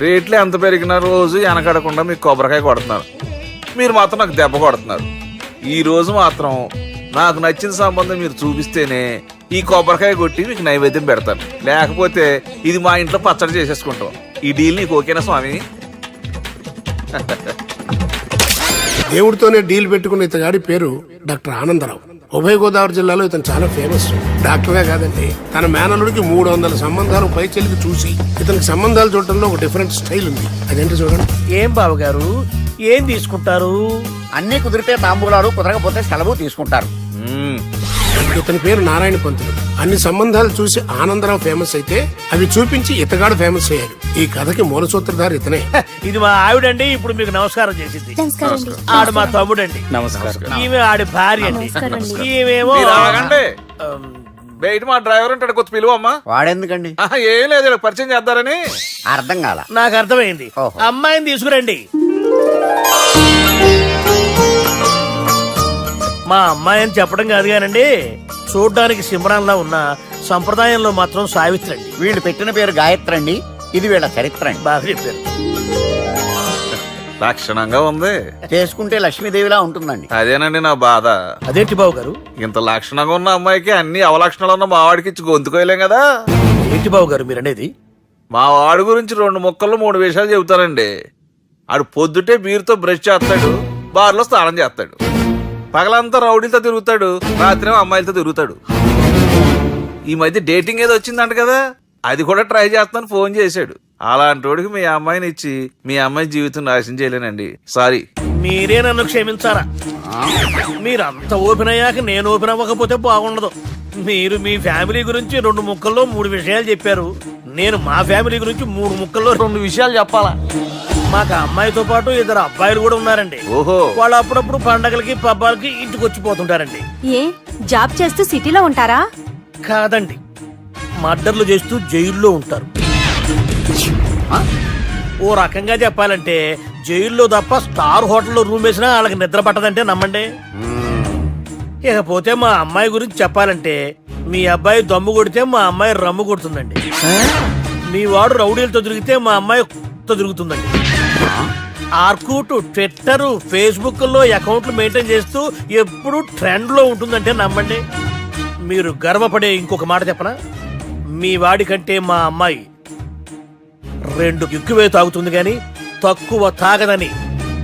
రేట్లు ఎంత పెరిగినా రోజు వెనకడకుండా మీకు కొబ్బరికాయ కొడుతున్నారు, మీరు మాత్రం నాకు దెబ్బ కొడుతున్నారు. ఈ రోజు మాత్రం నాకు నచ్చిన సంబంధం మీరు చూపిస్తేనే ఈ కొబ్బరికాయ కొట్టి మీకు నైవేద్యం పెడతాను, లేకపోతే ఇది మా ఇంట్లో పచ్చడి చేసేసుకుంటాం. ఈ డీల్ నీకు ఓకేనా స్వామి? దేవుడితోనే డీల్ పెట్టుకున్న ఇతగాడి పేరు డాక్టర్ ఆనందరావు. ఉభయ గోదావరి జిల్లాలో ఇతను చాలా ఫేమస్. డాక్టరే కాదండి, తన మేనలుడికి 300 సంబంధాలు పై చెల్లికి చూసి ఇతనికి సంబంధాలు చూడటంలో ఒక డిఫరెంట్ స్టైల్ ఉంది. అదేంటి చూడండి. ఏం బావగారు ఏం తీసుకుంటారు? అన్ని కుదిరితే తాంబూలాలు, కుదరకపోతే సెలవు తీసుకుంటారు. ఇతని పేరు నారాయణ పంతులు. అన్ని సంబంధాలు చూసి ఆనందరావు ఫేమస్ అయితే అవి చూపించి ఇతగాడు ఫేమస్ అయ్యాడు. ఈ కథకి మూల సూత్రధారి ఇతనే. ఇది మా ఆవిడండి, ఇప్పుడు మీకు నమస్కారం చేసింది. ఆడు మా తమ్ముడండి. నమస్కారం. ఈమె ఆడి భార్య అండి. ఈమెమో మీరు ఆగండి. బయట మా డ్రైవర్ ఉంటాడు, కొత్త పిలువమ్మా. వాడెందుకండి? ఏం లేదు, ఇలా పరిచయం చేద్దారని. అర్థం కాల. నాకు అర్థమైంది. ఓహో. అమ్మాయిని తీసుకురండి. మా అమ్మాయి అని చెప్పడం కాదు కానండి, చూడ్డానికి సింహరాన్లా ఉన్న సంప్రదాయంలో మాత్రం సావిత్రి అండి. వీళ్ళు పెట్టిన పేరు గాయత్రి అండి. ఇది వీళ్ళ చరిత్ర అండి. బాగా చెప్పారు. లక్షణంగా ఉంది. చేసుకుంటే లక్ష్మీదేవిలా ఉంటుందండి. అదేనండి నా బాధ. అదేంటి బాబు గారు? ఇంత లక్షణంగా ఉన్న అమ్మాయికి అన్ని అవలక్షణాలు ఉన్న మా వాడికి ఇచ్చి గొంతుకోయలేం కదా. ఏంటి బాబు గారు మీరు అనేది? మా వాడి గురించి 2 ముక్కల్లో 3 విషయాలు చెబుతానండి. ఆడు పొద్దుటే బీరుతో బ్రష్ చేస్తాడు, బార్లో స్నానం చేస్తాడు, పగలంతా రౌడీలతో తిరుగుతాడు, రాత్రి అమ్మాయిలతో తిరుగుతాడు. ఈ మధ్య డేటింగ్ ఏదో వచ్చిందంట కదా, అది కూడా ట్రై చేస్తాను ఫోన్ చేశాడు. అలాంటి వాడికి మీ అమ్మాయిని ఇచ్చి మీ అమ్మాయి జీవితం నాశనం చేయలేనండి. సారీ. మీరే నన్ను క్షమించారా? మీరంత ఓపెన్ అయ్యాక నేను ఓపెన్ అవ్వకపోతే బాగుండదు. మీరు మీ ఫ్యామిలీ గురించి 2 ముక్కల్లో 3 విషయాలు చెప్పారు. నేను మా ఫ్యామిలీ గురించి 3 ముక్కల్లో 2 విషయాలు చెప్పాలా? మాకు అమ్మాయితో పాటు 2 అబ్బాయిలు కూడా ఉన్నారండి. ఓహో. వాళ్ళు అప్పుడప్పుడు పండగలకి పబ్బాలకి ఇంటికి వచ్చిపోతుంటారండి. ఏ జాబ్ చేస్తూ సిటీలో ఉంటారా? కాదండి, మర్డర్లు చేస్తూ జైల్లో ఉంటారు. ఓ రకంగా చెప్పాలంటే జైల్లో తప్ప స్టార్ హోటల్లో రూమ్ వేసినా వాళ్ళకి నిద్ర పట్టదంటే నమ్మండి. ఇకపోతే మా అమ్మాయి గురించి చెప్పాలంటే మీ అబ్బాయి దమ్ము కొడితే మా అమ్మాయి రమ్ము కొడుతుందండి. మీ వాడు రౌడీలతో తిరిగితే మా అమ్మాయి తో తిరుగుతుందండి. ఆర్కూట్, ట్విట్టర్, ఫేస్బుక్ లో అకౌంట్లు మెయింటైన్ చేస్తూ ఎప్పుడు ట్రెండ్ లో ఉంటుందంటే నమ్మండి. మీరు గర్వపడే ఇంకొక మాట చెప్పనా? మీ వాడి కంటే మా అమ్మాయి 2 ఎక్కువే తాగుతుంది గాని తక్కువ తాగదని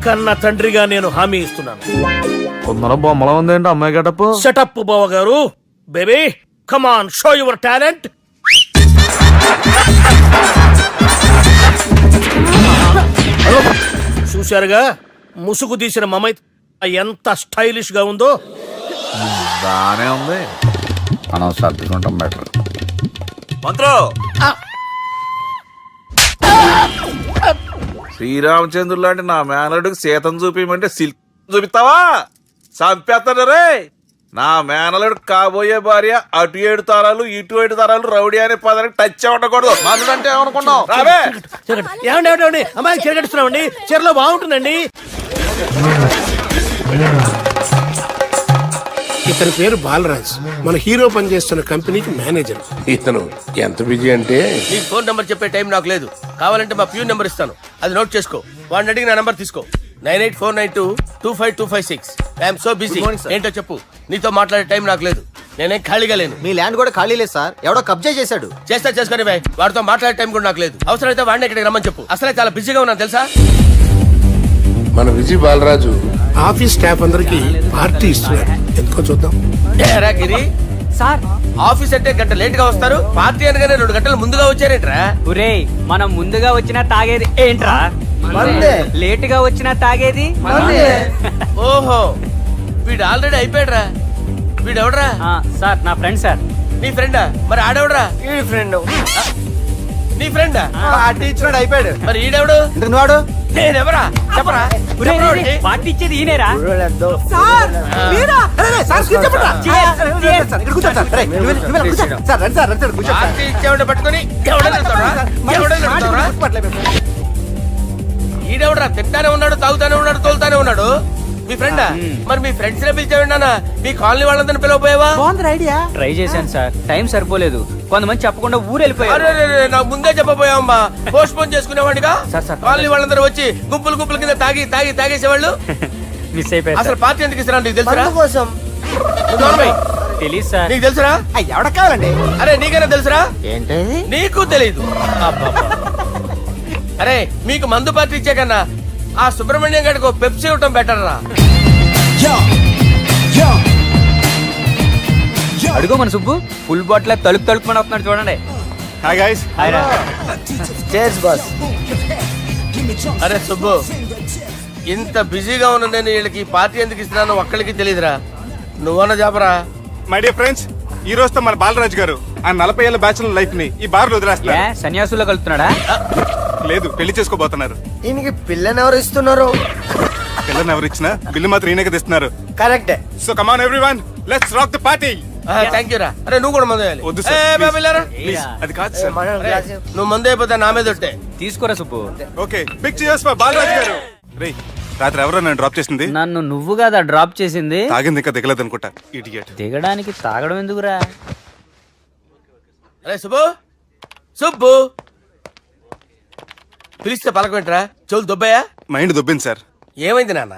కన్న తండ్రిగా నేను హామీ ఇస్తున్నాను. కొందరు బొమ్మలా ఉందేంటి అమ్మాయి గడప? సెటప్ బావ గారు. Baby come on, show your talent. చూశారుగా ముసుగు తీసిన మమై ఎంత స్టైలిష్ గా ఉందో. బానే ఉంది. మనం సర్దుకుంటాం బెటర్. మంత్రో, శ్రీరామచంద్రుడు లాంటి నా మేనలుడికి సీతను చూపించమంటే సిల్క్ చూపిస్తావా? చంపేస్తాడు రే. నా మేనలుడు కాబోయే భార్య అటు 7 తరాలు ఇటు 7 తరాలు రౌడీ అనే పదానికి టచ్ ఉండకూడదు. మనుడు అంటే ఏమనుకున్నావు? రావే. ఏమండి అమ్మాయి చెరగట్టుస్తున్నామండి, చీరలో బాగుంటుందండి. ఇతని పేరు బాలరాజ్. మన హీరో పనిచేస్తున్న కంపెనీకి మేనేజర్. ఇతను ఎంత బిజీ అంటే నీ ఫోన్ నంబర్ చెప్పే టైం నాకు లేదు. కావాలంటే మా ప్యూన్ నెంబర్ ఇస్తాను, అది నోట్ చేసుకో. వాడిని అడిగి నా నంబర్ తీసుకో. 9849225256. I'm so busy. ఏంటో చెప్పు. నీతో మాట్లాడే టైం నాకు లేదు, నేనేం ఖాళీగా లేను. మీ ల్యాండ్ కూడా ఖాళీ లేదు సార్, ఎవడో కబ్జా చేశాడు. చేస్తా చేసుకుని బాయ్, వాడితో మాట్లాడే టైం కూడా నాకు లేదు. అవసరమైతే వాడిని ఇక్కడికి రమ్మని చెప్పు. అసలే చాలా బిజీగా ఉన్నాను తెలుసా. మన విజయ్ బాలరాజు ఆఫీస్ స్టాఫ్ అందరికి పార్టీ ఇస్తున్నారు. ఎందుకో చూద్దాం. ఏరా గిరి సార్ ఆఫీస్ అంటే గంట లేట్ గా వస్తారు, పార్టీ అనగానే 2 గంటలు ముందుగా వచ్చారేంట్రా? ఒరే, మనం ముందుగా వచ్చినా తాగేది ఏంట్రా? లేట్ గా వచ్చినా తాగేది. ఓహో, వీడు ఆల్రెడీ అయిపోయాడురా. వీడెవడరా? సార్ నా ఫ్రెండ్ సార్. నీ ఫ్రెండా? మరి ఆడెవడరా? ఈ ఫ్రెండ్. నీ ఫ్రెండా? పార్టీ ఇచ్చినాడు అయిపోయాడు. మరి ఈడెవడు? వాడు నేనెవరా చెప్పరా? పార్టీ ఇచ్చేది ఈయనేరా? పార్టీ ఇచ్చేవాడు పట్టుకొని ఈడెవడరా? తింటానే ఉన్నాడు, తాగుతానే ఉన్నాడు, తోలుతానే ఉన్నాడు. మీ ఫ్రెండా? మరి మీ ఫ్రెండ్స్ నే పిలిచేవాడినా? మీ కాలనీ వాళ్ళందరినీ పిలవపోయావా? ట్రై చేశాను సార్, టైం సరిపోలేదు. కొంతమంది చెప్పకుండా ఊరు వెళ్ళిపోయారు. అరే రే రే, నాకు ముందే చెప్పబోయామ్మా. పోస్ట్ పోన్ చేసుకునేవాడిగా. సార్. వాళ్ళందరూ వచ్చి గుంపులు కింద తాగేసేవాళ్ళు. మిస్ అయిపోయారు అసలు పార్టీ ఎందుకు ఇస్తున్నా నీకు తెలుసురా? కోసం నువ్వు నోర్మై. తెలియదు సార్. నీకు తెలుసురా? ఎవడ కావాలండి? అరే నీకైనా తెలుసురా? ఏంటి నీకు తెలీదు. అబ్బబ్బా. అరే మీకు మందు పార్టీ ఇచ్చే కన్నా ఆ సుబ్రహ్మణ్యం గారికి పెప్సీ ఇవ్వటం బెటర్ రా. అడుగు మన సుబ్బు ఫుల్ బాటిల్ తలుపుమని వస్తున్నాడు చూడండి. Hi guys. హాయ్ రా. Chairs boss. అరే సుబ్బు, ఇంత బిజీగా ఉన్న నేను వీళ్ళకి ఈ పార్టీ ఎందుకు ఇస్తున్నానో ఒక్కడికి తెలియదురా. నువ్వన్న జాబరా. మై డియర్ ఫ్రెండ్స్, ఈ రోజుతో మన బాలరాజ్ గారు ఆ 40 ఏళ్ల బ్యాచులర్ లైఫ్ ని ఈ బార్ లో ఏ వదిలేస్తున్నారు. సన్యాసుల్లో కలుపుతున్నాడా? లేదు, పెళ్లి చేసుకోబోతున్నారు. ఈయనకి పిల్లని ఎవరు ఇస్తున్నారు? పిల్లని ఎవరు ఇచ్చినా బిల్లు మాత్రం ఈయనకే తెస్తున్నారు. కరెక్టే. So come on everyone, let's rock the party. Thank you రా. అరే నువ్వు కూడా మందు వేయాలి. వద్దు సార్, ఏ, please. బాబు వెళ్ళారా? ప్లీజ్, అది కాదు సార్. నువ్వు మందు అయిపోతే నా మీద ఒట్టే. తీసుకోరా Subbu. Okay, big cheers for Balaraj garu. రే, రాత్రి ఎవరో నన్ను డ్రాప్ చేసింది? నన్ను నువ్వు కదా డ్రాప్ చేసింది. తాగింది ఇంకా దిగలేదు అనుకుంటా. ఇడియట్. దిగడానికి తాగడం ఎందుకురా? అరే సుబ్బు, సుబ్బు పిలిస్తే పలకమేంట్రా? చెవులు దొబ్బాయా? Mind దొబ్బింది sir. ఏమైంది నాన్న?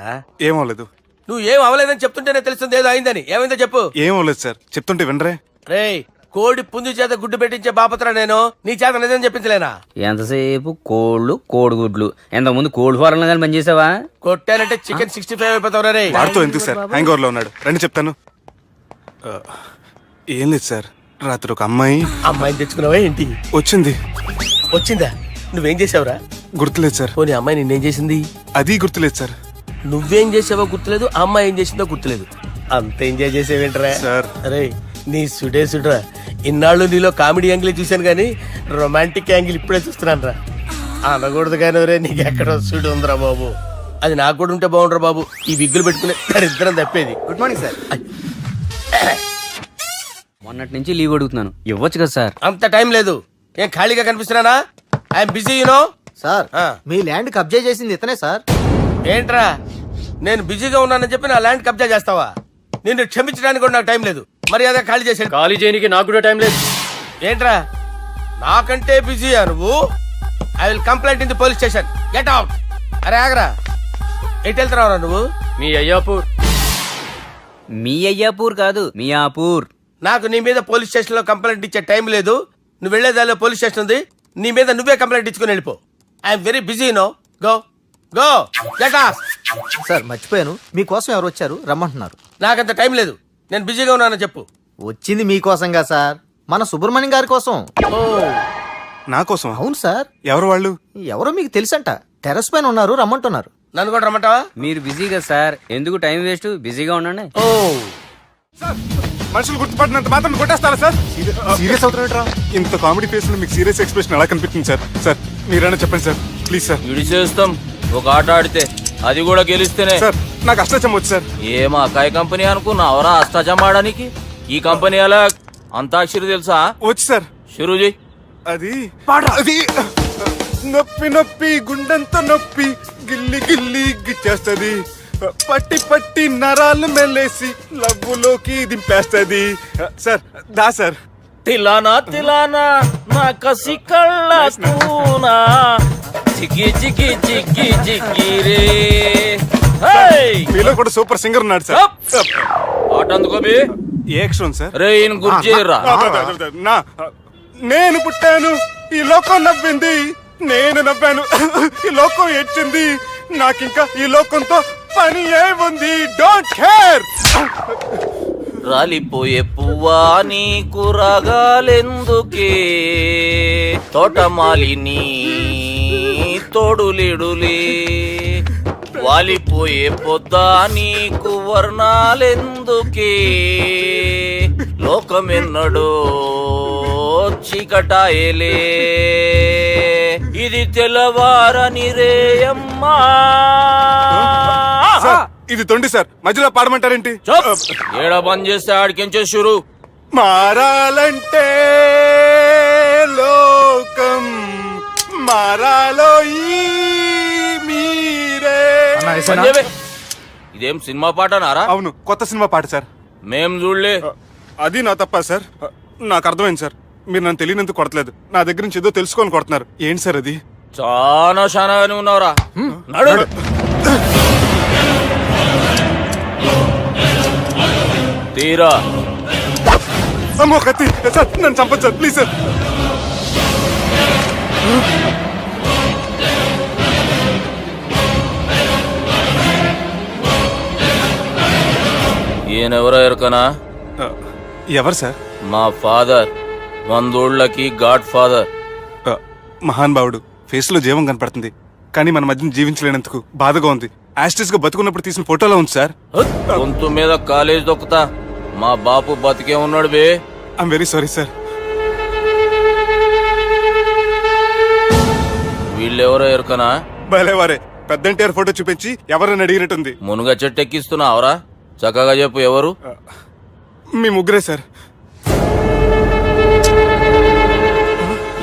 ఏమవలేదు. నువ్వు ఏం అవ్వలేదని చెప్తుంటేనే తెలుస్తుంది ఏదో అయిందని. ఏమైందో చెప్పు. ఏమవలేదు సార్, చెప్తుంటే వినరే. రేయ్, కోడి పుంజు చేత గుడ్డు పెట్టించే బాపత్రా నేను. నీ చేత నిజం చెప్పించలేనా? ఎంతసేపు కోళ్ళు కోడిగుడ్లు. ఎంతకుముందు కోడి ఫారంలో కానీ పనిచేసావా? కొట్టానంటే చికెన్ 65 అయిపోతావు రే. వాడితో ఎందుకు సార్, హ్యాంగ్ ఓవర్ లో ఉన్నాడు. రండి చెప్తాను. ఏం లేదు సార్, రాత్రి ఒక అమ్మాయి అమ్మాయిని తెచ్చుకున్నావా ఏంటి? వచ్చింది. వచ్చిందా? నువ్వేం చేసావురా? గుర్తులేదు సార్. పోనీ అమ్మాయి నిన్నేం చేసింది? అది గుర్తులేదు సార్. నువ్వేం చేసావో గుర్తులేదు, ఆ అమ్మాయి ఏం చేసిందో గుర్తులేదు. అంత ఎంజాయ్ చేసేవేంట్రా? సార్. అరే నీ సుడే సుడ్రా. ఇన్నాళ్ళు నీలో కామెడీ యాంగిల్ చూశాను కానీ రొమాంటిక్ యాంగిల్ ఇప్పుడే చూస్తున్నాను రా. అనకూడదు కానీ రే, నీకు ఎక్కడ సుడు ఉందిరా బాబు. అది నాకు కూడా ఉంటే బాగుండ్రా బాబు. ఈ విగ్గులు పెట్టుకునే దరిద్రం తప్పేది. Good morning sir. మొన్నటి నుంచి లీవ్ అడుగుతున్నాను, ఇవ్వచ్చు కదా సార్? అంత టైం లేదు. ఏం ఖాళీగా కనిపిస్తున్నానా? I'm busy you know. సార్ మీ ల్యాండ్ కబ్జా చేసింది ఇతనే సార్. ఏంట్రా, నేను బిజీగా ఉన్నానని చెప్పి నా ల్యాండ్ కబ్జా చేస్తావా? నిన్ను క్షమించడానికి కూడా నాకు టైం లేదు. మరి అదే ఖాళీ చేసాడు. ఖాళీ చేయడానికి నాకు కూడా టైం లేదు. ఏంట్రా, నాకంటే బిజీయా నువ్వు? I will complaint in the police station. Get out. అరే ఆగరా, ఎటు వెళ్తున్నావురా నువ్వు? మీ అయ్యాపూర్. మీ అయ్యాపూర్ కాదు, మియాపూర్. నాకు నీ మీద పోలీస్ స్టేషన్ లో కంప్లైంట్ ఇచ్చే టైం లేదు. నువ్వు వెళ్లేదాలో పోలీస్ స్టేషన్ ఉంది. నీ మీద నువ్వే కంప్లైంట్ ఇచ్చుకుని వెళ్ళిపో. I'm very busy no. Go go get out. Sir మర్చిపోయాను, మీకోసం ఎవరు వచ్చారు రమ్మంటున్నారు. నాకంత టైం లేదు, నేను బిజీగా ఉన్నానని చెప్పు. వచ్చింది మీకోసంగా సార్, మన సుబ్రహ్మణ్యం గారి కోసం. ఓ, నా కోసం? అవును సార్. ఎవరు వాళ్ళు? ఎవరో మీకు తెలుసంట, టెర్రస్ పైన ఉన్నారు, రమ్మంటున్నారు. నన్ను కూడా రమ్మంటావా? మీరు బిజీ కదా సార్, ఎందుకు టైం వేస్ట్? బిజీగా ఉండండి. ఓ, సార్, మనుషులు గుర్తుపడినంత మాత్రం కొట్టేస్తారా సార్? సీరియస్ అవుతున్నారా? ఇంత కామెడీ ఫేస్ లో మీకు సీరియస్ ఎక్స్ప్రెషన్ ఎలా కనిపిస్తుంది సార్? సార్ మీరైనా చెప్పండి సార్, ప్లీజ్ సార్. విడిచేస్తాం ఒక ఆట ఆడితే, అది కూడా గెలిస్తేనే. సార్ నాకు అష్టచం వచ్చు సార్. ఏం అకాయ కంపెనీ అనుకున్నావరా అష్టాచం ఆడడానికి? ఈ కంపెనీ అలా అంతాక్షరి తెలుసా? వచ్చు సార్. షురూజీ. అది అది నొప్పి నొప్పి గుండెంత నొప్పి గిల్లి గిల్లి గిచ్చేస్తది, పట్టి పట్టి నరాలు మెల్లేసి లవ్వులోకి దింపేస్తది. సార్ దా సార్. తిలానా తిలానా నా కసి కళ్ళ కూనా జిగి జిగి జిగి జిగి రే. మీలో కూడా సూపర్ సింగర్ ఉన్నాడు సార్. ఆట అందుకోబి. ఏ అక్షరం సార్? రే ఈయన గుర్తు చేయరా. నా నేను పుట్టాను, ఈ లోకం నవ్వింది, నేను నవ్వాను, ఈ లోకం ఏడ్చింది, నాకింకా ఈ లోకంతో పని ఏముంది? Don't care. రాలిపోయే పువ్వా నీకు రాగాలెందుకే, తోటమాలిని తోడులిడులే, వాలిపోయే పొద్దా నీకు వర్ణాలెందుకే, లోకమెన్నడో చీకటాయలే, ఇది తెల్లవారని రేయమ్మా. సార్, ఇది తొండి సార్, మధ్యలో పాడమంటారేంటి? ఏడా బంద్ చేస్తే ఆడికించే షురు. మారాలంటే లోకం మారాలో ఈ మీరే. ఇదేం సినిమా పాట నారా? అవును, కొత్త సినిమా పాట సార్. మేం చూడలే. అది నా తప్ప సార్, నాకు అర్థమైంది సార్. మీరు నన్ను తెలియనందుకు కొడతలేదు, నా దగ్గర నుంచి ఏదో తెలుసుకొని కొడుతున్నారు. ఏంటి సార్ అది? చాలా శానాగానే ఉన్నావురా. నడు. తీరా అమ్మో కత్తి సార్, నన్ను చంపదు సార్, ప్లీజ్ సార్. ఈయనెవరో ఎరుకనా? ఎవరు సార్? మా ఫాదర్, 100 గాడ్ ఫాదర్. మహాన్ భావుడు. ఫేస్ లో జీవం కనపడుతుంది, కానీ మన మధ్యన జీవించలేనందుకు బాధగా ఉంది. యాస్టిస్ గా బతుకున్నప్పుడు తీసిన ఫోటోలో ఉంది సార్. గొంతు మీద కాలేజ్ దొక్కుతా. మా బాపు బతికే ఉన్నాడు బే. I'm very sorry sir. వీళ్ళెవరో ఎరుకనా? భలేవారే, పెద్ద ఎన్టీఆర్ ఫోటో చూపించి ఎవరని అడిగినట్టుంది. మునుగ చెట్టు ఎక్కిస్తున్నావురా? చక్కగా చెప్పు, ఎవరు? మీ ముగ్గురే సార్.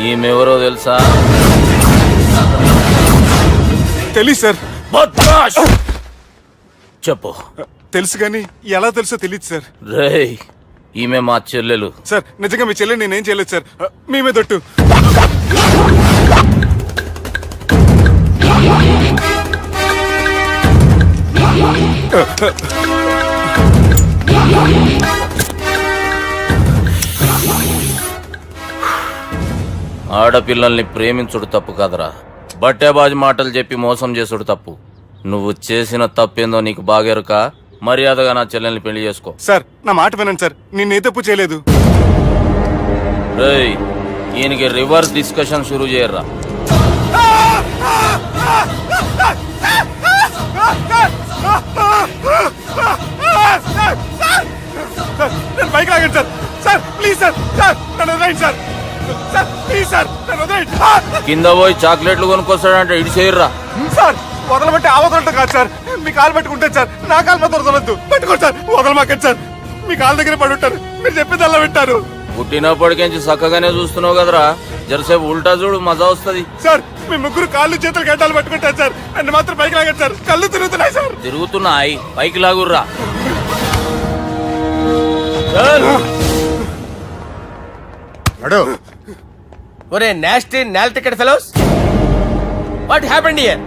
ఈమెవరో తెలుసా? తెలీదు సార్. బద్మాష్! చెప్పు. తెలుసు కానీ ఎలా తెలుసో తెలియదు సార్. రేయ్, ఈమె మా చెల్లెలు. సార్ నిజంగా మీ చెల్లెని నేనేం చేయలేదు సార్. మీ మీద ఒట్టు. ఆడపిల్లల్ని ప్రేమించుడు తప్పు కాదురా, బట్టేబాజు మాటలు చెప్పి మోసం చేసుడు తప్పు. నువ్వు చేసిన తప్పేందో నీకు బాగెరుక. మర్యాదగా నా చెల్లెల్ని పెళ్లి చేసుకో. సార్ నా మాట వినండి సార్, నేనే తప్పు చేయలేదు. రేయ్, ఈయనకి రివర్స్ డిస్కషన్ షురూ చేయర్రా. నేను బైక్ లాగండి sir. Sir please sir, sir నన్ను వదిలేయండి సార్. సార్ ప్లీజ్ సార్, నన్ను వదిలేయండి. కింద పోయి చాక్లెట్లు కొనుక్కొస్తాడంటే ఇటు చేయర్రా. సార్ వదలమంటే ఆ వదలటం కాదు సార్, మీ కాలు పట్టుకుంటాను సార్. నా కాలు మాత్రం వదలొద్దు, పట్టుకోండి సార్. వదలమాకండి సార్, మీ కాలు దగ్గర పడి ఉంటారు. మీరు చెప్పింది అలా వింటారు. పుట్టినప్పటికేంచి చక్కగానే చూస్తున్నావు కదరా, జరసేపు ఉల్టా చూడు, మజా వస్తుంది. సార్ మీ ముగ్గురు కాళ్ళు చేతులు గడ్డాలు పట్టుకుంటారు సార్, నన్ను మాత్రం బైక్ లాగండి సార్. కళ్ళు తిరుగుతున్నాయి సార్. తిరుగుతున్నాయి, పైకి లాగుర్రా. ఒరే నాస్టీ నాల్టికెట్ fellows, what happened here?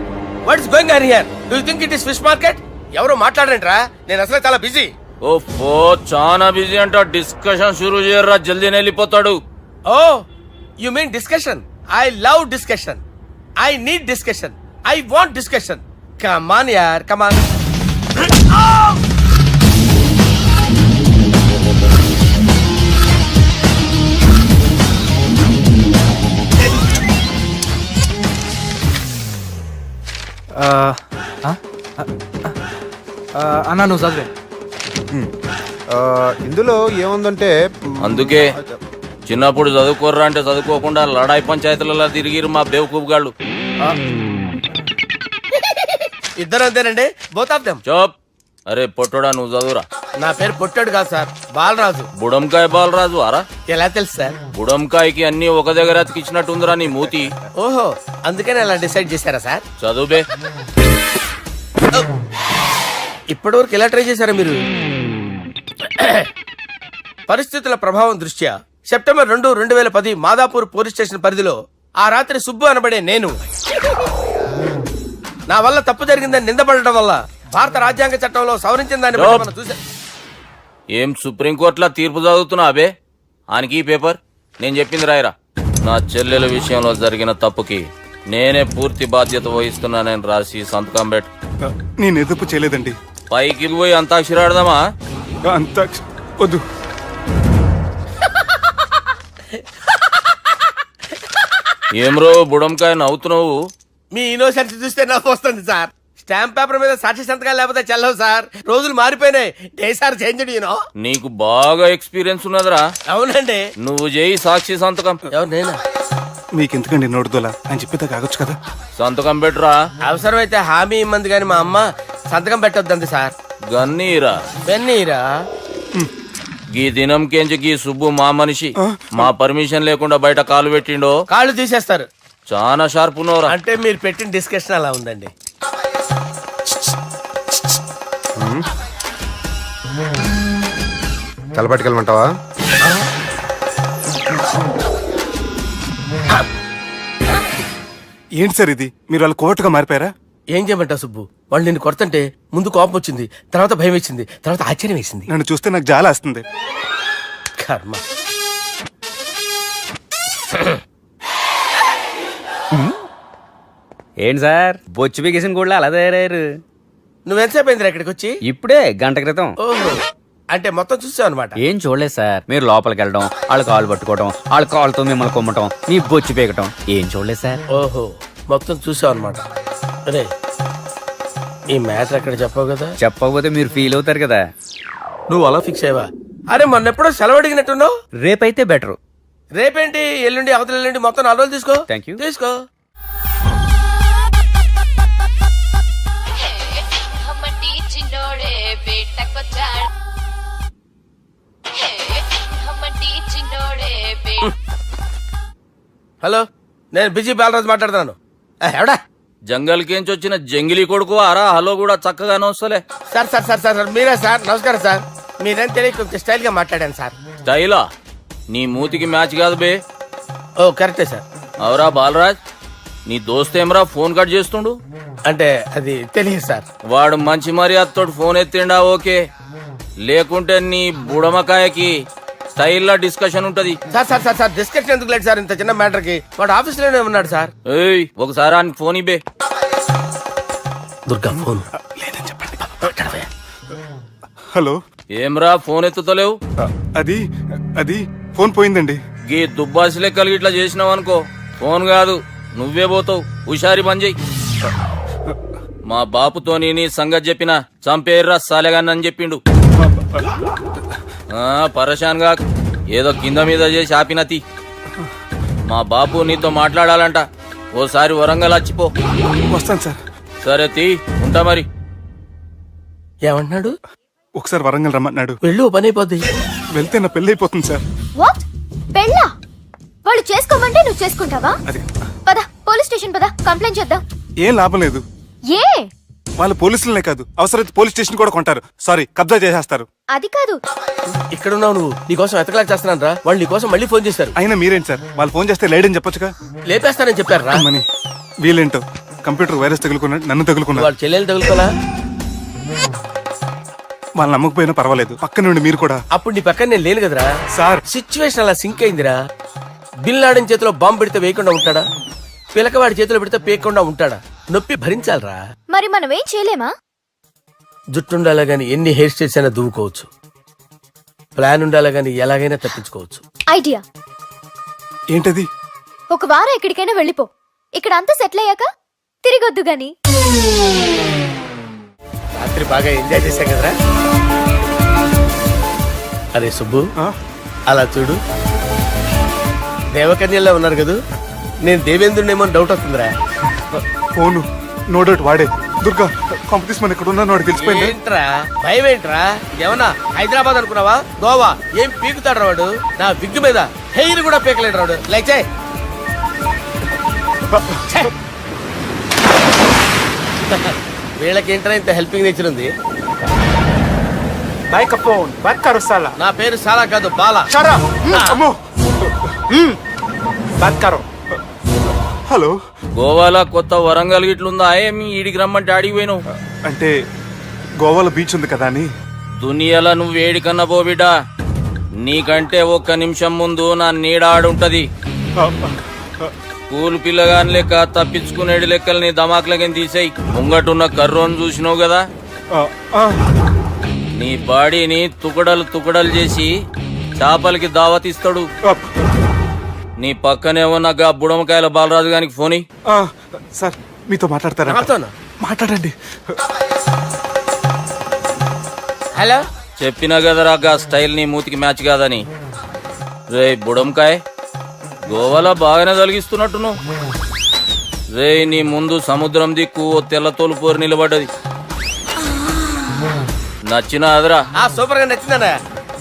What is going on here? Do you think it is fish market? ఎవరో మాట్లాడండిరా, నేను అసలే చాలా బిజీ. ఓఫో, చాలా బిజీ అంట. డిస్కషన్ షురూ చేయర్రా, జల్దీనే వెళ్ళిపోతాడు. Oh you mean discussion? I love discussion. I need discussion. I want discussion. Come on యార్, కమ్ ఆన్. అన్నా నువ్వు చదివే. ఇందులో ఏముందంటే అందుకే చిన్నప్పుడు చదువుకోర్రా అంటే చదువుకోకుండా లడాయి పంచాయతీలలో తిరిగిరు మా బేవకూపు గాళ్ళు. ఇద్దరు అంతేనండి, బోత్ ఆఫ్ దెమ్. చోప్. అరే పొట్టోడా, నువ్వు చదువురా. నా పేరు పొట్టాడు కాదు సార్, బాలరాజు. బుడంకాయ బాలరాజు అరా? ఎలా తెలుసు సార్? బుడంకాయకి అన్ని ఒక దగ్గర అతికిచ్చినట్టుందిరా నీ మూతి. ఓహో, అందుకని అలా డిసైడ్ చేశారా సార్? చదువుబే. ఇప్పటి వరకు ఎలా ట్రై చేశారా మీరు? పరిస్థితుల ప్రభావం దృష్ట్యా సెప్టెంబర్ 2, 2010 మాదాపూర్ పోలీస్ స్టేషన్ పరిధిలో ఆ రాత్రి సుబ్బు అనబడే నేను నా వల్ల తప్పు జరిగిందని నిందపడటం వల్ల భారత రాజ్యాంగ చట్టంలో సవరించిన దాన్ని బట్టి మనం చూసా. ఏం సుప్రీంకోర్టులో తీర్పు చదువుతున్నా అబే? ఆనికి ఈ పేపర్ నేను చెప్పింది రాయరా. నా చెల్లెల విషయంలో జరిగిన తప్పుకి నేనే పూర్తి బాధ్యత వహిస్తున్నానని రాసి సంతకం పెట్టు. నేను ఎదుపు చేయలేదండి. పైకి పోయి అంతాక్షరి ఆడదామా? అంత వద్దు. ఏమ్రో బుడంకాయ నవ్వుతున్నావు? మీ ఇన్నోసెన్స్ చూస్తే నవ్వు వస్తుంది సార్. స్టాంప్ పేపర్ మీద సాక్షి సంతకాలు లేకపోతే చెల్లవు సార్. రోజులు మారిపోయినాయి. Day sir change you know. నీకు బాగా ఎక్స్పీరియన్స్ ఉన్నదిరా. అవునండి. నువ్వు చేయి సాక్షి సంతకం. ఎవరు నేనా? మీకు ఎందుకండి నోడుదోలా అని చెప్పేదా కాగొచ్చు కదా. సంతకం పెట్టురా. అవసరమైతే హామీ ఇమ్మంది కానీ మా అమ్మ సంతకం పెట్టొద్దండి సార్. గన్నీరా బెన్నీరా. గీ దినంకేంచి గీ సుబ్బు మా మనిషి. మా పర్మిషన్ లేకుండా బయట కాలు పెట్టిండో కాళ్ళు తీసేస్తారు. చాలా షార్ప్ ఉన్నవరా. అంటే మీరు పెట్టిన డిస్కషన్ అలా ఉందండి. తలపట్టుకెళ్ళమంటావా? ఏంటి సార్ ఇది, మీరు వాళ్ళు కోర్టుగా మారిపోయారా? ఏం చేయమంటావు సుబ్బు, వాళ్ళు నిన్ను కొడుతుంటే ముందు కోపం వచ్చింది, తర్వాత భయం వేసింది, తర్వాత ఆశ్చర్యం వేసింది. నన్ను చూస్తే నాకు జాలి వస్తుంది. కర్మ. ఏంటి సార్ బొచ్చు బిగేసిన కూడా అలా తయారయ్యారు? నువ్వెంతసేపు అయిందిరా ఇక్కడికి వచ్చి? ఇప్పుడే గంట క్రితం. ఓహో, అంటే మొత్తం చూసావు అనమాట. ఏం చూడలేదు సార్, మీరు లోపలికి వెళ్ళడం, వాళ్ళ కాళ్ళు పట్టుకోవడం, వాళ్ళ కాళ్ళతో మిమ్మల్ని కొమ్మటం, మీ బొచ్చు పీకటం ఏం చూడలేదు సార్. ఓహో, మొత్తం చూసావు అనమాట. అరే, ఈ మ్యాటర్ అక్కడ చెప్పావు కదా. చెప్పకపోతే మీరు ఫీల్ అవుతారు కదా. నువ్వు అలా ఫిక్స్ అయ్యవా? అరే, మొన్నెప్పుడో సెలవు అడిగినట్టున్నావు. రేపైతే బెటర్. రేపేంటి, ఎల్లుండి, అవతల ఎల్లుండి, మొత్తం 4 రోజులు తీసుకో. Thank you. తీసుకో. హలో, నేను బిజీ బాలరాజు మాట్లాడుతున్నాను. ఎవడా? జంగల్ కేంచి వచ్చిన జంగిలీ కొడుకు అరా హలో కూడా చక్కగానే వస్తలే. Sir sir sir sir sir, మీరే సార్? నమస్కారం సార్. మీరేం తెలియక కొంచెం స్టైల్ గా మాట్లాడాను సార్. స్టైలా? నీ మూతికి మ్యాచ్ కాదు బే. ఓ కరెక్టే సార్. అవరా బాలరాజ్, నీ దోస్త్ ఏమరా ఫోన్ కట్ చేస్తుండు? అంటే అది తెలియదు సార్. వాడు మంచి మర్యాదతో ఫోన్ ఎత్తిండా ఓకే, లేకుంటే నీ బుడమకాయకి స్టైల్లా డిస్కషన్ ఉంటది. Sir sir sir sir, discussion ఎందుకు లేదు సార్ ఇంత చిన్న మ్యాటర్ కి? వాడు ఆఫీస్ లోనే ఉన్నాడు సార్. ఏయ్, ఒకసారి ఆయనకి ఫోన్ ఇబ్బే. దుర్గా ఫోన్. హలో, ఏమ్రా ఫోన్ ఎత్తుతలేవు? అది అది ఫోన్ పోయిందండి. గీ దుబ్బాసి లెక్కలు ఇట్లా చేసినావు అనుకో, ఫోన్ కాదు నువ్వే పోతావు. హుషారి పని చెయ్యి. మా బాపుతో నీ సంగతి చెప్పిన చంపేర్రా సాలెగాన్ని చెప్పిండు. పరేషాన్ గా ఏదో కింద మీద చేసి ఆపినతి. మా బాపు నీతో మాట్లాడాలంట, ఓసారి వరంగల్ వచ్చిపో. వస్తాను సార్. సరే తీ, ఉంటా మరి. ఏమంటున్నాడు? ఒకసారి వరంగల్ రమ్మన్నాడు. వెళ్ళు, పని అయిపోద్ది. వెళ్తే నా పెళ్లి అయిపోతుంది సార్. వాట్? పెళ్ళా? వాళ్ళు చేసుకోమంటే నువ్వు చేసుకుంటావా? అది పద, పోలీస్ స్టేషన్ పద, కంప్లైంట్ చేద్దాం. ఏం లాభం లేదు. ఏ? వాళ్ళు పోలీసులనే కాదు, అవసరమైతే పోలీస్ స్టేషన్ కూడా కొంటారు. సారీ, కబ్జా చేసేస్తారు. అది కాదు. ఇక్కడ ఉన్నావు నువ్వు, నీకోసం ఎతకలేక చేస్తున్నాను రా. వాళ్ళు నీకోసం మళ్ళీ ఫోన్ చేశారు. అయినా మీరేంటి సార్, వాళ్ళు ఫోన్ చేస్తే లేడని చెప్పొచ్చుగా. లేపేస్తానని చెప్పారు రా. మని వీళ్ళేంటో కంప్యూటర్ వైరస్ తగులుకున్నాడు, నన్ను తగులుకున్నాడు. వాళ్ళ చెల్లెలు తగులుకోలా? వాళ్ళు నమ్మకపోయినా పర్వాలేదు, పక్క నుండి మీరు కూడా. అప్పుడు నీ పక్కన నేను లేను కదరా సార్. సిచ్యువేషన్ అలా సింక్ అయిందిరా. బిల్ లాడెన్ చేతిలో బాంబు పెడితే వేయకుండా ఉంటాడా? పిలకవాడి చేతిలో పెడితే పేయకుండా ఉంటాడా? నొప్పి భరించాలరా. మరి మనం ఏం చేయలేమా? జుట్టు ఉండాలా గాని ఎన్ని హెయిర్ స్టైల్స్ అయినా దువ్వుకోవచ్చు. ప్లాన్ ఉండాలా గాని ఎలాగైనా తప్పించుకోవచ్చు. ఐడియా ఏంటది? ఒక వారం ఎక్కడికైనా వెళ్ళిపో, ఇక్కడ అంతా సెటిల్ అయ్యాక తిరిగొద్దు గాని. రాత్రి బాగా ఎంజాయ్ చేశా కదరా. అరే సుబ్బు, అలా చూడు, దేవకన్యల్లో ఉన్నారు కదా. నేను దేవేంద్రునేమో డౌట్ వస్తుందిరా. ఫోను నో డౌట్ వాడే. దుర్గా కాంపిటీషన్ మన ఇక్కడ ఉన్నాను, వాడు తెలిసిపోయింది. ఏంట్రా భయం ఏంట్రా? ఏమన్నా హైదరాబాద్ అనుకున్నావా? గోవా? ఏం పీకుతాడు వాడు? నా విగ్గు మీద హెయిర్ కూడా పీకలేడు రాడు. లైక్ వీళ్ళకేంట్రా ఇంత హెల్పింగ్ నేచర్ ఉంది? నా పేరు సాలా కాదు, బాలా. హలో, గోవాలో కొత్త వరంగల్ గిట్లుందా? ఏమి ఈడికి రమ్మంటే ఆడికి పోయినావు? అంటే గోవాలో బీచ్ ఉంది కదా అని. దునియాలో నువ్వు వేడికన్నా పో బిడ్డ, నీకంటే ఒక్క నిమిషం ముందు నా నీడ ఆడుంటది. స్కూల్ పిల్లగాని లెక్క తప్పించుకునేడు లెక్కలు నీ దమాకులకి తీసేయి. ముంగటున్న కర్రోని చూసినావు కదా, నీ బాడీని తుకడలు తుకడలు చేసి చేపలకి దావతిస్తాడు. నీ పక్కనే ఉన్న గా బుడమకాయల బాలరాజు గారికి ఫోని. సార్ మీతో మాట్లాడతారా? మాట్లాడండి. హలో, చెప్పినా కదరా గా స్టైల్ నీ మూతికి మ్యాచ్ కాదని. రే బుడంకాయ్, గోవాలో బాగానే తొలగిస్తున్నట్టును. రే నీ ముందు సముద్రం దిక్కు ఓ తెల్ల తోలు పోరు నిలబడ్డది. నచ్చిన అదరా? సూపర్ గా నచ్చిందన్నా.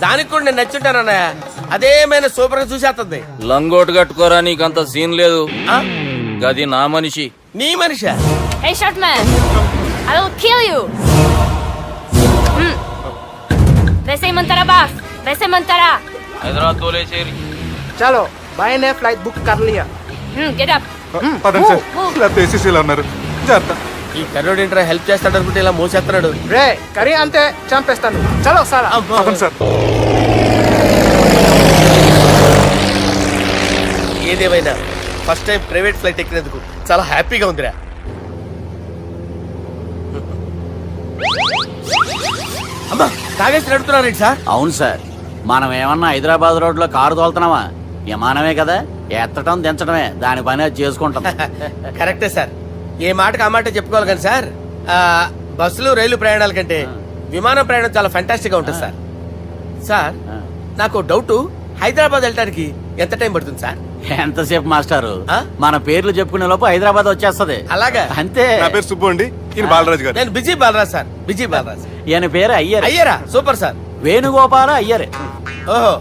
దానికి కూడా నేను నచ్చుంటానన్నా. అదేమైనా సూపర్ గా చూసేస్తుంది. లంగోటు కట్టుకోరా, నీకంత సీన్ లేదు. గది నా మనిషి. నీ మనిషా? Hey short man, I will kill you. వేసేయమంటారా బాస్? వేసేయమంటారా? హైదరాబాద్ తోలేసేరి. చలో, బాయ్ నే ఫ్లైట్ బుక్ కర్ లియా. Get up. పదండి సార్ లేకపోతే ఏసీసీలో ఉన్నారు జాగ్రత్త. ఈ కర్రోడు ఏంట్రా హెల్ప్ చేస్తాడు అనుకుంటే ఇలా మోసేస్తున్నాడు. రే కరీ అంతే చంపేస్తాను చలో సార్ పదండి సార్. ఏదేమైనా ఫస్ట్ టైం ప్రైవేట్ ఫ్లైట్ ఎక్కినందుకు చాలా హ్యాపీగా ఉందిరా. అమ్మా తాగేసి నడుపుతున్నారండి సార్. అవును సార్, మనం ఏమన్నా హైదరాబాద్ రోడ్ లో కారు తోలుతున్నామా? విమానమే కదా, ఎత్తటం దించడమే, దాని పని అది చేసుకుంటాం. కరెక్టే సార్, ఏ మాటకు ఆ మాట చెప్పుకోవాలి కానీ సార్ బస్సులు రైలు ప్రయాణాల కంటే విమానం ప్రయాణం చాలా ఫ్యాంటాస్టిక్ గా ఉంటుంది సార్. సార్ నాకు డౌట్, హైదరాబాద్ వెళ్ళడానికి ఎంత టైం పడుతుంది సార్? ఎంతసేపు మాస్టారు, ఆ? మన పేర్లు చెప్పుకునే లోపు హైదరాబాద్ వచ్చేస్తది. అలాగా? అంతే. నా పేరు సుబ్బు అండి, ఈయన బాలరాజు గారు. నేను busy Balaraj sir, busy Balaraj. ఈయన పేరు అయ్యర్. అయ్యరా, సూపర్ సార్. వేణుగోపాల అయ్యర్. ఓహో,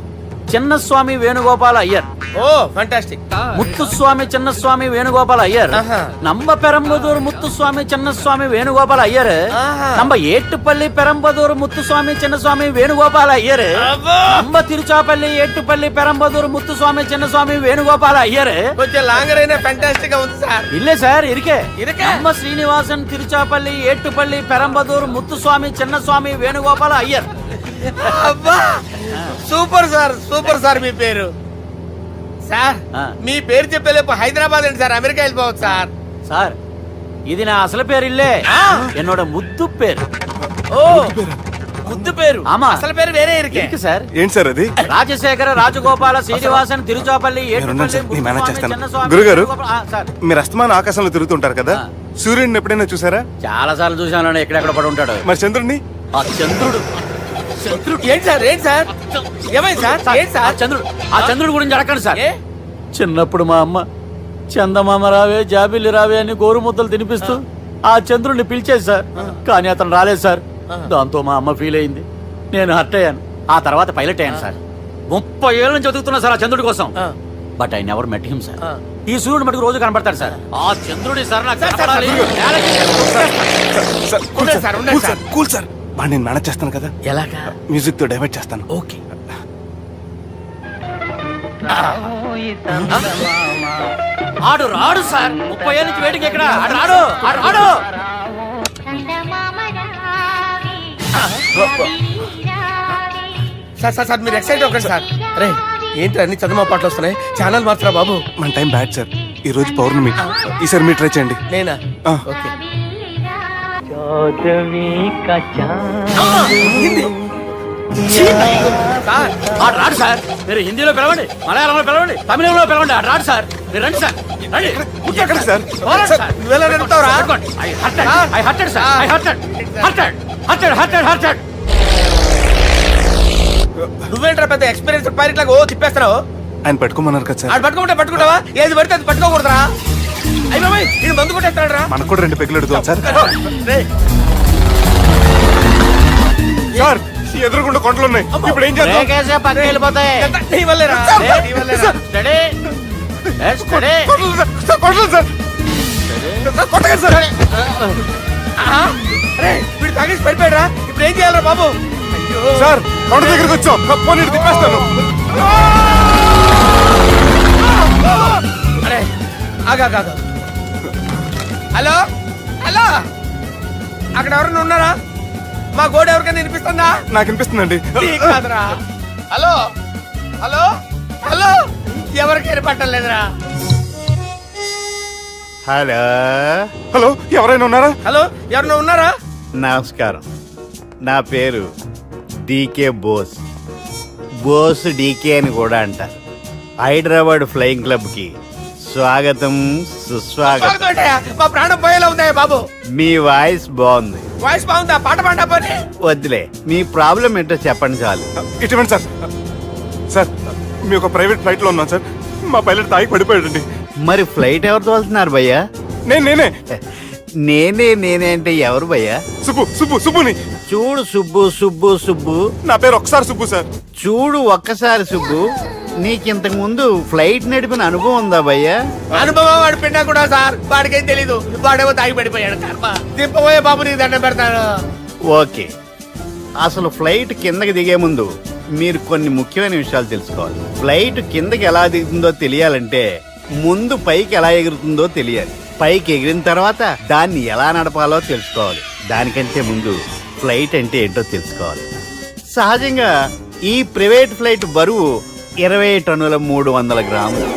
చిన్నస్వామి వేణుగోపాల అయ్యర్. Oh fantastic. ముత్తుస్వామి చిన్నస్వామి వేణుగోపాల అయ్యర్. ఆహా. నంబ పెరంబదూరు ముత్తుస్వామి చిన్నస్వామి వేణుగోపాల అయ్యర్. ఆహా. నంబ ఏట్టుపల్లి పెరంబదూరు ముత్తుస్వామి చిన్నస్వామి వేణుగోపాల అయ్యర్. అబ్బో! నంబ తిరుచాపల్లి ఏట్టుపల్లి పెరంబదూరు ముత్తుస్వామి చిన్నస్వామి వేణుగోపాల అయ్యర్. కొంచెం లాంగర్ అయినా ఫ్యాంటాస్టిక్ గా ఉంది సార్. ఇల్లే సార్, ఇరికే. ఇరికే? నంబ శ్రీనివాసన్ తిరుచాపల్లి ఏట్టుపల్లి పెరంబదూరు ముత్తుస్వామి చిన్నస్వామి వేణుగోపాల అయ్యర్. అబ్బా సూపర్ సార్, సూపర్ సార్. మీ పేరు సార్, ఆ. మీ పేరు చెప్పేలేపు హైదరాబాద్ అండి సార్, అమెరికా వెళ్ళిపోవచ్చు సార్. సార్, ఇది నా అసలు పేరు ఇల్లే, என்னோட ముద్దు పేరు. ఓ ముద్దు పేరు. ఆమా. అసలు పేరు వేరే ఇరికే. ఇరికి సార్. ఏంటి సార్ అది? రాజశేఖర రాజగోపాల శ్రీనివాసన్ తిరుచాపల్లి నేనున్నాను సార్, ఏట్టుపల్లి నేను మేనేజ్ ముత్తుస్వామి చేస్తాను. చిన్నస్వామి గురుగారు, వేణుగోపాల- సార్, మీరు అస్తమానం ఆకాశంలో తిరుగుతుంటారు కదా, ఆ. సూర్యుడిని ఎప్పుడైనా చూసారా? చాలా సార్లు చూసాను, ఎక్కడెక్కడ పడి ఉంటాడు. మరి చంద్రుడిని? ఆ చంద్రుడు. ఏంటి సార్, ఏంటి సార్, ఏమైంది సార్, ఏంటి ఆ సార్? చంద్రుడు, ఆ చంద్రుడు గురించి అడగండి సార్. ఏ? చిన్నప్పుడు మా అమ్మ చందమామ రావే జాబిల్లి రావే అని గోరు ముద్దలు తినిపిస్తూ ఆ చంద్రుడిని పిలిచేది సార్, కానీ అతను రాలేదు సార్. దాంతో మా అమ్మ ఫీల్ అయింది, నేను హర్ట్ అయ్యాను. ఆ తర్వాత పైలట్ అయ్యాను సార్. 30 ఏళ్ళ నుంచి చదువుతున్నా సార్ ఆ చంద్రుడి కోసం. ఆ. But I never met him sir. ఆ. ఈ సూర్యుడు మటుకు రోజు కనబడతాడు సార్. ఆ చంద్రుడి సార్ నాకు సార్, సార్, కనపడాలి. సార్, కూల్ ఉండండి సార్, సార్, ఉండండి కూల్ సార్, కూల్ సార్. వాడిని నేను మేనేజ్ చేస్తాను కదా, ఎలాగా? మ్యూజిక్ తో డైవర్ట్ చేస్తాను. ఓకే. ఆడు రాడు సార్, 30 ఏళ్ళ నుంచి వేడికి ఎక్కడ ఆడు రాడు, ఆడు రాడు. సార్ సార్ సార్, మీరు ఎక్సైట్ అవ్వకండి సార్. అరే ఏంటి అన్ని చదువు పాటలు వస్తున్నాయి, ఛానల్ మార్చరా బాబు. మన టైం బ్యాడ్ సార్, ఈ రోజు పౌర్ణమి, ఈసారి మీరు ట్రై చేయండి. నేనా? ఆ. ఓకే. సార్ ఆడు రాడు సార్, మీరు హిందీలో పిలవండి, మలయాళంలో పిలవండి, తమిళంలో పిలవండి, ఆడు రాడు సార్. మీరు రండి సార్, రండి. ఎక్కడ సార్? పోరాడు సార్. నువ్వెలా నడుపుతావురా? పట్టుకోండి. I hurted, I hurted sir, I hurted, hurted, hurted, hurted, hurted. నువ్వేంట్రా పెద్ద ఎక్స్పీరియన్స్ పైరెట్ లాగా ఓ తిప్పేస్తున్నావు? ఆయన పట్టుకోమన్నారు కదా సార్. ఆడు పట్టుకుంటే పట్టుకుంటావా? ఏది పడితే అది పట్టుకోకూడదురా. అయ్యి బాబాయ్, ఇది మందు కొట్టేస్తాడు రా. మనకు కూడా 2 పెగ్గులు అడుగుతాం సార్. సార్, ఎదురుకుండా కొండలు ఉన్నాయి, ఇప్పుడు ఏం చేద్దాం? బ్రేకేసే పక్కకి వెళ్ళిపోతాయి. నీ వల్లేరా? నీ వల్లేరా? Steady. Yes, steady. Kondalu sir, sir, Kondalu sir. Sir, కొట్టకండి సార్. ఆహా. అరే వీడు తాగేసి పడిపోయాడురా, ఇప్పుడు ఏం చేయాలరా బాబు? అయ్యో. సార్, కొండ దగ్గరికి వచ్చాం, పోనీ ఇటు తిప్పేస్తాను. అరే ఆగా. హలో హలో, అక్కడ ఎవరైనా ఉన్నారా? మా గోడ ఎవరికైనా వినిపిస్తుందా? నాకు అనిపిస్తుందండి. నీకు కాదురా. హలో హలో హలో, ఎవరికి ఏర్పట్టలేదురా. హలో, హలో, ఎవరైనా ఉన్నారా? హలో, ఎవరైనా ఉన్నారా? నమస్కారం. నా పేరు డీకే బోస్. బోస్ డీకే అని కూడా అంటారు. హైదరాబాద్ ఫ్లయింగ్ క్లబ్కి స్వాగతం, సుస్వాగతం. బాగుందయ్యా, మా ప్రాణం పోయేలా ఉందా బాబు? మీ వాయిస్ బాగుంది. వాయిస్ బాగుందా? పాట పాడా పోనీ. వద్దులే, మీ ప్రాబ్లం ఏంటో చెప్పండి చాలు. ఇటువంటి సార్, సార్, మీ ఒక ప్రైవేట్ ఫ్లైట్ లో ఉన్నాం సార్, మా పైలట్ తాగి పడిపోయాడండి. మరి ఫ్లైట్ ఎవరితో వెళ్తున్నారు భయ్యా? నేనే నేనే అంటే ఎవరు భయ్యా? సుబ్బుని. చూడు సుబ్బు సుబ్బు సుబ్బు, నా పేరు ఒకసారి సుబ్బు సార్. చూడు ఒక్కసారి సుబ్బు, నీకింతకు ముందు ఫ్లైట్ నడిపిన అనుభవం ఉందా భయ్యా? అనుభవం వాడు పిన్నా కూడా సార్, వాడికేం తెలీదు, వాడేమో తాగి పడిపోయాడు. కర్మ. దింపబోయే బాబు నీకు దండం పెడతాను. ఓకే, అసలు ఫ్లైట్ కిందకి దిగే ముందు మీరు కొన్ని ముఖ్యమైన విషయాలు తెలుసుకోవాలి. ఫ్లైట్ కిందకి ఎలా దిగుతుందో తెలియాలంటే ముందు పైకి ఎలా ఎగురుతుందో తెలియాలి. పైకి ఎగిరిన తర్వాత దాన్ని ఎలా నడపాలో తెలుసుకోవాలి. దానికంటే ముందు ఫ్లైట్ అంటే ఏంటో తెలుసుకోవాలి. సహజంగా ఈ ప్రైవేట్ ఫ్లైట్ బరువు 20 టన్నుల 300 గ్రాములు.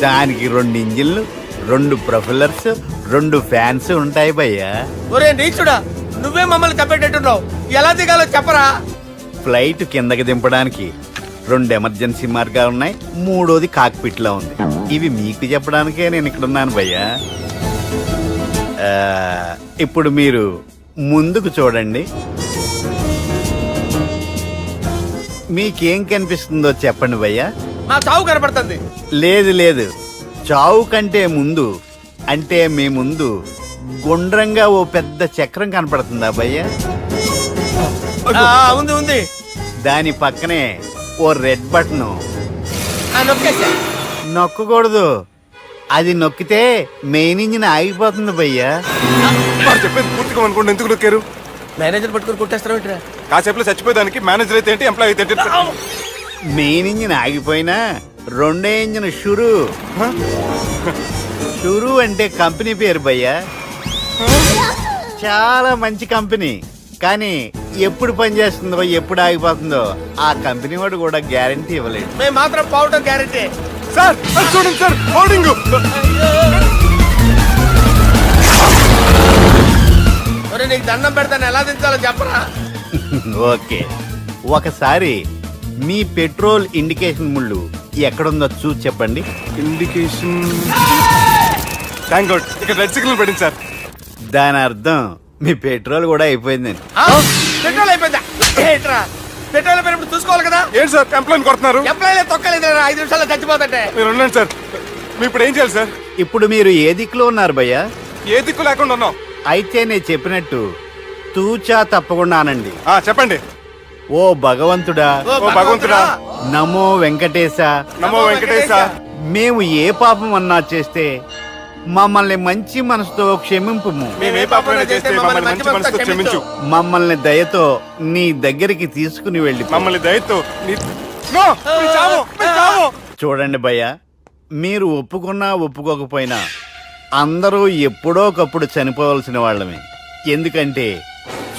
దానికి 2 ఇంజిన్లు, 2 ప్రొఫెల్లర్స్, 2 ఫ్యాన్స్ ఉంటాయి భయ్యా. ఒరే నీచుడా, నువ్వే మమ్మల్ని తప్పేటట్టున్నావు. ఎలా దిగాలో చెప్పరా? ఫ్లైట్ కిందకి దింపడానికి 2 ఎమర్జెన్సీ మార్గాలు ఉన్నాయి. 3వది కాక్పిట్ లో ఉంది. ఇవి మీకు చెప్పడానికే నేను ఇక్కడ ఉన్నాను భయ్యా. ఇప్పుడు మీరు ముందుకు చూడండి. మీకేం కనిపిస్తుందో చెప్పండి భయ్యా. మా చావు కనపడుతుంది. లేదు లేదు, చావు కంటే ముందు అంటే మీ ముందు గుండ్రంగా ఓ పెద్ద చక్రం కనపడుతుందా భయ్యా? ఉంది ఉంది. దాని పక్కనే ఓ రెడ్ బటన్. నొక్కేసా. నొక్కకూడదు. అది నొక్కితే మెయిన్ ఇంజిన్ ఆగిపోతుంది భయ్యా. చెప్పేది పూర్తిగా అనుకోండి. ఎందుకు నొక్కారు? మేనేజర్ పట్టుకుని కొట్టేస్తారా? కాసేపులో చచ్చిపోయేదానికి మేనేజర్ అయితే ఏంటి, ఎంప్లాయ్ అయితే ఏంటి? మెయిన్ ఇంజిన్ ఆగిపోయినా 2వ ఇంజిన్ షురు. షురు అంటే కంపెనీ పేరు భయ్యా. చాలా మంచి కంపెనీ. కానీ ఎప్పుడు పనిచేస్తుందో ఎప్పుడు ఆగిపోతుందో ఆ కంపెనీ వాడు కూడా గ్యారంటీ ఇవ్వలేడు. మేము మాత్రం పోవటం గ్యారంటీ. సార్ అది చూడండి సార్, హోర్డింగ్. ఒరే నీకు దండం పెడతాను, ఎలా దించాలో చెప్పరా? ఓకే, ఒకసారి మీ పెట్రోల్ ఇండికేషన్ ముళ్ళు ఎక్కడుందో చూసి చెప్పండి. ఇండికేషన్. థ్యాంక్ గాడ్, ఇక్కడ రెడ్ సిగ్నల్ పడింది సార్. దాని అర్థం మీ పెట్రోల్ కూడా అయిపోయిందని. పెట్రోల్ అయిపోయిందా? ఏంట్రా పెట్రోల్ అయిపోయినప్పుడు చూసుకోవాలి కదా. ఏంటి సార్ ఎంప్లాయ్ కొడుతున్నారు? ఎంప్లాయ్ తొక్కలేదు. 5 నిమిషాల్లో చచ్చిపోతుంటే. మీరు ఉండండి సార్. మీరు ఇప్పుడు ఏం చేయాలి సార్? ఇప్పుడు మీరు ఏ దిక్కులో ఉన్నారు భయ్యా? ఏ దిక్కు లేకుండా ఉన్నాం. అయితే నేను చెప్పినట్టు తూచా తప్పకుండా అనండి. చెప్పండి. ఓ భగవంతుడా, ఓ భగవంతుడా, నమో వెంకటేశ, నమో వెంకటేశ. మేము ఏ పాపం అన్నా చేస్తే మమ్మల్ని మంచి మనసుతో క్షమింపు. మేము ఏ పాపమైనా చేస్తే మమ్మల్ని మంచి మనసుతో క్షమించు. మమ్మల్ని దయతో నీ దగ్గరికి తీసుకుని వెళ్ళి. మమ్మల్ని దయతో నో, మీ చావు, మీ చావు. చూడండి భయ్య, మీరు ఒప్పుకున్నా ఒప్పుకోకపోయినా అందరూ ఎప్పుడో ఒకప్పుడు చనిపోవలసిన వాళ్ళమే. ఎందుకంటే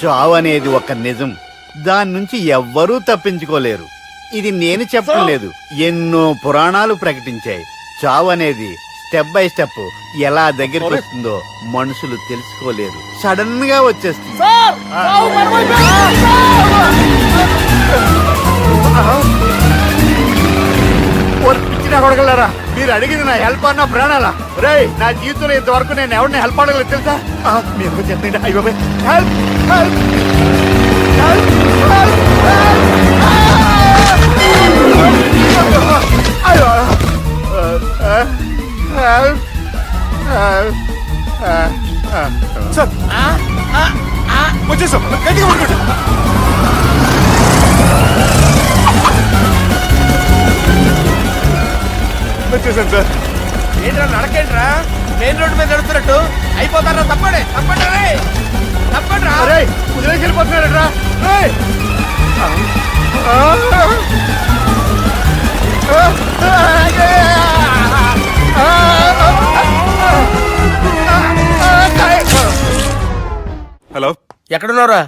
చావు అనేది ఒక నిజం. దాని నుంచి ఎవ్వరూ తప్పించుకోలేరు. ఇది నేను చెప్పడం లేదు, ఎన్నో పురాణాలు ప్రకటించాయి. చావు అనేది స్టెప్ బై స్టెప్ ఎలా దగ్గరికి వస్తుందో మనుషులు తెలుసుకోలేరు. సడన్ గా వచ్చేస్తుంది. కొడగలరా, మీరు అడిగింది నా హెల్ప్ అన్న ప్రాణాలా? రే, నా జీవితంలో ఇంతవరకు నేను ఎవరిని హెల్ప్ అడగలేదు తెలుసా? మీరు చెప్పండి. అయ్యో హెల్ప్ హెల్ప్ సార్ వచ్చేసాం, గట్టిగా పడుకోండి. వచ్చేసాను సార్. ఏంట్రా నడకేంట్రా? మెయిన్ రోడ్డు మీద నడుస్తున్నట్టు అయిపోతారా? తప్పండి తప్పండి రే, తప్పండి రా. వదిలేసి వెళ్ళిపోతున్నారా? హలో, ఎక్కడున్నారా?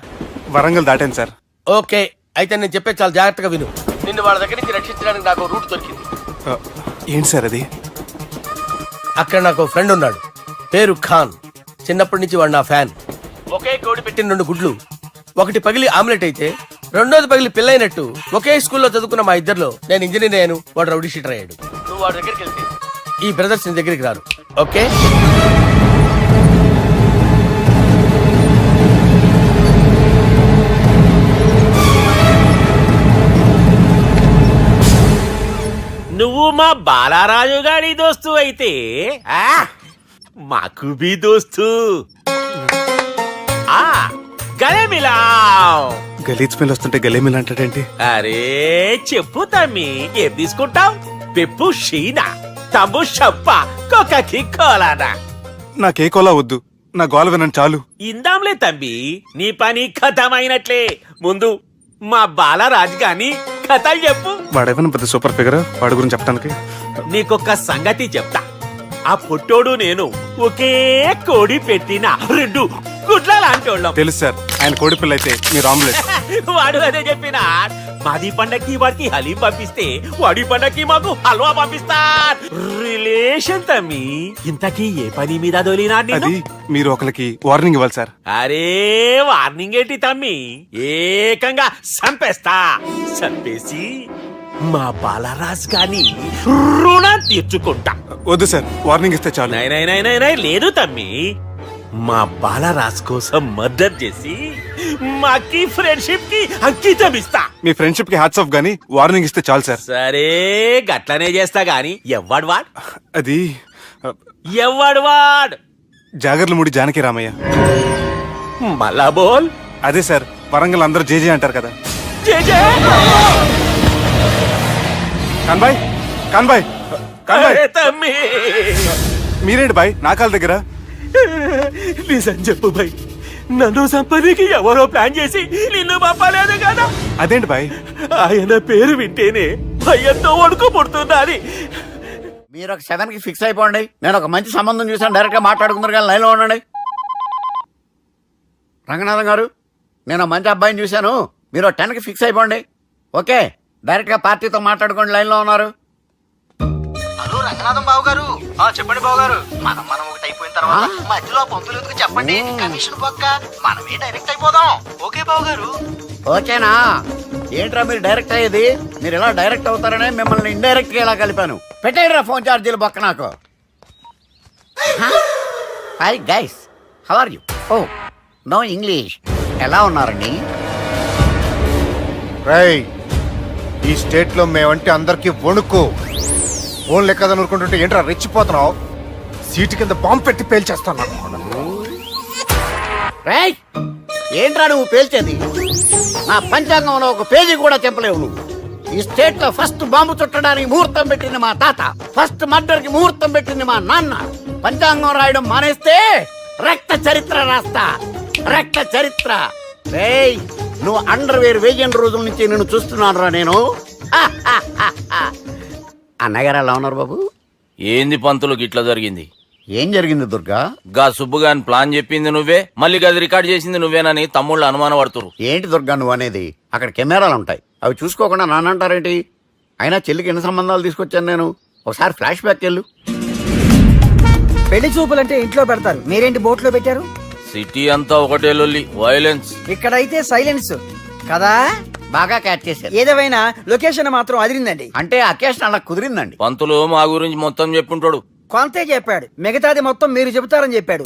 వరంగల్ దాటాను సార్. ఓకే, అయితే నేను చెప్పేది చాలా జాగ్రత్తగా విను. నిన్ను వాళ్ళ దగ్గర నుంచి రక్షించడానికి నాకు రూట్ దొరికింది. ఏంటి సార్ అది? అక్కడ నాకు ఫ్రెండ్ ఉన్నాడు, పేరు ఖాన్. చిన్నప్పటి నుంచి వాడు నా ఫ్యాన్. ఒకే కోడి పెట్టిన 2 గుడ్లు, ఒకటి పగిలి ఆమ్లెట్ అయితే 2వది పగిలి పిల్లైనట్టు ఒకే స్కూల్లో చదువుకున్న మా ఇద్దరిలో నేను ఇంజనీర్ అయ్యాను, వాడు రౌడీ షీటర్ అయ్యాడు. నువ్వు వాడి దగ్గరికి వెళ్తే ఈ బ్రదర్స్ నీ దగ్గరికి రారు. ఓకే, నువ్వు మా బాలారాజు గారి దోస్తు అయితే మాకు బి దోస్తు. గలే మిలావ్. గలీజ్ స్మెల్ వస్తుంటే గలేమిల్ అంటాడేంటి? అరే చెప్పు తమ్మి, ఏం తీసుకుంటావ్? పెప్పు షీనా, తమ్ము షప్ప, కొకకి కోలానా? నాకే కోలా వద్దు, నా గోల వినండి చాలు. ఇందాంలే తమ్మి, నీ పని ఖతమైనట్లే. ముందు మా బాలరాజు గాని కథలు చెప్పు. వాడేమైనా పెద్ద సూపర్ ఫిగర్ వాడి గురించి చెప్పడానికి. నీకొక్క సంగతి చెప్తా. ఆ పొట్టోడు నేను ఒకే కోడి పెట్టిన 2 గుడ్ల లాంటోళ్ళం. తెలుసు సార్, ఆయన కోడి పిల్ల అయితే మీరు ఆమ్లెట్. వాడు అదే చెప్పిన. మాది పండక్కి వాడికి హలీం పంపిస్తే వాడి పండక్కి మాకు హల్వా పంపిస్తా. రిలేషన్ తమ్మి. ఇంతకీ ఏ పని మీద దొలినా అది మీరు ఒకరికి వార్నింగ్ ఇవ్వాలి సార్. అరే వార్నింగ్ ఏంటి తమ్మి, ఏకంగా చంపేస్తా. చంపేసి మా బాలరాజ్ గాని రుణం తీర్చుకుంటా. వద్దు సార్, వార్నింగ్ ఇస్తే చాలు. నై లేదు తమ్మి, మా బాలరాజ్ కోసం మర్డర్ చేసి మాకి ఫ్రెండ్షిప్ కి అంకితం ఇస్తా. మీ ఫ్రెండ్షిప్ కి హ్యాట్స్ ఆఫ్ గానీ వార్నింగ్ ఇస్తే చాలు సార్. సరే గట్లనే చేస్తా గాని ఎవ్వడు వాడ్ అది ఎవ్వడు వాడ్ జాగర్లమూడి జానకి రామయ్య. మళ్ళా బోల్. అదే సార్, వరంగల్ అందరూ జేజే అంటారు కదా. జై జై. కాన్బాయ్ కాన్బాయ్ కాన్బాయ్, అరే తమ్మి, మీరేంటి బాయ్ నా కాళ్ళ దగ్గర? నిజం చెప్పు భయ్, నన్ను సంపదికి ఎవరో ప్లాన్ చేసి నిన్ను పంపలేదు కదా. అదేంటి బాయ్? ఆయన పేరు వింటేనే భయంతో వణుకు పుడుతున్నది. మీరు ఒక 7 కి ఫిక్స్ అయిపోండి. నేను ఒక మంచి సంబంధం చూసాను, డైరెక్ట్ గా మాట్లాడుకుందరు కానీ లైన్లో ఉండండి. రంగనాథం గారు, నేను ఒక మంచి అబ్బాయిని చూశాను, మీరు 10 కి ఫిక్స్ అయిపోండి. ఓకే, డైరెక్ట్ గా పార్టీతో మాట్లాడుకోండి. లైన్లో ఉన్నారు. హలో రంగనాథం బాబు గారు. చెప్పండి బాబు గారు. మనం ఒకటి అయిపోయిన తర్వాత మధ్యలో పంతులు చెప్పండి, కమిషన్ పక్క మనమే డైరెక్ట్ అయిపోదాం. ఓకే బాబు గారు. ఓకేనా? ఏంట్రా మీరు డైరెక్ట్ అయ్యేది? మీరు ఇలా డైరెక్ట్ అవుతారనే మిమ్మల్ని ఇండైరెక్ట్ గా ఇలా కలిపాను. పెట్టేయండిరా ఫోన్ ఛార్జీలు పక్క నాకు. Hi guys, how are you? Oh no English. ఎలా ఉన్నారండి? రై, ఈ స్టేట్ లో మేమంటే అందరికి వణుకు. ఫోన్ లెక్క ఊరుకుంటుంటే ఏంట్రా రెచ్చిపోతున్నావు? సీటు కింద బాంబు పెట్టి పేల్చేస్తాను. రేయ్, ఏంట్రా నువ్వు పేల్చేది? నా పంచాంగంలో ఒక పేజీ కూడా తెంపలేవు నువ్వు. ఈ స్టేట్ లో ఫస్ట్ బాంబు చుట్టడానికి ముహూర్తం పెట్టింది మా తాత, ఫస్ట్ మర్డర్ కి ముహూర్తం పెట్టింది మా నాన్న. పంచాంగం రాయడం మానేస్తే రక్త చరిత్ర రాస్తా, రక్త చరిత్ర. రేయ్, నువ్వు అండర్వేర్ వేయని రోజుల నుంచి నిన్ను చూస్తున్నాను రా నేను. అన్నగారు ఎలా ఉన్నారు బాబు? ఏంది పంతులు గిట్లా జరిగింది? ఏం జరిగింది దుర్గా? గా సుబ్బుగాని ప్లాన్ చెప్పింది నువ్వే, మళ్ళీ గది రికార్డ్ చేసింది నువ్వేనని తమ్ముళ్ళు అనుమానం పడుతురు. ఏంటి దుర్గా నువ్వు అనేది? అక్కడ కెమెరాలు ఉంటాయి, అవి చూసుకోకుండా నాన్నంటారేంటి? అయినా చెల్లికి ఎన్ని సంబంధాలు తీసుకొచ్చాను నేను. ఒకసారి ఫ్లాష్ బ్యాక్ వెళ్ళు. పెళ్లి చూపులంటే ఇంట్లో పెడతారు, మీరేంటి బోట్లో పెట్టారు? సిటీ అంతా ఒకటే లొల్లి, వైలెన్స్. ఇక్కడైతే సైలెన్స్ కదా. బాగా క్యాచ్ చేశారు. ఏదేమైనా లొకేషన్ మాత్రం అదిరిందండి. అంటే అకేషన్ అలా కుదిరిందండి. పంతులు మా గురించి మొత్తం చెప్పుంటాడు. కొంతే చెప్పాడు, మిగతాది మొత్తం మీరు చెబుతారని చెప్పాడు.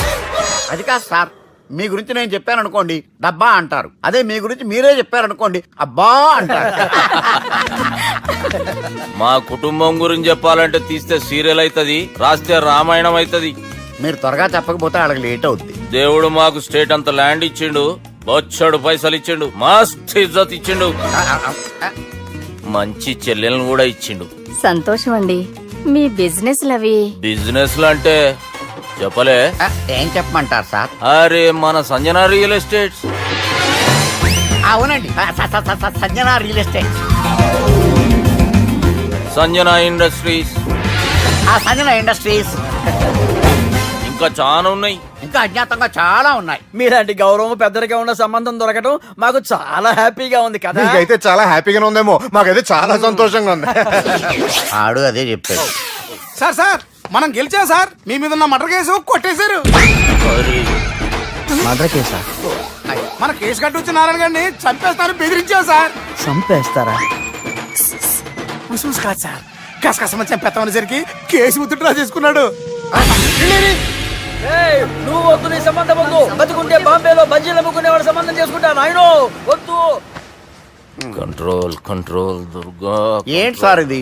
అది కాదు సార్, మీ గురించి నేను చెప్పాను అనుకోండి డబ్బా అంటారు, అదే మీ గురించి మీరే చెప్పారనుకోండి అబ్బా అంటారు. మా కుటుంబం గురించి చెప్పాలంటే తీస్తే సీరియల్ అవుతుంది, రాస్తే రామాయణం అవుతుంది. మీరు త్వరగా చెప్పకపోతే వాళ్ళకి లేట్ అవుద్ది. దేవుడు మాకు స్టేట్ అంత ల్యాండ్ ఇచ్చిండు, బొచ్చడు పైసలు ఇచ్చిండు, మస్త్ ఇజ్జత్ ఇచ్చిండు, మంచి చెల్లెలను కూడా ఇచ్చిండు. సంతోషం అండి. మీ బిజినెస్ లవి బిజినెస్ అంటే చెప్పలే. ఏం చెప్పమంటారు సార్? అరే మన సంజన రియల్ ఎస్టేట్స్. అవునండి, Sanjana real estate, Sanjana industries, Sanjana industries, ఇంకా చాలా ఉన్నాయి. ఇంకా అజ్ఞాతంగా చాలా ఉన్నాయి. మీలాంటి గౌరవం పెద్దరిగా ఉన్న సంబంధం దొరకడం మాకు చాలా హ్యాపీగా ఉంది కదా. మీకైతే చాలా హ్యాపీగానే ఉందేమో, మాకైతే చాలా సంతోషంగా ఉంది. ఆడు అదే చెప్పాడు. సార్ సార్, మనం గెలిచాం సార్. మీ మీద ఉన్న మర్డర్ కేసు కొట్టేశారు. మర్డర్ కేసా? మన కేసు కట్టి వచ్చిన నారాయణ గారిని చంపేస్తాను బెదిరించాం సార్. చంపేస్తారా? చూసి కాదు సార్, కసకసమని చంపేస్తామనేసరికి కేసు విత్డ్రా చేసుకున్నాడు. నువ్వు వద్దు, నీ సంబంధం వద్దు. బతుకుంటే బాంబేలో బజ్జీలు అమ్ముకునే వాడు సంబంధం చేసుకుంటా. నాయనో వద్దు. Control control Durga. ఏంటి సార్ ఇది?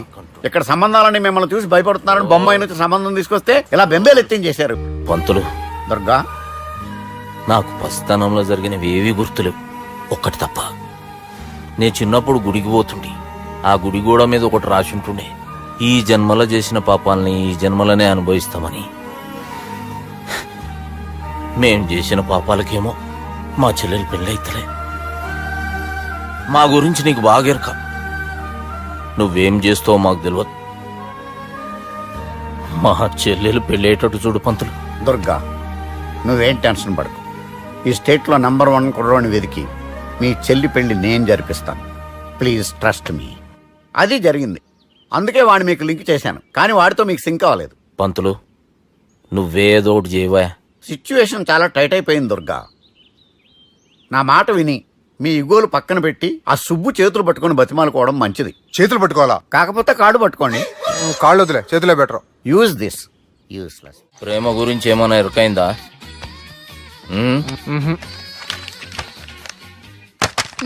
ఇక్కడ సంబంధాలని మిమ్మల్ని చూసి భయపడుతున్నారని బొమ్మాయి నుంచి సంబంధం తీసుకొస్తే ఇలా బెంబేలు ఎత్తించేశారు. పంతులు, దుర్గా, నాకు పసితనంలో జరిగినవి ఏవి గుర్తులేవు, ఒక్కటి తప్ప. నేను చిన్నప్పుడు గుడికి పోతుండే, ఆ గుడి గోడ మీద ఒకటి రాసి ఉంటుండే, ఈ జన్మలో చేసిన పాపాలని ఈ జన్మలనే అనుభవిస్తామని. మేం చేసిన పాపాలకేమో మా చెల్లెలు పెళ్ళైతలే. మా గురించి నీకు బాగెరక. నువ్వేం చేస్తావో మాకు తెలియదు. మా చెల్లెలు పెళ్ళేటట్టు చూడు పంతులు. దుర్గా, నువ్వేం టెన్షన్ పడకు. ఈ స్టేట్లో నంబర్ 1 కుర్రోని వెతికి మీ చెల్లి పెళ్లి నేను జరిపిస్తాను. Please trust me. అది జరిగింది, అందుకే వాడిని మీకు లింక్ చేశాను, కానీ వాడితో మీకు సింక్ అవ్వలేదు. పంతులు నువ్వేదో ఒకటి చేయవా. సిచ్యువేషన్ చాలా టైట్ అయిపోయింది దుర్గా. నా మాట విని మీ ఇగోలు పక్కన పెట్టి ఆ సుబ్బు చేతులు పట్టుకొని బతిమాలుకోవడం మంచిది. చేతులు పట్టుకోవాలా? కాకపోతే కాడు పట్టుకోండి. కాళ్ళు వదిలే, చేతులే బెటర్. Use this. యూస్లెస్. ప్రేమ గురించి ఏమైనా ఎరకైందా?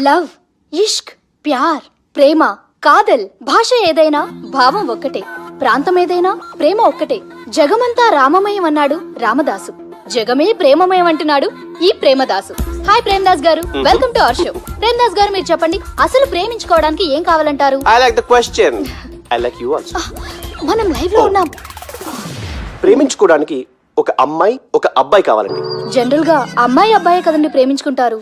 లవ్, ఇష్క్, ప్యార్, ప్రేమ, కాదల్ భాష ఏదైనా భావం ఒక్కటే, ప్రాంతం ఏదైనా ప్రేమ ఒక్కటే. జగమంతా రామమయం అన్నాడు రామదాసు, జగమే ప్రేమమయం అంటున్నాడు ఈ ప్రేమదాసు. హాయ్ ప్రేమదాస్ గారు, welcome to our show. Premadasa గారు మీరు చెప్పండి, అసలు ప్రేమించుకోవడానికి ఏం కావాలంటారు? I like the question. I like you also. మనం లైవ్ లో ఉన్నాం. ప్రేమించుకోవడానికి ఒక అమ్మాయి ఒక అబ్బాయి కావాలండి. జనరల్ గా అమ్మాయి అబ్బాయి కదండి ప్రేమించుకుంటారు.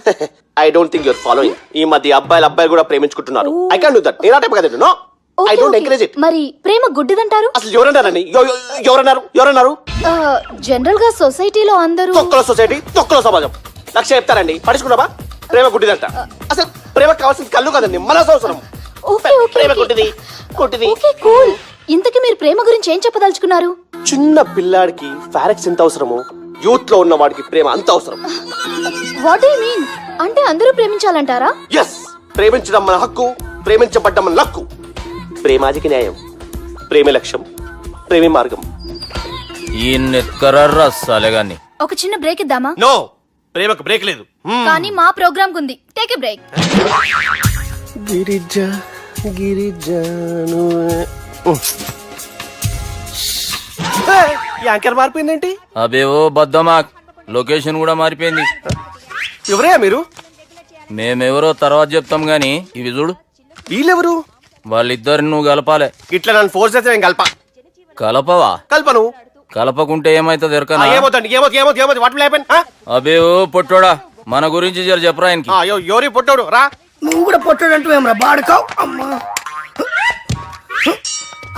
I don't think your following. ఈ మధ్య అబ్బాయిలు కూడా ప్రేమించుకుంటున్నారు. I can't do that. నేను ఆ టైప్ కదండి. No, I don't encourage it. మరి ప్రేమ గుడ్డిదంటారు? అసలు ఎవరన్నారండి? ఎవరన్నారు? జనరల్ గా సొసైటీలో అందరూ తొక్కల సొసైటీ, తొక్కల సమాజం లక్ష్య చెప్తారండి. పడుచుకున్నావా? ప్రేమ గుడ్డిదంట. అసలు ప్రేమ కావాల్సింది కళ్ళు కదండి, మనసు అవసరం. ఓకే ఓకే ప్రేమ గుడ్డిది. Okay cool. ఇంతకీ మీరు ప్రేమ గురించి ఏం చెప్పదలుచుకున్నారు? చిన్న పిల్లాడికి ఫారెక్స్ ఎంత అవసరమో యూత్ లో ఉన్న వాడికి ప్రేమ అంత అవసరం. What do you mean? అంటే అందరూ ప్రేమించాలంటారా? ఎస్, ప్రేమించడం మన హక్కు, ప్రేమించబడ్డం మన లక్కు. ప్రేమాజికి న్యాయం, ప్రేమే లక్ష్యం, ప్రేమే మార్గం. ఈ నెత్కరర్రా సాలెగాన్ని. ఒక చిన్న బ్రేక్ ఇద్దామా? నో, ప్రేమకు బ్రేక్ లేదు. కానీ మా ప్రోగ్రామ్ కుంది. Take a break. యాంకర్ మారిపోయిందేంటి? అబేవో బద్దమాక్, లొకేషన్ కూడా మారిపోయింది. ఎవరే మీరు? మేమెవరో తర్వాత చెప్తాం గాని ఇవి చూడు. వీళ్ళెవరు? వాళ్ళిద్దరిని నువ్వు కలపాలే. ఇట్లా నన్ను ఫోర్స్ చేస్తే నేను కలపవా? కల్పను. కలపకుంటే ఏమైతుంది ఎరకనా? ఏమవుతుంది? What will happen? అబేవో పొట్టోడా, మన గురించి జర చెప్పరా ఆయనకి. ఎవరి పొట్టాడు రా. నువ్వు కూడా పొట్టాడంటూ ఏమరా బాడుకావు. అమ్మా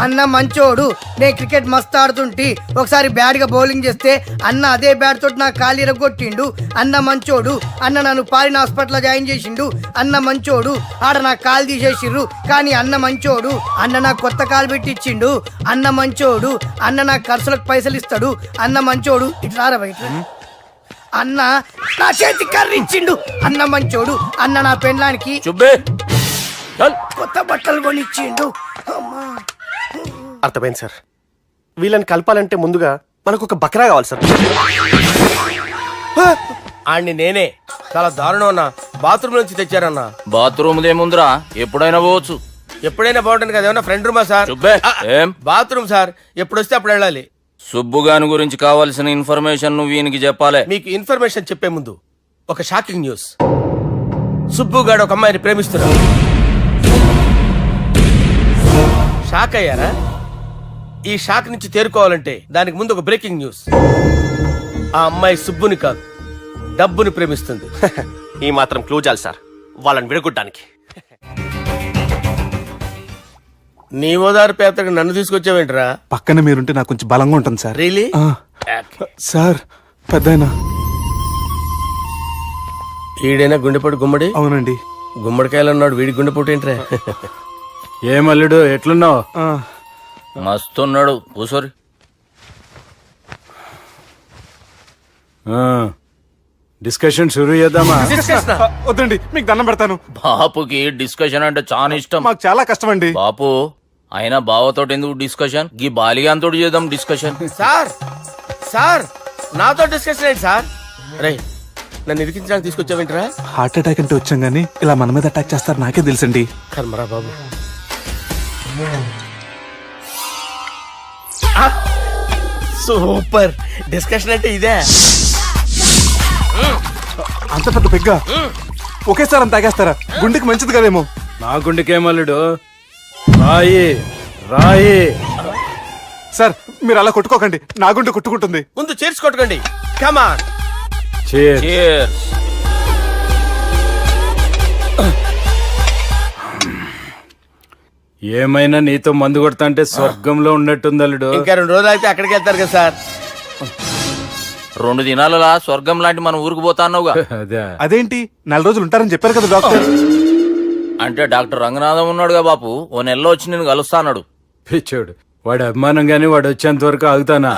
అన్న మంచోడు. నేను క్రికెట్ మస్తు ఆడుతుంటి, ఒకసారి బ్యాట్ గా బౌలింగ్ చేస్తే అన్న అదే బ్యాట్ తోటి నా కాలు ఇరగొట్టిండు. అన్న మంచోడు. అన్న నన్ను పాలిన హాస్పిటల్ జాయిన్ చేసిండు. అన్న మంచోడు. ఆడ నా కాలు తీసేసిర్రు, కానీ అన్న మంచోడు. అన్న నాకు కొత్త కాలు పెట్టిచ్చిండు. అన్న మంచోడు. అన్న నాకు ఖర్చులకు పైసలు ఇస్తాడు. అన్న మంచోడు. ఇట్లా రా బయట. అన్న నా చేతి కర్రీ ఇచ్చిండు. అన్న మంచోడు. అన్న నా పెళ్ళానికి చుబ్బే కొత్త బట్టలు కొనిచ్చిండు. అమ్మా అర్థమైంది సార్. వీళ్ళని కలపాలంటే ముందుగా మనకు ఒక బక్రా కావాలి సార్. ఆడిని నేనే చాలా దారుణం అన్న. బాత్రూమ్ నుంచి తెచ్చారన్నా. బాత్రూమ్ దేముందిరా, ఎప్పుడైనా పోవచ్చు. ఎప్పుడైనా బాగుంటుంది కదా. ఏమన్నా ఫ్రెండ్ రూమా సార్? చుబ్బే ఏం బాత్రూమ్ సార్, ఎప్పుడు వస్తే అప్పుడు వెళ్ళాలి. సుబ్బుగాని గురించి కావాల్సిన ఇన్ఫర్మేషన్ నువ్వు ఈయనకి చెప్పాలి. మీకు ఇన్ఫర్మేషన్ చెప్పే ముందు ఒక షాకింగ్ న్యూస్. సుబ్బుగాడు ఒక అమ్మాయిని ప్రేమిస్తున్నాడు. షాక్ అయ్యారా? ఈ షాక్ నుంచి తేరుకోవాలంటే దానికి ముందు ఒక బ్రేకింగ్ న్యూస్. ఆ అమ్మాయి సుబ్బుని కాదు, డబ్బుని ప్రేమిస్తుంది. ఈ మాత్రం క్లూ చాలు సార్ వాళ్ళని విడగొట్టడానికి. నీ ఓదారు పేదకి నన్ను తీసుకొచ్చావేంట్రా? పక్కన మీరుంటే నాకు కొంచెం బలంగా ఉంటుంది సార్. రియలీ? సార్ పెద్దయినా. ఈడైనా గుండెపోటు గుమ్మడి? అవునండి. గుమ్మడికాయలు అన్నాడు, వీడి గుండెపోటు ఏంట్రా? ఏమల్లుడు ఎట్లున్నావు? మస్తున్నాడు కూసోరి. డిస్కషన్ షురూ చేద్దామా? వద్దండి, మీకు దండం పెడతాను. బాపుకి డిస్కషన్ అంటే చాలా ఇష్టం. మాకు చాలా కష్టం అండి. బాపు అయినా బావతోటి ఎందుకు డిస్కషన్? గీ బాలిగాంతోటి చేద్దాం డిస్కషన్. సార్ సార్ నాతో డిస్కషన్ ఏంటి సార్? రే నన్ను ఇరికించడానికి తీసుకొచ్చావేంట్రా? హార్ట్ అటాక్ అంటే వచ్చాం గానీ ఇలా మన మీద అటాక్ చేస్తారు నాకే తెలుసండి. కర్మరా బాబు. సూపర్ డిస్కషన్ అంటే ఇదే. అంత పెద్ద పెగ్గ ఒకేసారి అంత తాగేస్తారా? గుండెకి మంచిది కదేమో. నా గుండెకేమల్లుడు రాయి రాయి. సార్ మీరు అలా కొట్టుకోకండి, నా గుండె కొట్టుకుంటుంది. ముందు చేర్చి కొట్టుకోండి. కమాన్. Cheers. ఏమైనా నీతో మందు కొడతా అంటే స్వర్గంలో ఉన్నట్టుంది అల్లుడు. ఇంకా 2 రోజులు అయితే అక్కడికి వెళ్తారు కదా సార్. 2 దినాలలా స్వర్గం లాంటి మన ఊరికి పోతాన్నావుగా. అదే అదేంటి 4 రోజులు ఉంటారని చెప్పారు కదా డాక్టర్. అంటే డాక్టర్ రంగనాథం ఉన్నాడుగా బాపు, ఓ నెలలో వచ్చి నేను కలుస్తాన్నాడు. పిచ్చోడు, వాడి అభిమానం గాని వాడు వచ్చేంత వరకు ఆగుతానా?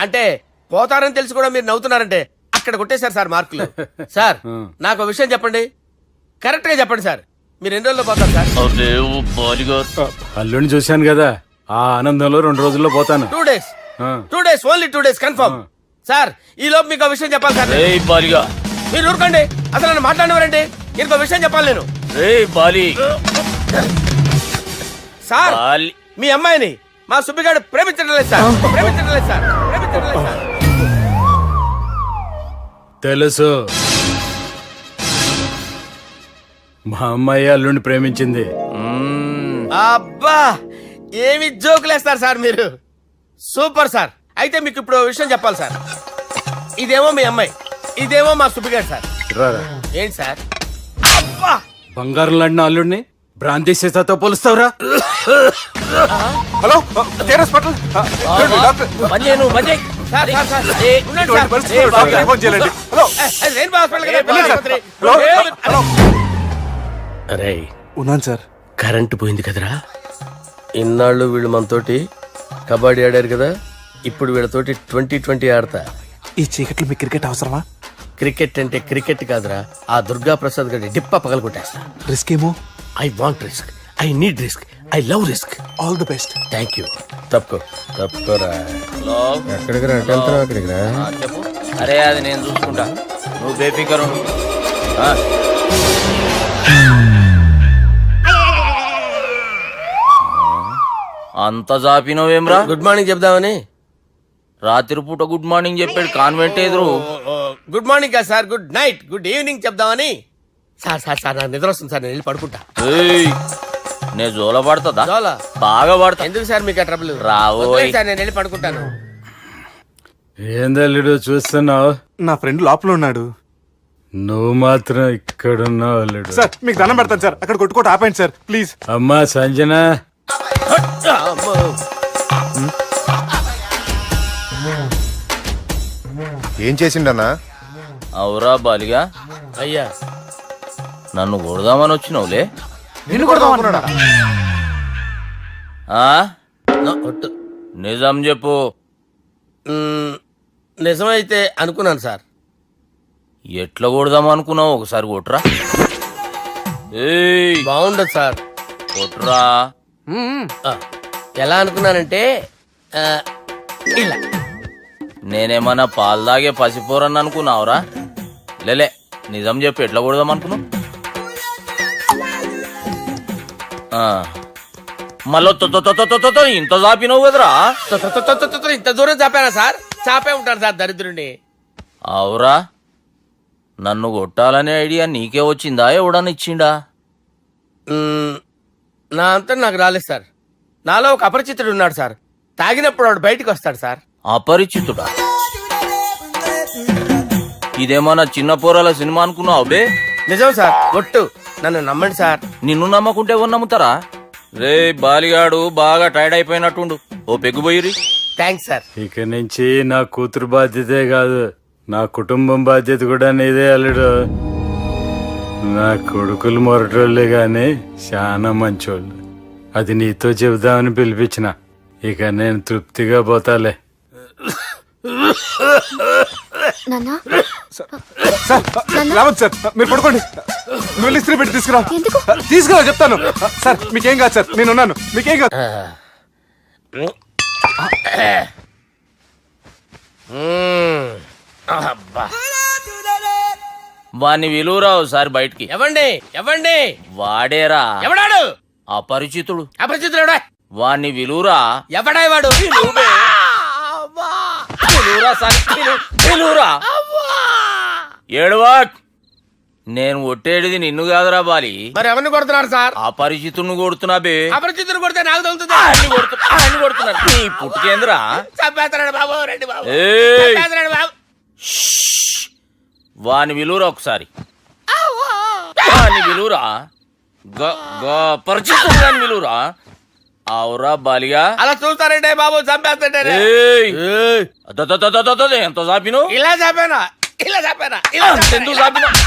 అంటే పోతారని తెలిసి కూడా మీరు నవ్వుతున్నారంటే అక్కడ కొట్టేశారు సార్ మార్కులు. సార్ నాకు ఒక విషయం చెప్పండి, కరెక్ట్ గా చెప్పండి సార్, మీరు ఎన్ని రోజుల్లో పోతారు సార్? అల్లుడిని చూశాను కదా, ఆ ఆనందంలో 2 రోజుల్లో పోతాను. 2 days. 2 days, only 2 days confirm. Sir ఈ లోపు మీకు ఒక విషయం చెప్పాలి సార్. మీరు ఊరుకోండి, అసలు నన్ను మాట్లాడేవారండి. ఇంకో విషయం చెప్పాలి నేను. సార్ మీ అమ్మాయిని మా సుబ్బిగాడు ప్రేమించడం లేదు సార్, ప్రేమించడం లేదు సార్, ప్రేమించడం లేదు సార్. తెలుసు, మా అమ్మాయి అల్లుడిని ప్రేమించింది. అబ్బా ఏమి జోకులేస్తారు సార్ మీరు, సూపర్ సార్. అయితే మీకు ఇప్పుడు ఓ విషయం చెప్పాలి సార్. ఇదేమో మీ అమ్మాయి, ఇదేమో మా సుబ్బిగాడు సార్. రారా, ఏంటి సార్? అబ్బా బంగారం లాంటి నా అల్లుడిని భ్రాంతి సీతతో పోలుస్తావురా? Hello hospital sir, sir, sir. ఉండండి సార్. హలో రెయిన్బో హాస్పిటల్ కదా, పిల్లల ఆసుపత్రి. అరే ఉన్నాను సార్. కరెంటు పోయింది కదరా. ఇన్నాళ్ళు వీళ్ళు మనతోటి కబడ్డీ ఆడారు కదా, ఇప్పుడు వీళ్ళతోటి 2020 ఆడతా. ఈ చీకట్లో మీ క్రికెట్ అవసరమా? క్రికెట్ అంటే క్రికెట్ కాదురా, ఆ దుర్గా ప్రసాద్ గారి డిప్ప పగల కొట్టేస్తా. రిస్క్ ఏమో. I want risk, I need risk, I love risk. All the best. Thank you. తప్పుకోరా. ఎక్కడికి రా, వెళ్తారా అక్కడికి రా. చెప్పు. అరే అది నేను చూసుకుంటా, నువ్వు బేఫికర్ ఉండు. అంత జాపినవేమ్రా? గుడ్ మార్నింగ్ చెప్దామని. రాత్రి పూట గుడ్ మార్నింగ్ చెప్పాడు కాన్వెంట్ ఎదురు. గుడ్ మార్నింగ్ కాదు sir, good night, good evening చెప్దామని. సార్ సార్ సార్ నాకు నిద్ర వస్తుంది సార్, నేను వెళ్ళి పడుకుంటా. నే జోల పడుతుందా? జోలా? బాగా పడతా. ఎందుకు సార్ మీకు ఆ ట్రబుల్? రావోయ్ సార్ నేను వెళ్ళి పడుకుంటాను. ఏంది అల్లుడు చూస్తున్నావు? నా ఫ్రెండ్ లోపల ఉన్నాడు. నువ్వు మాత్రం ఇక్కడున్నావు అల్లుడు. సార్ మీకు దండం పెడతాను సార్, అక్కడ కొట్టుకోట ఆపండి సార్ ప్లీజ్. అమ్మా సంజన, ఏం చేసిండన్నా? అవురా బాలిగా, అయ్యా నన్ను కొడదామని వచ్చినావులే. నిన్ను కొడదామన్నాడా? నిజం చెప్పు. నిజమైతే అనుకున్నాను సార్. ఎట్లా కొడదాం అనుకున్నావు? ఒకసారి కొట్రా. బాగుండదు సార్. కొట్రా. ఎలా అనుకున్నానంటే ఇలా. నేనేమన్నా పాలు తాగే పసిపోరని అనుకున్నావురా? లేలే, నిజం చెప్పు, ఎట్లా కొడదాం అనుకున్నావు? మళ్ళీ ఇంత చాపినవు కదరా? ఇంత దూరం చాపానా సార్? చాపే ఉంటాను సార్ దరిద్రుడిని. అవురా, నన్ను కొట్టాలనే ఐడియా నీకే వచ్చిందా? ఎవడని ఇచ్చిండా? నా అంతా నాకు రాలేదు సార్. నాలో ఒక అపరిచితుడు ఉన్నాడు సార్. తాగినప్పుడు వాడు బయటికి వస్తాడు సార్. అపరిచితుడా? ఇదేమన్నా చిన్న పోరాల సినిమా అనుకున్నావు బే? నిజం సార్, ఒట్టు, నన్ను నమ్మండి సార్. నిన్ను నమ్మకుంటే ఎవరు నమ్ముతారా? రే బాలిగాడు బాగా టైర్డ్ అయిపోయినట్టుండు, ఓ పెగ్గుబోయిరి. Thanks sir. ఇక నుంచి నా కూతురు బాధ్యతే కాదు, నా కుటుంబం బాధ్యత కూడా నీదే అల్లుడు. నా కొడుకులు మొరటోళ్ళే గాని చాలా మంచోళ్ళు. అది నీతో చెబుదామని పిలిపించిన. ఇక నేను తృప్తిగా పోతాలే. రావద్దు సార్, మీరు పడుకోండి. నువ్వు ఇస్త్రీ పెట్టి తీసుకురా. తీసుకురా చెప్తాను. సార్ మీకేం కాదు సార్, నేను ఉన్నాను, మీకేం కాదు. వాణ్ణి విలువరా ఒకసారి బయటికి. ఎవండి ఎవండి? వాడేరా. ఎవడాడు? అపరిచితుడు. అపరిచితుడు ఎవడా? వాణ్ణి విలువరా. ఎవడా వాడు? ఏడువా. నేను కొట్టేడిది నిన్ను కాదురా బాలి. మరి ఎవరిని కొడుతున్నారు సార్? అపరిచితుడిని కొడుతున్నా బే. అపరిచితుడు కొడితే నాకు తగులుతుంది. కొడుతున్నారు నీ పుట్టుకేంద్రా? చంపేస్తున్నాడు బాబు, రండి బాబు. ఏయ్, చంపేస్తున్నాడు బాబు. వాని విలువరా ఒకసారి. వాని విలువరా. పరిచితుడు విలువరా అవురా బాలిగా అలా చూస్తారంటే బాబు చంపేస్తాడే ఏయ్! ఎంత చాపిను ఇలా చెప్పానా ఇలా చెప్పానా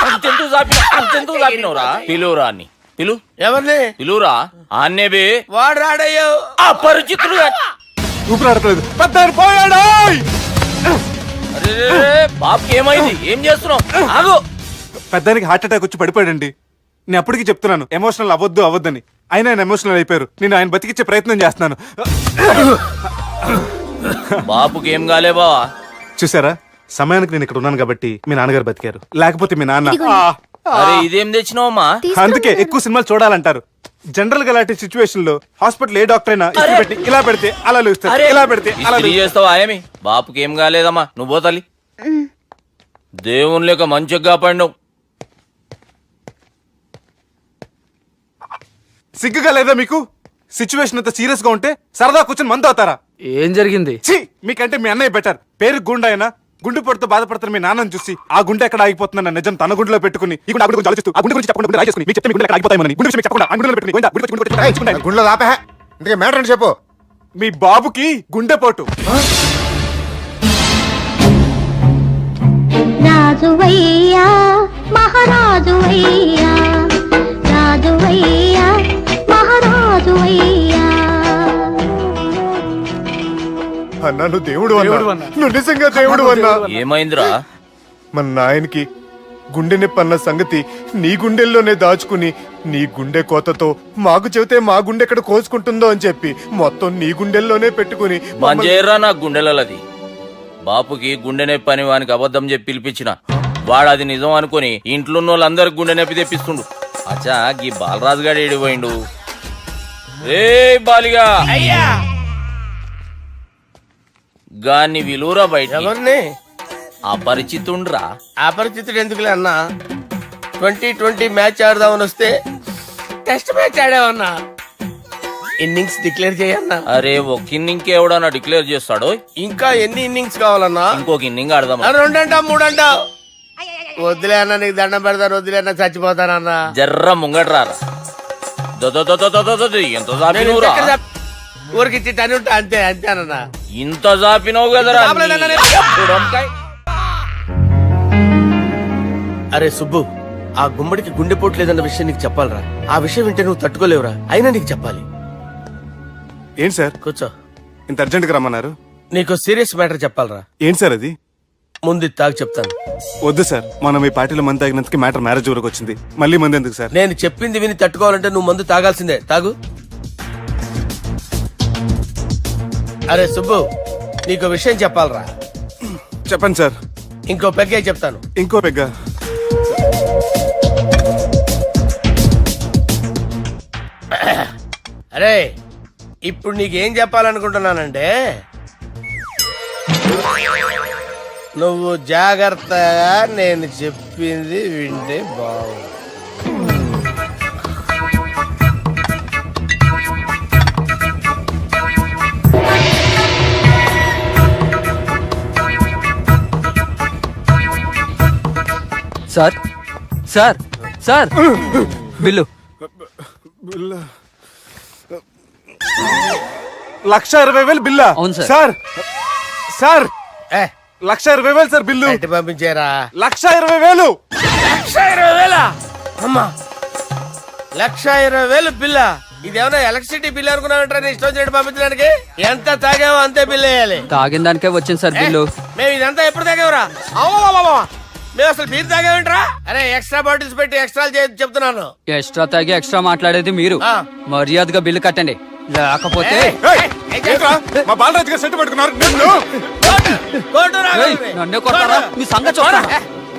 అంతెందుకు చాపినవురా పిలువురా అని పిలు ఎవరిని పిలువురా ఆన్నేబే వాడు రాడయ్యో అపరిచితుడు ఊపిరాడట్లేదు పెద్ద పోయాడు అరే బాబుకి ఏమైంది ఏం చేస్తున్నావు ఆగు పెద్దానికి హార్ట్ అటాక్ వచ్చి పడిపోయాడండి నేను అప్పటికి చెప్తున్నాను ఎమోషనల్ అవ్వద్దని ఆయన ఎమోషనల్ అయిపోయారు నేను ఆయన బతికిచ్చే ప్రయత్నం చేస్తున్నాను బాబుకి ఏం కాలే బావా చూసారా సమయానికి నేను ఇక్కడ ఉన్నాను కాబట్టి మీ నాన్నగారు బతికారు లేకపోతే మీ నాన్న అరే ఇదేం తెచ్చినావమ్మా అందుకే ఎక్కువ సినిమాలు చూడాలంటారు జనరల్ గా అలాంటి సిచ్యువేషన్ లో హాస్పిటల్ ఏ డాక్టర్ అయినా ఇస్త్రీ పెట్టి ఇలా పెడితే అలా లూస్తారు ఇలా పెడితే అలా ఇస్త్రీ చేస్తావా ఏమి బాపుకి ఏం కాలేదమ్మా నువ్వు పోతల్లి దేవుని లేక మంచిగా పడినావు సిగ్గుగా లేదా మీకు సిచ్యువేషన్ అంత సీరియస్ గా ఉంటే సరదా కూర్చొని మందు అవుతారా ఏం జరిగింది ఛీ మీకంటే మీ అన్నయ్య బెటర్ పేరు గుండె అయినా గుండె పొడితో బాధపడుతున్న మీ నాన్నని చూసి ఆ గుండె ఎక్కడ ఆగిపోతుందన్న నిజం తన గుండెలో పెట్టుకుని ఈ గుండె గురించి ఆలోచిస్తూ ఆ గుండె గురించి చెప్పకుండా గుండె రాజేసుకుని మీకు చెప్తే మీ గుండె ఎక్కడ ఆగిపోతాయని గుండె విషయం చెప్పకుండా ఆ గుండెలో పెట్టుకుని గుండె గుండె గుండెలో ఆపే ఇందుకే మ్యాటర్ అని చెప్పు మీ బాబుకి గుండెపోటు రాజువయ్యా మహారాజువయ్యా రాజువయ్యా మహారాజువయ్యా అన్నా నువ్వు దేవుడు అన్నా నువ్వు నిజంగా దేవుడు అన్నా ఏమైందిరా మన నాయనకి గుండె నొప్పి అన్న సంగతి నీ గుండెల్లోనే దాచుకుని నీ గుండె కోతతో మాకు చెబితే మా గుండె ఎక్కడ కోసుకుంటుందో అని చెప్పి మొత్తం నీ గుండెల్లోనే పెట్టుకుని మంజేరా నా గుండెలది బాపుకి గుండె నొప్పి అని వానికి అబద్ధం చెప్పి పిలిపించిన వాడు అది నిజం అనుకుని ఇంట్లో ఉన్న వాళ్ళందరికి గుండె నొప్పి తెప్పిస్తుండు అచ్చా గీ బాలరాజు గారు ఏడిపోయిండు రే బాలిగా అయ్యా గాన్ని విలువరా బయట ఎవరిని అపరిచితుండ్రా అపరిచితుడు ఎందుకులే అన్నా 2020 మ్యాచ్ ఆడదామని వస్తే టెస్ట్ మ్యాచ్ ఆడావన్నా ఇన్నింగ్స్ డిక్లేర్ చేయన్నా అరే ఒక ఇన్నింగ్ ఎవడన్నా డిక్లేర్ చేస్తాడో ఇంకా ఎన్ని ఇన్నింగ్స్ కావాలన్నా ఇంకొక ఇన్నింగ్ ఆడదాం రెండంటావు మూడంటావు వద్దులే అన్న నీకు దండం పెడతాను వద్దులే అన్న చచ్చిపోతానన్నా జర్ర ముంగట్రారా ఎంత జాపినవురా ఊరికి టని ఉంటా అంతే అంతేనన్నా ఇంత జాపినవు కదరా జాపలేదన్నా నేను. అరే సుబ్బు ఆ గుమ్మడికి గుండెపోటు లేదన్న విషయం నీకు చెప్పాలరా ఆ విషయం వింటే నువ్వు తట్టుకోలేవురా అయినా నీకు చెప్పాలి ఏంటి సార్ కూర్చో ఇంత అర్జెంట్ గా రమ్మన్నారు నీకు సీరియస్ మ్యాటర్ చెప్పాలరా ఏంటి సార్ అది ముందు ఇది తాగు చెప్తాను వద్దు సార్ మనం ఈ పార్టీలో మంది తాగినందుకు మ్యాటర్ మ్యారేజ్ వరకు వచ్చింది మళ్ళీ మంది ఎందుకు సార్ నేను చెప్పింది విని తట్టుకోవాలంటే నువ్వు మందు తాగాల్సిందే తాగు అరే సుబ్బు నీకు విషయం చెప్పాలరా చెప్పండి సార్ ఇంకో పెగ్గే చెప్తాను ఇంకో పెగ్గ అరే ఇప్పుడు నీకేం చెప్పాలనుకుంటున్నానంటే నువ్వు జాగ్రత్తగా నేను చెప్పింది వింటే బాగుంది సార్ సార్ సార్ బిల్లు 1,20,000 బిల్లా అవును సార్. సార్ సార్ ఏ 1,20,000 సార్ బిల్లు బయట పంపించారా 1,20,000 1,20,000 అమ్మా 1,20,000 బిల్లా ఇదేమన్నా ఎలక్ట్రిసిటీ బిల్ అనుకున్నామంటారా నీ ఇష్టం చేయడం పంపించడానికి ఎంత తాగావో అంతే బిల్ వేయాలి తాగిన దానికే వచ్చింది సార్ బిల్లు మేము ఇదంతా ఎప్పుడు తాగేవరా మేము అసలు బీర్ తాగేమంటారా అరే ఎక్స్ట్రా బాటిల్స్ పెట్టి ఎక్స్ట్రా చెప్తున్నాను ఎక్స్ట్రా తాగి ఎక్స్ట్రా మాట్లాడేది మీరు ఆ. మర్యాదగా బిల్లు కట్టండి లేకపోతే ఏయ్, ఏంట్రా? మా బాలరాజు గారు సెట్ పట్టుకున్నారు నిన్ను. ఏయ్, నన్నే కొడతారా? మీ సంగతి చూడరా?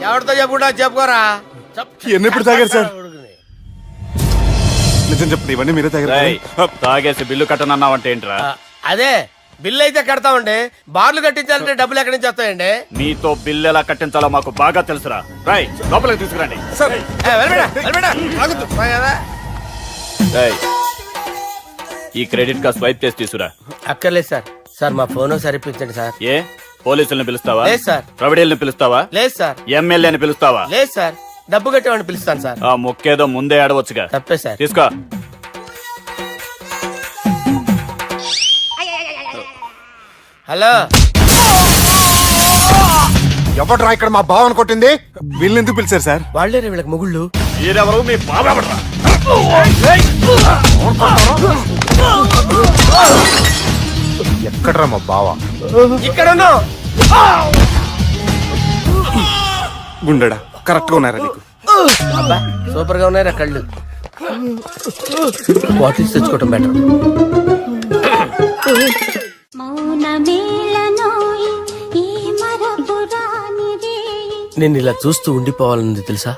ఎవరితో చెప్పుకుంటా చెప్పుకోరా ఎన్ని ఎప్పుడు తాగారు సార్ నిజం చెప్పండి ఇవన్నీ మీరే తాగారు తాగేసి బిల్లు కట్టనన్నావంటే ఏంట్రా అదే బిల్లు అయితే కడతామండి బార్లు కట్టించాలంటే డబ్బులు ఎక్కడి నుంచి వస్తాయండి నీతో బిల్లు ఎలా కట్టించాలో మాకు బాగా తెలుసురా రై లోపలికి తీసుకురండి సార్ ఆగుతు కదా రేయ్, ఈ క్రెడిట్ కార్డ్ స్వైప్ చేసి తీసుకురా అక్కర్లేదు సార్ సార్ మా ఫోన్ సరిపించండి సార్ ఏ పోలీసుల్ని పిలుస్తావా లేదు సార్. ప్రొవిడీల్ని పిలుస్తావా లేదు సార్ ఎమ్మెల్యేని పిలుస్తావా లేదు సార్ డబ్బు కట్టేవాడిని పిలుస్తాను సార్. ఆ మొక్కేదో ముందే ఆడవచ్చుగా. తప్పే సార్. తీసుకో. హలో, ఎవడ్రా ఇక్కడ మా బావని కొట్టింది? వీళ్ళని ఎందుకు పిలిచారు సార్? వాళ్ళే వీళ్ళకి మొగుళ్ళు. మీరెవరు? మీ బాబా. ఎక్కడ్రా మా బావ? ఇక్కడ ఉన్నావు. గుండెడా కరెక్ట్ గా ఉన్నారా నీకు? అబ్బా సూపర్ గా ఉన్నాయిరా కళ్ళు. బాటిల్స్ తెచ్చుకోవటం బెటర్. నేను ఇలా చూస్తూ ఉండిపోవాలన్నది తెలుసా?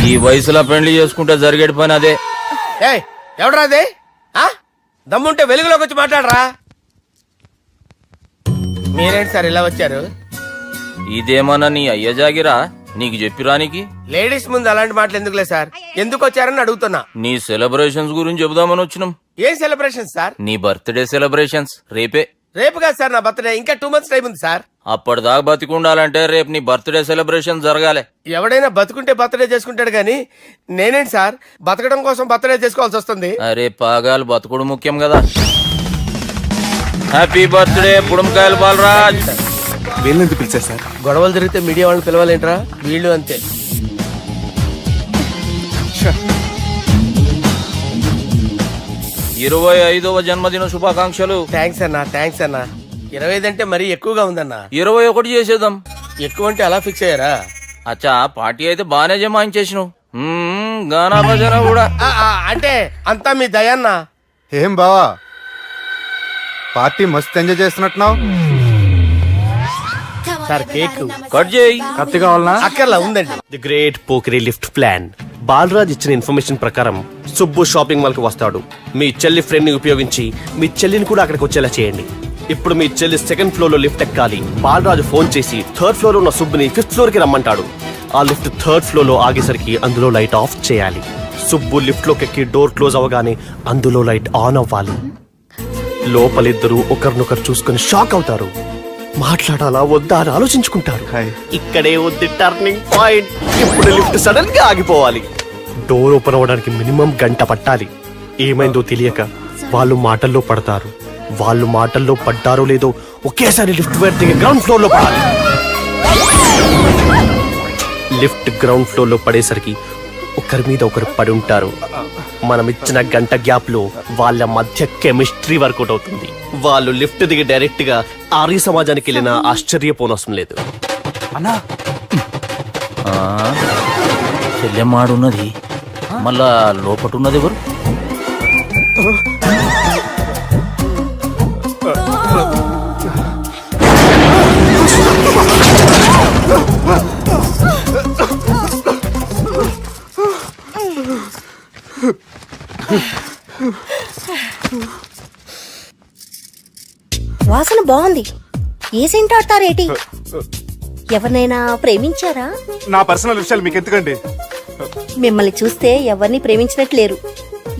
ఈ వయసులో పెళ్లి చేసుకుంటే జరిగేటి పని అదే. ఏయ్ ఎవడరా అదే? దమ్ముంటే వెలుగులోకి వచ్చి మాట్లాడరా. మీరేంటి సార్ ఇలా వచ్చారు? ఇదేమన్నా నీ అయ్య జాగిరా నీకు చెప్పిరానికి? లేడీస్ ముందు అలాంటి మాటలు ఎందుకులే సార్. ఎందుకు వచ్చారని అడుగుతున్నా. నీ సెలబ్రేషన్స్ గురించి చెబుదామని వచ్చినాం. ఏం సెలబ్రేషన్ సార్? నీ బర్త్డే సెలబ్రేషన్స్ రేపే. రేపు కాదు సార్ నా బర్త్డే, ఇంకా 2 months టైం ఉంది సార్. అప్పటిదాకా బతికుండాలంటే రేపు నీ బర్త్డే సెలబ్రేషన్ జరగాలి. ఎవడైనా బతుకుంటే బర్త్డే చేసుకుంటాడు గానీ నేనేంటి సార్ బతకడం కోసం బర్త్డే చేసుకోవాల్సి వస్తుంది? అరే పాగాలు బతుకుడు ముఖ్యం కదా. హ్యాపీ బర్త్డే పుడంకాయలు బాలరాజ్. వీళ్ళని ఎందుకు పిలిచారు సార్? గొడవలు జరిగితే మీడియా వాళ్ళని పిలవాలేంట్రా? వీళ్ళు అంతే. 25వ జన్మదిన శుభాకాంక్షలు. థ్యాంక్స్ అన్నా, థ్యాంక్స్ అన్నా. 25 అంటే మరీ ఎక్కువగా ఉందన్నా. 21 చేసేద్దాం. ఎక్కువ అంటే అలా ఫిక్స్ అయ్యారా? అచ్చా పార్టీ అయితే బానే జమాయించేసినావు. గానా భజన కూడా. అంటే అంతా మీ దయన్నా. ఏం బావా పార్టీ మస్తు ఎంజాయ్ చేస్తున్నట్టున్నావు. సార్ కేక్ కట్ చేయి. కత్తి కావాలనా? అక్కర్లా ఉందండి. ది గ్రేట్ పోకరీ లిఫ్ట్ ప్లాన్. బాలరాజ్ ఇచ్చిన ఇన్ఫర్మేషన్ ప్రకారం సుబ్బు షాపింగ్ మాల్ కి వస్తాడు. మీ చెల్లి ఫ్రెండ్ ని ఉపయోగించి మీ చెల్లిని కూడా అక్కడికి వచ్చేలా చేయండి. ఇప్పుడు మీ చెల్లి 2nd ఫ్లోర్ లో లిఫ్ట్ ఎక్కాలి. బాలరాజు ఫోన్ చేసి 3rd ఫ్లోర్ లో ఉన్న సుబ్బుని 5th ఫ్లోర్ కి రమ్మంటాడు. ఆ లిఫ్ట్ 3rd ఫ్లోర్ లో ఆగేసరికి అందులో లైట్ ఆఫ్ చేయాలి. సుబ్బు లిఫ్ట్ లోకి ఎక్కి డోర్ క్లోజ్ అవగానే అందులో లైట్ ఆన్ అవ్వాలి. లోపలిద్దరూ ఒకరినొకరు చూసుకుని షాక్ అవుతారు. మాట్లాడాలా వద్దా అని ఆలోచించుకుంటారు. ఇక్కడే ఉంది టర్నింగ్ పాయింట్. ఇప్పుడు లిఫ్ట్ సడన్ గా ఆగిపోవాలి. డోర్ ఓపెన్ అవ్వడానికి మినిమం గంట పట్టాలి. ఏమైందో తెలియక వాళ్ళు మాటల్లో పడతారు. వాళ్ళు మాటల్లో పడ్డారో లేదో ఒకేసారి లిఫ్ట్ వైర్ దిగి గ్రౌండ్ ఫ్లోర్ లో పడాలి. లిఫ్ట్ గ్రౌండ్ ఫ్లోర్ లో పడేసరికి ఒకరి మీద ఒకరు పడి ఉంటారు. మనం ఇచ్చిన గంట గ్యాప్ లో వాళ్ళ మధ్య కెమిస్ట్రీ వర్కౌట్ అవుతుంది. వాళ్ళు లిఫ్ట్ దిగి డైరెక్ట్ గా ఆర్య సమాజానికి వెళ్ళినా ఆశ్చర్యపోనవసరం లేదు. అన్నా చెల్లెమ్మాడున్నది మళ్ళా లోపటున్నది ఎవరు? వాసన బాగుంది. ఏ సెంట్ ఆడతారేటి? ఎవరినైనా ప్రేమించారా? నా పర్సనల్ విషయాలు మీకు ఎందుకండి? మిమ్మల్ని చూస్తే ఎవరిని ప్రేమించినట్లేరు.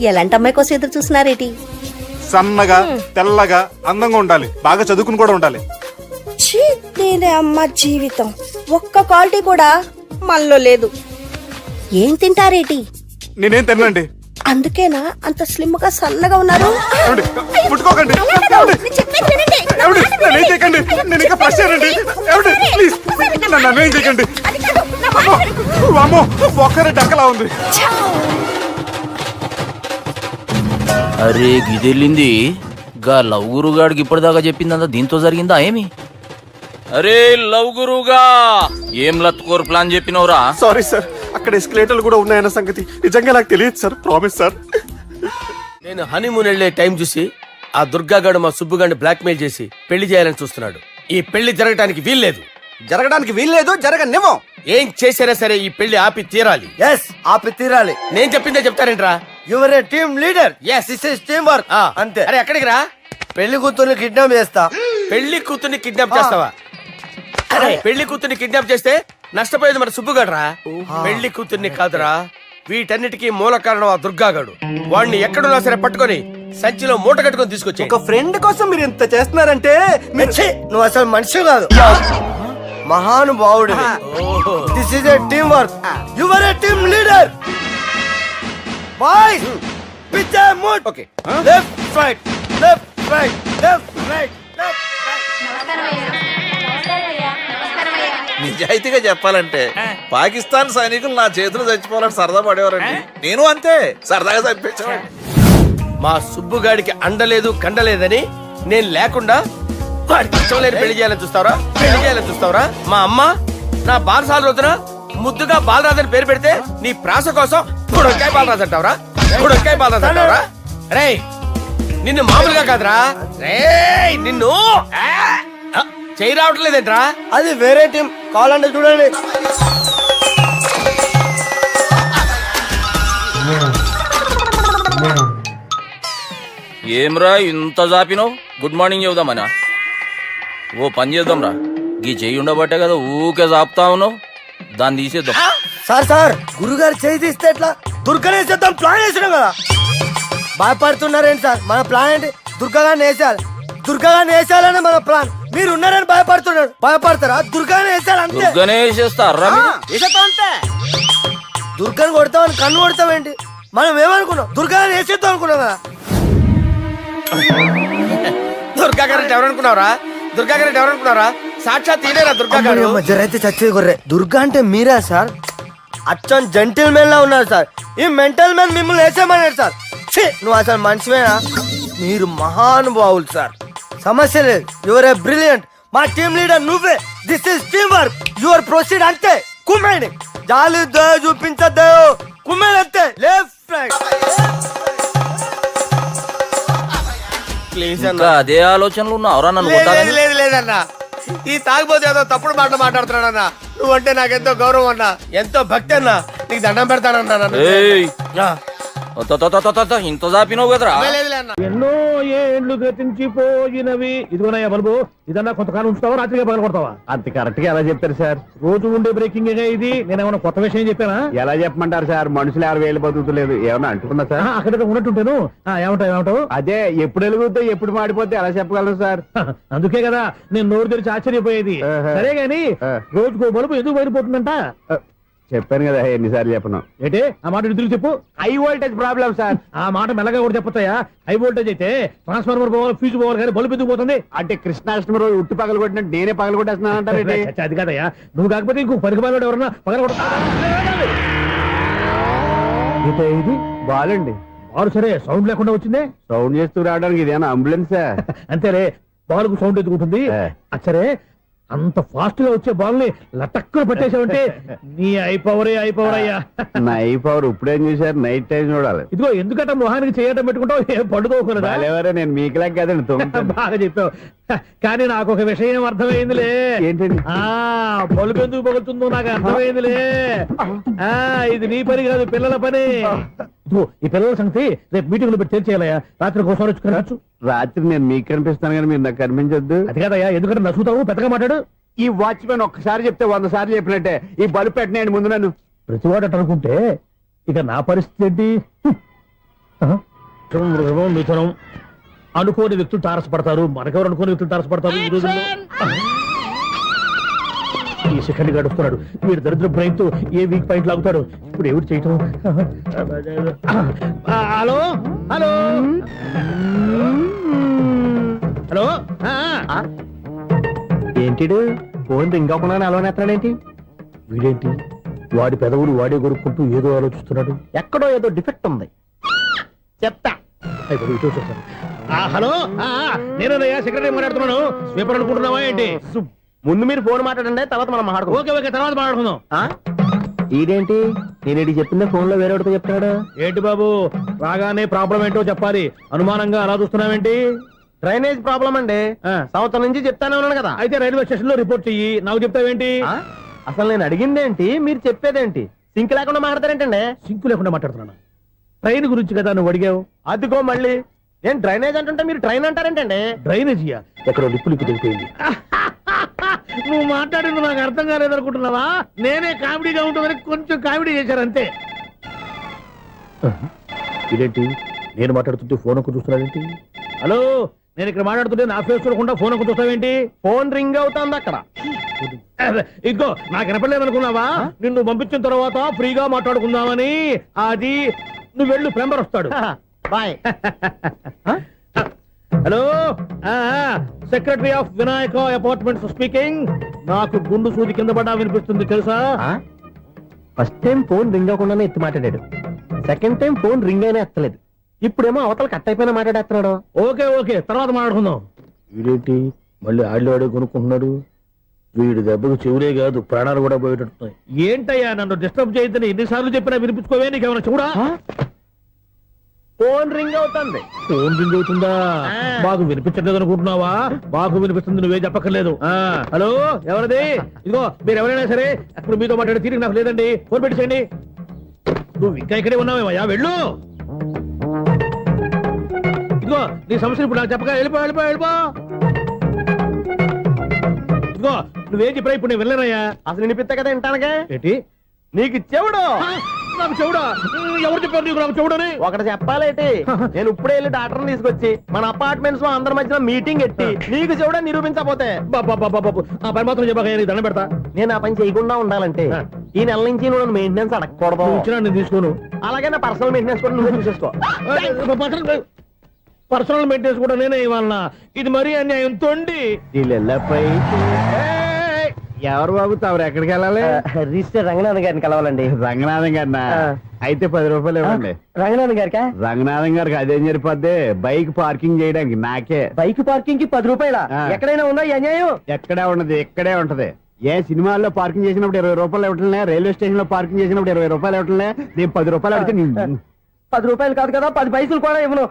ఎలాంటి అమ్మాయి కోసం ఎదురు చూస్తున్నారేటి? సన్నగా తెల్లగా అందంగా ఉండాలి. బాగా చదువుకుని కూడా ఉండాలి. ఛీ, నేనే అమ్మ జీవితం ఒక్క క్వాలిటీ కూడా మనలో లేదు. ఏం తింటారేటి? నేనేం తినండి. అందుకేనా అంత స్లిమ్ గా సన్నగా ఉన్నారు? ముట్టుకోకండి. నేనేం చేయకండి. నేను ఇంకా ఫ్రెష్ అయ్యానండి. ప్లీజ్ నన్ను ఏం చేయకండి. అమ్మో ఒక్కరే డక్కలా ఉంది. అరే గిదెళ్ళింది గా లవ్ గురుగాడికి ఇప్పటిదాకా చెప్పిందంతా దీంతో జరిగిందా ఏమి? అరే లవ్ గురుగా ఏం లత్కోర్ ప్లాన్ చెప్పినవురా? సారీ సార్, అక్కడ ఎస్కలేటర్లు కూడా ఉన్నాయన్న సంగతి నిజంగా నాకు తెలియదు సార్. Promise sir. నేను హనీమూన్ వెళ్లే టైం చూసి ఆ దుర్గాగాడు మా సుబ్బుగాడిని బ్లాక్మెయిల్ చేసి పెళ్లి చేయాలని చూస్తున్నాడు. ఈ పెళ్లి జరగడానికి వీల్లేదు. జరగడానికి వీల్లేదు, జరగనివ్వం. ఏం చేసినా సరే ఈ పెళ్లి ఆపి తీరాలి. ఎస్, ఆపి తీరాలి. నేను చెప్పిందే చెప్తారేంట్రా? Your a team leader. Yes. This is team work. అంతే. అరే ఎక్కడికి రా? పెళ్లి కూతుర్ని కిడ్నాప్ చేస్తా. పెళ్లి కూతుర్ని కిడ్నాప్ చేస్తావా? అరే పెళ్లి కూతుర్ని కిడ్నాప్ చేస్తే నష్టపోయేది మన సుబ్బుగాడురా. పెళ్లి కూతుర్ని కాదురా, వీటన్నిటికీ మూల కారణం ఆ దుర్గాగాడు. వాడిని ఎక్కడున్నా సరే పట్టుకొని సంచిలో మూట కట్టుకొని తీసుకొచ్చి. ఒక ఫ్రెండ్ కోసం మీరు ఇంత చేస్తున్నారంటే నువ్వు అసలు మనిషి కాదు. మహానుభావుడు this is a team work you are a team leader boys pitch mood okay left right left right left right నిజాయితీగా చెప్పాలంటే పాకిస్తాన్ సైనికులు నా చేతులు చచ్చిపోవాలని సరదా పడేవారండి. నేను అంతే సరదాగా చంపించేవాడిని. మా సుబ్బుగాడికి అండలేదు కండలేదని నేను లేకుండా వాడికి ఇష్టం లేని పెళ్లి చేయాలని చూస్తావరా పెళ్లి చేయాలని చూస్తావరా మా అమ్మ నా బాలసాల రోజున ముద్దుగా బాలరాజు అని పేరు పెడితే నీ ప్రాస కోసం గుడొక్కాయ బాలరాజు అంటావరా గుడొక్కాయ బాలరాజు అంటావరా రే నిన్ను మామూలుగా కాదురా రే నిన్ను చేయి రావట్లేదేంట్రా అది వేరే టీం కావాలంటే చూడండి ఏమ్రా ఇంత జాపినావు? Good morning చెబుదామనా? ఓ పని చేద్దాంరా, గీ చెయ్యి ఉండబట్టే కదా ఊకే జాపుతా ఉన్నావు, దాన్ని తీసేద్దాం. సార్ గురుగారు చేయి తీస్తే ఎట్లా దుర్గనేసేద్దాం ప్లాన్ వేసినాం కదా భయపడుతున్నారేంటి సార్? మన ప్లాన్ ఏంటి? దుర్గాగాన్ని వేసేయాలి దుర్గాగాన్ని వేసేయాలని మన ప్లాన్. మీరు ఉన్నారని భయపడుతున్నాడు. భయపడతారా? దుర్గానే వేసేయాలి అంతే. దుర్గనే వేసేస్తారా? వేసేద్దాం అంతే. దుర్గాని కొడతామని కన్ను కొడతామేంటి? మనం ఏమనుకున్నాం? దుర్గాని వేసేద్దాం అనుకున్నాం కదా. దుర్గా గారు ఎవరనుకున్నారా? దుర్గా గారు ఎవరనుకున్నారా? సాక్షాత్ తీరేరా దుర్గా గారు. జరైతే చచ్చేది కొర్రే. దుర్గా అంటే మీరా సార్? అచ్చం జెంటిల్ మెన్ లా ఉన్నారు సార్. ఈ మెంటల్ మెన్ మిమ్మల్ని వేసేమన్నాడు సార్. నువ్వు అసలు మనిషివేనా? మీరు మహానుభావులు సార్. సమస్య లేదు. Your a brilliant. మా టీమ్ లీడర్ నువ్వే. This is team work. Your proceed అంతే. కుమ్మేని జాలి చూపించద్దు. కుమ్మేని అంతే. Left right. ప్లీజ్ అన్న. అదే ఆలోచనలు ఉన్నావురా నన్ను? లేదు లేదన్నా, ఈ తాగిపోతే ఏదో తప్పుడు మాట మాట్లాడుతున్నాడన్నా. నువ్వంటే నాకెంతో గౌరవం అన్నా, ఎంతో భక్తి అన్నా. నీకు దండం పెడతానన్నా. ఇంత జాపినావు కదరా? ఎన్నో ఏళ్ళు గతించిపోయినవి. ఇదిగోనయ్యా బల్బు, ఇదన్నా కొంతకాలం ఉంచుతావా, రాత్రిగా పగల కొడతావా? అంత కరెక్ట్ గా ఎలా చెప్పారు సార్? రోజు ఉండే బ్రేకింగ్ ఇది. నేనేమన్నా కొత్త విషయం చెప్పానా? ఎలా చెప్పమంటారు సార్? మనుషులు 60,000 బతుకుతలేదు. ఏమన్నా అంటున్నా సార్? అక్కడ ఉన్నట్టుంటాను. ఏమంటావు? అదే ఎప్పుడు వెలుగుతో ఎప్పుడు మాడిపోతే ఎలా చెప్పగలరు సార్? అందుకే కదా నేను నోరు తెరిచి ఆశ్చర్యపోయేది. సరే గాని రోజుకో బల్బు ఎందుకు బయటపోతుందంట? చెప్పాను కదా ఎన్నిసార్లు చెప్పను. ఏంటే ఆ మాట ఎదురు చెప్పు. High voltage problem sir. ఆ మాట మెల్లగా కూడా చెప్పొచ్చాయా? హై వోల్టేజ్ అయితే ట్రాన్స్ఫార్మర్ పోవాలి, ఫ్యూజ్ పోవాలి, కానీ బల్బు ఎందుకు పోతుంది? అంటే కృష్ణాష్టమి రోజు ఉట్టి పగలు కొట్టినట్టు నేనే పగలు కొట్టేస్తున్నానంటారు. అది కాదయ్యా, నువ్వు కాకపోతే ఇంకో పనికి బాగా ఎవరన్నా పగల కొడతా. ఇది బాలండి. బాలు సరే సౌండ్ లేకుండా వచ్చిందే. సౌండ్ చేస్తూ రావడానికి ఇదేనా అంబులెన్సా? అంతేలే, బాలుకు సౌండ్ ఎదుగుతుంది. సరే అంత ఫాస్ట్ గా వచ్చే బాల్ని లటక్కులు పట్టేసావంటే నీ అయిపోవర్ అయ్యా. నా పవర్ ఇప్పుడేం చూసారు? నైట్ టైం చూడాలి. ఇదిగో ఎందుకంటే మొహానికి చేయటం పెట్టుకుంటావు, ఏం పండుకోకూడదా? నేను మీకులా కదండి. బాగా చెప్పావు. కానీ నాకు ఒక విషయం అర్థమైందిలే. ఏంటండి? బల్బు ఎందుకు పగులుతుందో నాకు అర్థమైందిలే. ఇది నీ పని కాదు, పిల్లల పని. ఈ పిల్లల సంగతి రేపు మీటింగ్ లో పెట్టి తెలిసేయాలయ్యా. రాత్రి కోసం వచ్చి రాత్రి నేను మీకు కనిపిస్తాను కానీ మీరు నాకు కనిపించొద్దు. అది కాదయ్యా, ఎందుకంటే నచ్చుతావు, పెద్దగా మాట్లాడు. ఈ వాచ్మెన్ ఒక్కసారి చెప్తే 100 సార్లు చెప్పినట్టే. ఈ బల్బు పెట్టినాయండి ముందు నన్ను. ప్రతివాడు అట్ట అనుకుంటే ఇక నా పరిస్థితి ఏంటి? మిథునం అనుకోని వ్యక్తులు తారసపడతారు. మనకెవరు అనుకోని వ్యక్తులు తారసపడతారు ఈ రోజుల్లో. ఈ సెకండ్ గడుపుతున్నాడు వీడు దరిద్ర బ్రెయిన్ తో. ఏ వీక్ పాయింట్ లాగుతాడు ఇప్పుడు? ఎవరు చేయటం? Hello hello hello. ఏంటిడు ఫోన్ రింగ్ అవ్వకుండా అలవనేస్తాడేంటి? వీడేంటి వాడి పెదవులు వాడే కొరుక్కుంటూ ఏదో ఆలోచిస్తున్నాడు. ఎక్కడో ఏదో డిఫెక్ట్ ఉంది. చెప్తా. హలో, నేనయ్యా సెక్రటరీ మాట్లాడుతున్నాను. స్వీపర్ అనుకుంటున్నావా ఏంటి? ముందు మీరు ఫోన్ మాట్లాడండి, తర్వాత మనం మాట్లాడుకో. ఓకే తర్వాత మాట్లాడుకుందాం. ఇదేంటి నేను చెప్పిందే ఫోన్ లో వేరే ఒకటి చెప్తాడు. ఏంటి బాబు, రాగానే ప్రాబ్లం ఏంటో చెప్పాలి. అనుమానంగా అలా చూస్తున్నావేంటి? డ్రైనేజ్ ప్రాబ్లం అండి. సంవత్సరం నుంచి చెప్తానే ఉన్నాను కదా. అయితే రైల్వే స్టేషన్ లో రిపోర్ట్ చెయ్యి. నాకు చెప్తావేంటి? అసలు నేను అడిగిందేంటి, మీరు చెప్పేదేంటి? సింక్ లేకుండా మాట్లాడతారేంటండి? సింక్ లేకుండా మాట్లాడుతున్నాను. ట్రైన్ గురించి కదా నువ్వు అడిగావు. అదిగో మళ్ళీ నేను డ్రైనేజ్ అంటుంటే మీరు ట్రైన్ అంటారేంటండి? డ్రైనేజీయా? ఎక్కడో లిప్పు తెగిపోయింది. నువ్వు మాట్లాడింది నాకు అర్థం కాలేదనుకుంటున్నావా? నేనే కామెడీగా ఉంటుందని కొంచెం కామెడీ చేశారంతే. ఇదేంటి నేను మాట్లాడుతుంటే ఫోన్ ఒక్క చూస్తున్నావేంటి? హలో, నేను ఇక్కడ మాట్లాడుతుంటే నా ఫేస్ చూడకుండా ఫోన్ ఒక్క చూస్తావేంటి? ఫోన్ రింగ్ అవుతుంది అక్కడ. ఇదిగో నాకు వినపడలేదు అనుకున్నావా? నిన్ను పంపించిన తర్వాత ఫ్రీగా మాట్లాడుకుందామని. అది నువ్వు వెళ్ళు, ప్లంబర్ వస్తాడు. Bye. Hello, secretary of Vinayaka apartments speaking. నాకు గుండు సూది కింద పడ్డా వినిపిస్తుంది తెలుసా? ఫస్ట్ టైం ఫోన్ రింగ్ అవ్వకుండానే ఎత్తి మాట్లాడాడు. సెకండ్ టైం ఫోన్ రింగ్ అయినా ఎత్తలేదు. ఇప్పుడేమో అవతల కట్ అయిపోయినా మాట్లాడేస్తున్నాడు. ఓకే ఓకే, తర్వాత మాట్లాడుకుందాం. వీడేంటి మళ్ళీ ఆడిలో కొనుక్కుంటున్నాడు? వీడి దెబ్బకు చెవులే కాదు, ప్రాణాలు కూడా పోయేటట్టున్నాయి. ఏంటయ్యా నన్ను డిస్టర్బ్ చేయొద్దని ఎన్నిసార్లు చెప్పినా వినిపించుకోవే? నీకేమైనా చూడా? ఫోన్ రింగ్ అవుతుంది. ఫోన్ రింగ్ అవుతుందా? మాకు వినిపించట్లేదు అనుకుంటున్నావా? మాకు వినిపిస్తుంది, నువ్వే చెప్పక్కర్లేదు. హలో, ఎవరిది? ఇదిగో మీరు ఎవరైనా సరే ఇప్పుడు మీతో మాట్లాడే తీరిక నాకు లేదండి. ఫోన్ పెట్టేసేయండి. నువ్వు ఇంకా ఇక్కడే ఉన్నావేమయ్యా, వెళ్ళు. ఇదిగో నీ సమస్యలు ఇప్పుడు నాకు చెప్పగా వెళ్ళిపో వెళ్ళిపో వెళ్ళిపో. ఇదిగో నువ్వేం చెప్పరా ఇప్పుడు నేను వెళ్ళానయ్యా. అసలు వినిపిస్తా కదా వింటానగా. ఏంటి నీకు చెవుడు? నాకు చెవుడా? ఎవరు చెప్పారు నీకు నాకు చెవుడని? ఒకటి చెప్పాలేటి, నేను ఇప్పుడే వెళ్ళి డాక్టర్ని తీసుకొచ్చి మన అపార్ట్మెంట్స్ లో అందరి మధ్యలో మీటింగ్ ఎట్టి నీకు చెవుడా నిరూపించకపోతే ఆ పని మాత్రం చెప్పక నీ దండం పెడతా. నేను ఆ పని చేయకుండా ఉండాలంటే ఈ నెల నుంచి నువ్వు నన్ను మెయింటెనెన్స్ అడగకూడదు. ఇచ్చినా నేను తీసుకోను. అలాగే నా పర్సనల్ మెయింటెనెన్స్ కూడా నువ్వే చూసేసుకో. పర్సనల్ మెయింటెనెన్స్ కూడా నేనే ఇవ్వాలన్నా? ఇది మరీ అన్యాయం తోండి. ఎవరు బాబు తమరు ఎక్కడికి వెళ్ళాలి? రిజిస్టర్ రంగనాథన్ గారిని కలవాలండి. రంగనాథం గారినా? అయితే 10 రూపాయలు ఇవ్వండి. రంగనాథన్ గారికా? రంగనాథం గారికి అదేం సరిపోద్ది, బైక్ పార్కింగ్ చేయడానికి నాకే. బైక్ పార్కింగ్ కి 10 రూపాయల? ఎక్కడైనా ఉందా ఈ అన్యాయం? ఎక్కడే ఉండదు, ఇక్కడే ఉంటది. ఏ సినిమాల్లో పార్కింగ్ చేసినప్పుడు 20 రూపాయలు ఇవ్వట్లే, రైల్వే స్టేషన్ లో పార్కింగ్ చేసినప్పుడు 20 రూపాయలు ఇవ్వట్లే. నేను 10 రూపాయలు అడిగితే 10 రూపాయలు కాదు కదా, 10 పైసలు కూడా ఇవ్వను.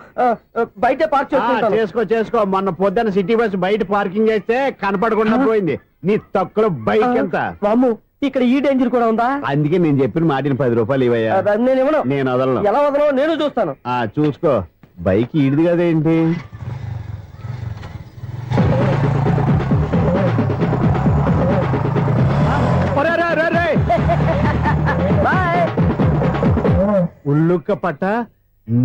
బయట పార్క్ చేసుకో చేసుకో. మొన్న పొద్దున్న సిటీ బస్ బయట పార్కింగ్ చేస్తే కనపడకుండా పోయింది. నీ తక్కువ బైక్ ఎంత? వామ్ము, ఇక్కడ ఈ డేంజర్ కూడా ఉందా? అందుకే నేను చెప్పిన మాటిని 10 రూపాయలు ఇవ్వయ్యా. నేను ఇవ్వను. నేను వదలను. ఎలా వదలను? నేను చూస్తాను. చూసుకో. బైక్ ఈడిది కదేంటి? ఉల్లుక్క పట్ట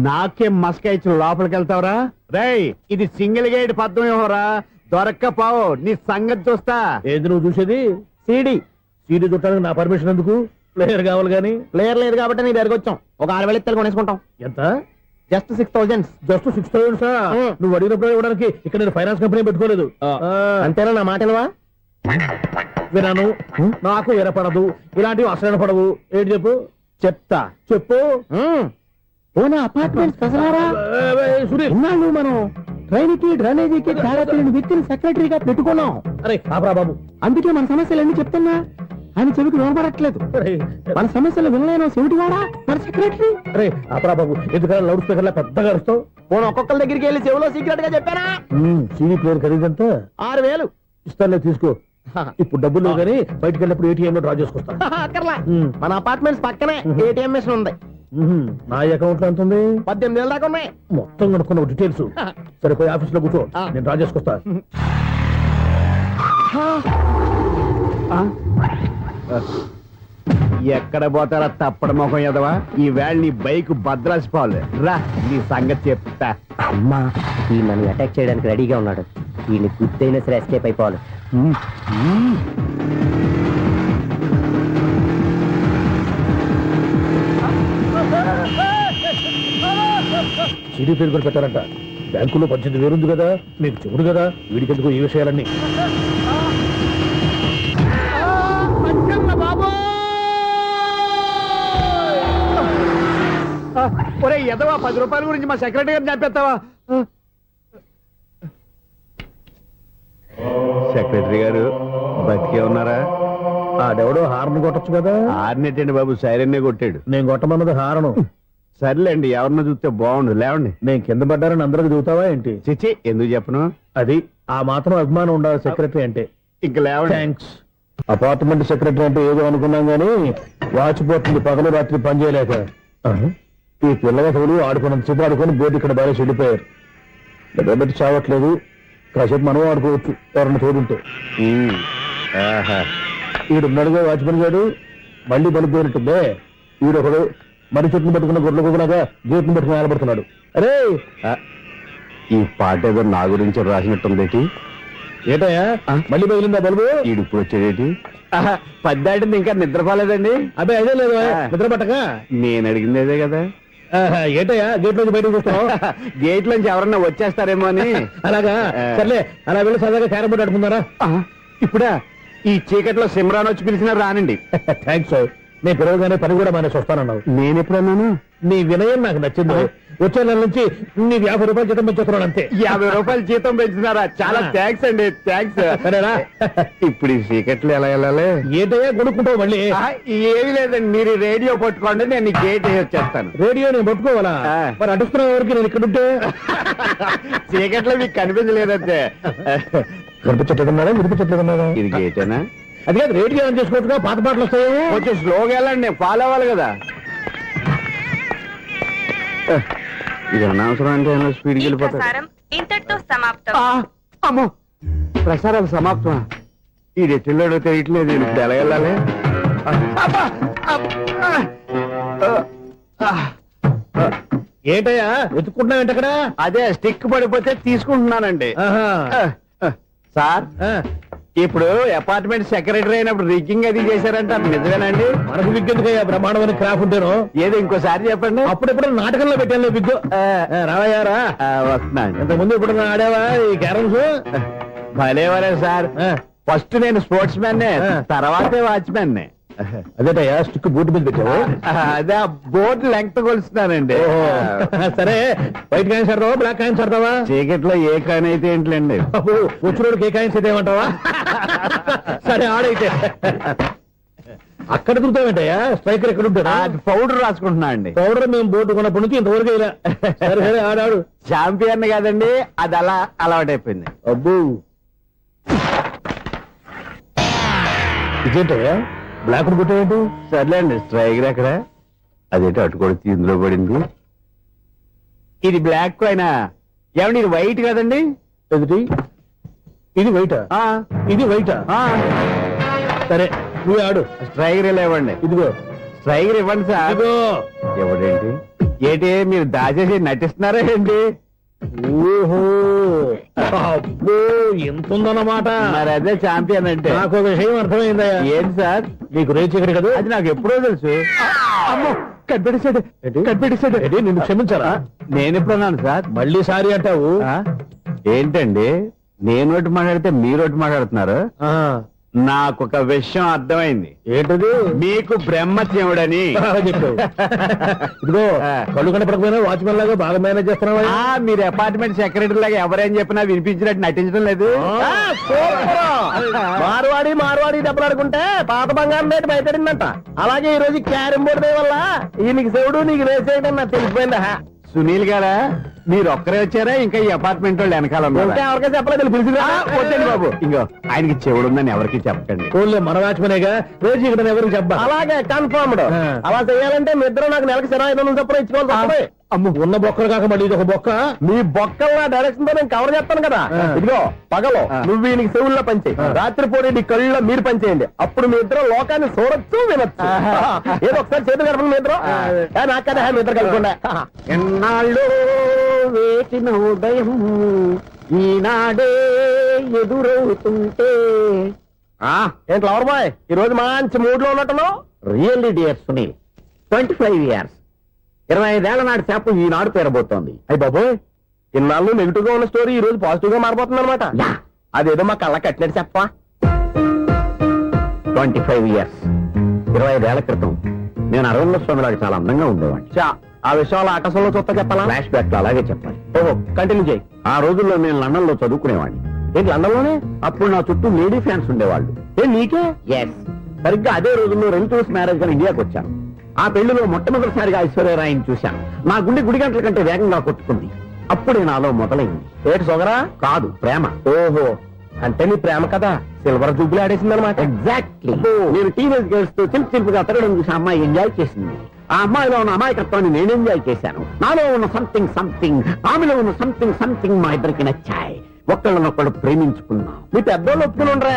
నాకే మస్క ఇచ్చిన లోపలికి వెళ్తావరా? రేయ్, ఇది సింగిల్ గేట్ పద్మం ఇవ్వరా? దొరక్కపోవు, నీ సంగతి చూస్తా. ఏది నువ్వు చూసేది? సీడీ. సీడీ చుట్టానికి నా పర్మిషన్ ఎందుకు? ప్లేయర్ కావాలి గానీ. ప్లేయర్ లేదు కాబట్టి నీ దగ్గరకు వచ్చాం. ఒక 6,000 ఇత్తలు కొనేసుకుంటాం. ఎంత? జస్ట్ 6,000. Just 6,000 sir? నువ్వు అడిగినప్పుడు ఇవ్వడానికి ఇక్కడ నేను ఫైనాన్స్ కంపెనీ పెట్టుకోలేదు. అంతేనా? నా మాటలవా? వినాను, నాకు వినపడదు, ఇలాంటివి అసలు పడవు. ఏంటి చెప్పు? చెప్తా. చెప్పు. అపార్ట్మెంట్స్ ఇన్నాళ్ళు మనం ట్రైన్కి డ్రైనేజీకి తేడా తెలియని వ్యక్తిని సెక్రటరీగా పెట్టుకున్నాం. అరే ఆపరా బాబు, అందుకే మన సమస్యలు ఎన్ని చెప్తున్నా ఆయన చెవికి వినపడట్లేదు. మన సమస్యలు వినలేను చెవిటి వాడా మన సెక్రటరీ. అరే ఆపరా బాబు, ఎందుకంటే లౌడ్ స్పీకర్ లా పెద్దగా అరుస్తావు. పోను ఒక్కొక్కరి దగ్గరికి వెళ్ళి చెవిలో సీక్రెట్ గా చెప్పానా? సీడీ ప్లేయర్ ఖరీదంతా 6,000 ఇస్తానులే, తీసుకో. ఇప్పుడు డబ్బులు కానీ బయటకు వెళ్ళినప్పుడు ఏటీఎం లో డ్రా చేసుకొస్తా. అక్కర్లా, మన అపార్ట్మెంట్స్ పక్కనే ఏటీఎం మిషన్ ఉంది. నా అకౌంట్ లో ఎంత ఉంది? 18,000 దాకా ఉన్నాయి. మొత్తం కనుక్కున్న డీటెయిల్స్. సరిపోయి ఆఫీస్ లో కూర్చో, నేను డ్రా చేసుకొస్తా. ఎక్కడ పోతారా తప్పడ మొహం ఎదవా? ఈ వేళ నీ బైక్ భద్రాసిపోవాలి. రా, నీ సంగతి చెప్తా. అమ్మా, ఈ నన్ను అటాక్ చేయడానికి రెడీగా ఉన్నాడు. ఈయన గుర్తైనా సరే ఎస్కేప్ అయిపోవాలి. సీడీ ప్లేయర్ కూడా పెట్టారంట. బ్యాంకులో 18,000 ఉంది కదా, మీకు చెవుడు కదా, వీడికెందుకు ఈ విషయాలన్నీ? ఒరే ఎదవా, 10 రూపాయల గురించి మా సెక్రటరీ గారిని చంపేస్తావా? సెక్రటరీ గారు బతికే ఉన్నారా? ఆడెవడో హార్న్ కొట్టచ్చు కదా. హార్న్ ఎట్టండి బాబు, సైరన్నే కొట్టాడు. నేను కొట్టమన్నది హారను. సర్లేండి, ఎవరినో చూస్తే బాగుండు. లేవండి. నేను కింద పడ్డారని అందరికి చూతావా ఏంటి? చిచ్చి, ఎందుకు చెప్పను? అది ఆ మాత్రం అభిమానం ఉండాలి సెక్రటరీ అంటే. ఇంక లేవండి. థ్యాంక్స్. అపార్ట్మెంట్ సెక్రటరీ అంటే ఏదో అనుకున్నాం గానీ వాచిపోతుంది పగలు రాత్రి పని చేయలేక. ఈ పిల్లవసలు ఆడుకున్నంతసేపు ఆడుకొని బోర్డు ఇక్కడ బాగా చెడిపోయారు. నిద్రబెట్టి చావట్లేదు. కాసేపు మనం ఆడుకోవచ్చు ఎవరన్నా తోడుంటే. ఈడున్నాడుగా వాచ్మెన్ గారు, మళ్ళీ పలిపోయినట్టుందే. ఈడొకడు మరి చెట్టును పట్టుకున్న గొడ్ల కుదలాగా గేట్ను పట్టుకుని నిలబడుతున్నాడు. అరే, ఈ పాట ఏదో నా గురించి రాసినట్టుంది. ఏటయ్యా మళ్ళీ పగిలిందా బల్బు? ఈడు ఇప్పుడు వచ్చేదేంటి? పద్దాటింది ఇంకా నిద్రపోలేదండి. అబ్బాయి అదే లేదు నిద్ర పట్టక. నేను అడిగింది అదే కదా. ఏటయ్యా గేట్ నుంచి బయటకు చూస్తున్నావు? గేట్ లోంచి ఎవరన్నా వచ్చేస్తారేమో అని. అలాగా సర్లే, అలా వెళ్ళి సరదాగా క్యారం బోర్డు ఆడుకుందారా? ఇప్పుడా ఈ చీకట్లో సిమ్రాన్ వచ్చి పిలిచినా రానండి. థ్యాంక్స్. నేను పిలవగానే పని కూడా మానేసి వస్తానన్నావు. నేను ఎప్పుడన్నాను? నీ వినయం నాకు నచ్చింది. వచ్చే నెల నుంచి నీకు 50 రూపాయలు జీతం పెంచుతున్నాను అంతే. 50 రూపాయలు జీతం పెంచినారా? చాలా థ్యాంక్స్ అండి, థ్యాంక్స్. సరేనా? ఇప్పుడు ఈ చీకట్లు ఎలా వెళ్ళాలి? ఏంటయ్యా కొనుక్కుంటావు మళ్ళీ? ఏమి లేదండి, మీరు రేడియో పట్టుకోండి, నేను ఈ గేట్ వేసి వచ్చేస్తాను. రేడియో నేను పట్టుకోవాలా? మరి అడుస్తున్న వరకు నేను ఇక్కడ ఉంటే చీకట్లో మీకు కనిపించలేదంటే. కనిపించట్లేదన్నారా వినిపించట్లేదన్నారా? ఇది గేటేనా? అది కాదు, రేడియో ఆన్ చేసుకోవచ్చుగా, పాత పాటలు వస్తాయేమో. కొంచెం స్లోగా వెళ్ళండి, ఫాలో అవ్వాలి కదా. ఇది అనవసరం అంటే స్పీడ్కి వెళ్ళిపోతారు. ఇంతటితో సమాప్తం. అమ్మో, ప్రసారాలు సమాప్తమా? ఇది ఎట్టిల్లాడో తెలియట్లేదు, నేను ఇప్పుడు ఎలా వెళ్ళాలి? ఏంటయ్యా వెతుక్కుంటున్నావు ఏంటక్కడ? అదే స్టిక్ పడిపోతే తీసుకుంటున్నానండి. సార్, ఇప్పుడు అపార్ట్మెంట్ సెక్రటరీ అయినప్పుడు రిగ్గింగ్ అది చేశారంట, నిజమేనండి? మనకు విగ్గెందుకయ్యా, బ్రహ్మాండమైన క్రాఫ్ ఉంటాను. ఏదో ఇంకోసారి చెప్పండి. అప్పుడెప్పుడు నాటకంలో పెట్టాను బిగ్గు. రావయ్యారా? వస్తున్నాను. ఇంత ముందు ఇప్పుడు ఆడావా ఈ క్యారమ్స్? భలేవరే సార్, ఫస్ట్ నేను స్పోర్ట్స్ మ్యాన్, తర్వాతే వాచ్మెన్. అదేటయ్యా స్టిక్ బూట్ మీద పెట్టావు? అదే బోర్డు లెంగ్త్ కొలుస్తున్నానండి. సరే, వైట్ కాయిన్స్ ఆడతావా బ్లాక్ కాయిన్స్ ఆడతావా? చీకట్లో ఏ కాయిన్ అయితే ఏంటండి? వచ్చినోడికి ఏ కాయిన్స్ అయితే ఏమంటావా? సరే ఆడైతే. అక్కడ తిరుగుతావేంటయ్యా? స్ట్రైకర్ ఎక్కడ ఉంటారా? పౌడర్ రాసుకుంటున్నా అండి. పౌడర్ మేము బోర్డు కొన్నప్పటి నుంచి ఇంతవరకు ఇలా. సరే సరే ఆడాడు. ఛాంపియన్ కాదండి, అది అలా అలవాటైపోయింది. అబ్బు, ఇదేంటయ్యా బ్లాక్ కొట్టేంటి? సర్లేండి, స్ట్రైకర్ ఎక్కడ? అదేంటి అటు కొడితే ఇందులో పడింది. ఇది బ్లాక్ అయినా ఏమండి, ఇది వైట్ కదండి? ఎదుటి ఇది వైటా? ఇది వైటా? సరే నువ్వు ఆడు. స్ట్రైకర్ లేవండి. ఇదిగో స్ట్రైకర్ ఇవ్వండి సార్. ఇదిగో. ఎవడేంటి? ఏంటి మీరు దాచేసి నటిస్తున్నారా ఏంటి? ఓహో, అబ్బో ఎంత ఉందన్నమాట. మరి అదే ఛాంపియన్ అంటే. నాకు విషయం అర్థమైందయ్యా. ఏంటి సార్? నీకు రేచీకటి కదా? అది నాకు ఎప్పుడో తెలుసు. అమ్మో, కనిపెట్టేశాడు, కనిపెట్టేశాడు. నిన్ను క్షమించారా? నేను ఎప్పుడన్నాను సార్? మళ్ళీ సారీ అంటావు? ఏంటండి, నేను ఒకటి మాట్లాడితే మీరు ఒకటి మాట్లాడుతున్నారు. నాకు ఒక విషయం అర్థమైంది. ఏంటది? మీకు బ్రహ్మత్యముడని చెప్పావు. ఇదిగో కళ్ళు కనపడకపోయినా వాచ్మెన్ లాగా బాగా మేనేజ్ చేస్తున్నావా? మీరు అపార్ట్మెంట్ సెక్రటరీ లాగా ఎవరేం చెప్పినా వినిపించినట్టు నటించడం లేదు. మార్వాడి మార్వాడి దెబ్బలాడుకుంటే పాత బంగారం రేటు బయటడిందంట. అలాగే ఈ రోజు క్యారం బోర్డు వల్ల ఈయనకి శివుడు నీకు రేసేయడం నాకు తెలిసిపోయిందా? సునీల్ గారా, మీరు ఒక్కరే వచ్చారా? ఇంకా ఈ అపార్ట్మెంట్ వాళ్ళు వెనకాల ఎవరికీ చెప్పలేదు, పిలిచిరా? వద్దండి బాబు, ఇంకో ఆయనకి చెవుడు ఉందని ఎవరికి చెప్పకండి. ఓన్లీ మన వాచ్మనేగా, రోజు ఇక్కడ ఎవరికి చెప్పా. అలాగే కన్ఫర్మ్డ్. అలా చేయాలంటే మీ ఇద్దరు నాకు నెలకి 25,000 చొప్పున ఇచ్చుకోవాలి. అమ్మ, ఉన్న బొక్కలు కాక మళ్ళీ ఇది ఒక బొక్క. మీ బొక్కల డైరెక్షన్ తో నేను కవర్ చేస్తాను కదా. ఇదిగో పగలో నువ్వు ఈయనకి చెవుల్లో పనిచేయి, రాత్రిపూట నీ కళ్ళలో మీరు పనిచేయండి. అప్పుడు మీ ఇద్దరు లోకాన్ని చూడొచ్చు, వినొచ్చు. ఏదో ఒకసారి చేతులు కడపండి మీ ఇద్దరు. నాకు కదా మీ ఇద్దరు కలుపుకుండా. ఎన్నాళ్ళు వేచిన ఉదయం ఈనాడే ఎదురవుతుంటే. ఏంటి లవర్ బాయ్, ఈ రోజు మంచి మూడ్ లో ఉన్నట్టున్నావు? రియల్లీ డియర్ సునీల్, 25 years, 25 ఏళ్ల నాటి చేప ఈనాడు పేరబోతోంది. అయ్యి బాబోయ్, ఇన్నాళ్ళు నెగిటివ్ గా ఉన్న స్టోరీ ఈ రోజు పాజిటివ్ గా మారిపోతుంది అనమాట. అదేదో మా కళ్ళ కట్టినట్టు చెప్పా. 25 years, 25 ఏళ్ల క్రితం నేను అరవింద స్వామిలాగా చాలా అందంగా ఉండేవాడిని. ఆ విషయాలు ఆకాశంలో చూస్తా చెప్పాలా? ఫ్లాష్ బ్యాక్ లో అలాగే చెప్పాలి. ఓహో, కంటిన్యూ చేయి. ఆ రోజుల్లో నేను లండన్ లో చదువుకునేవాడిని. ఏంటి లండన్ లోనే? అప్పుడు నా చుట్టూ లేడీ ఫ్యాన్స్ ఉండేవాళ్ళు. నీకే? ఎస్, సరిగ్గా అదే రోజుల్లో రిలేటివ్స్ మ్యారేజ్ గా ఇండియాకి వచ్చాను. ఆ పెళ్లిలో మొట్టమొదటిసారిగా ఐశ్వర్యరాయని చూశాను. నా గుండె గుడి గంటల కంటే వేగంగా కొట్టుకుంది. అప్పుడే నాలో మొదలైంది. ఏటి సొగరా? కాదు, ప్రేమ. ఓహో, అంటే నీ ప్రేమ కదా సిల్వర్ జూబ్లీ ఆడేసింది అనమాట. ఎగ్జాక్ట్లీ. నేను టీనేజ్ గర్ల్స్ తో చిలుపుగా తిరగడం చూసి అమ్మాయి ఎంజాయ్ చేసింది. ఆ అమ్మాయిలో ఉన్న అమాయకత్వాన్ని నేను ఎంజాయ్ చేశాను. నాలో ఉన్న సంథింగ్, ఆమెలో ఉన్న సంథింగ్ మా ఇద్దరికి నచ్చాయి. ఒక్కళ్ళనొక్కడు ప్రేమించుకున్నాం. మీ పెద్దోళ్ళు ఒప్పుకుని ఉండరా?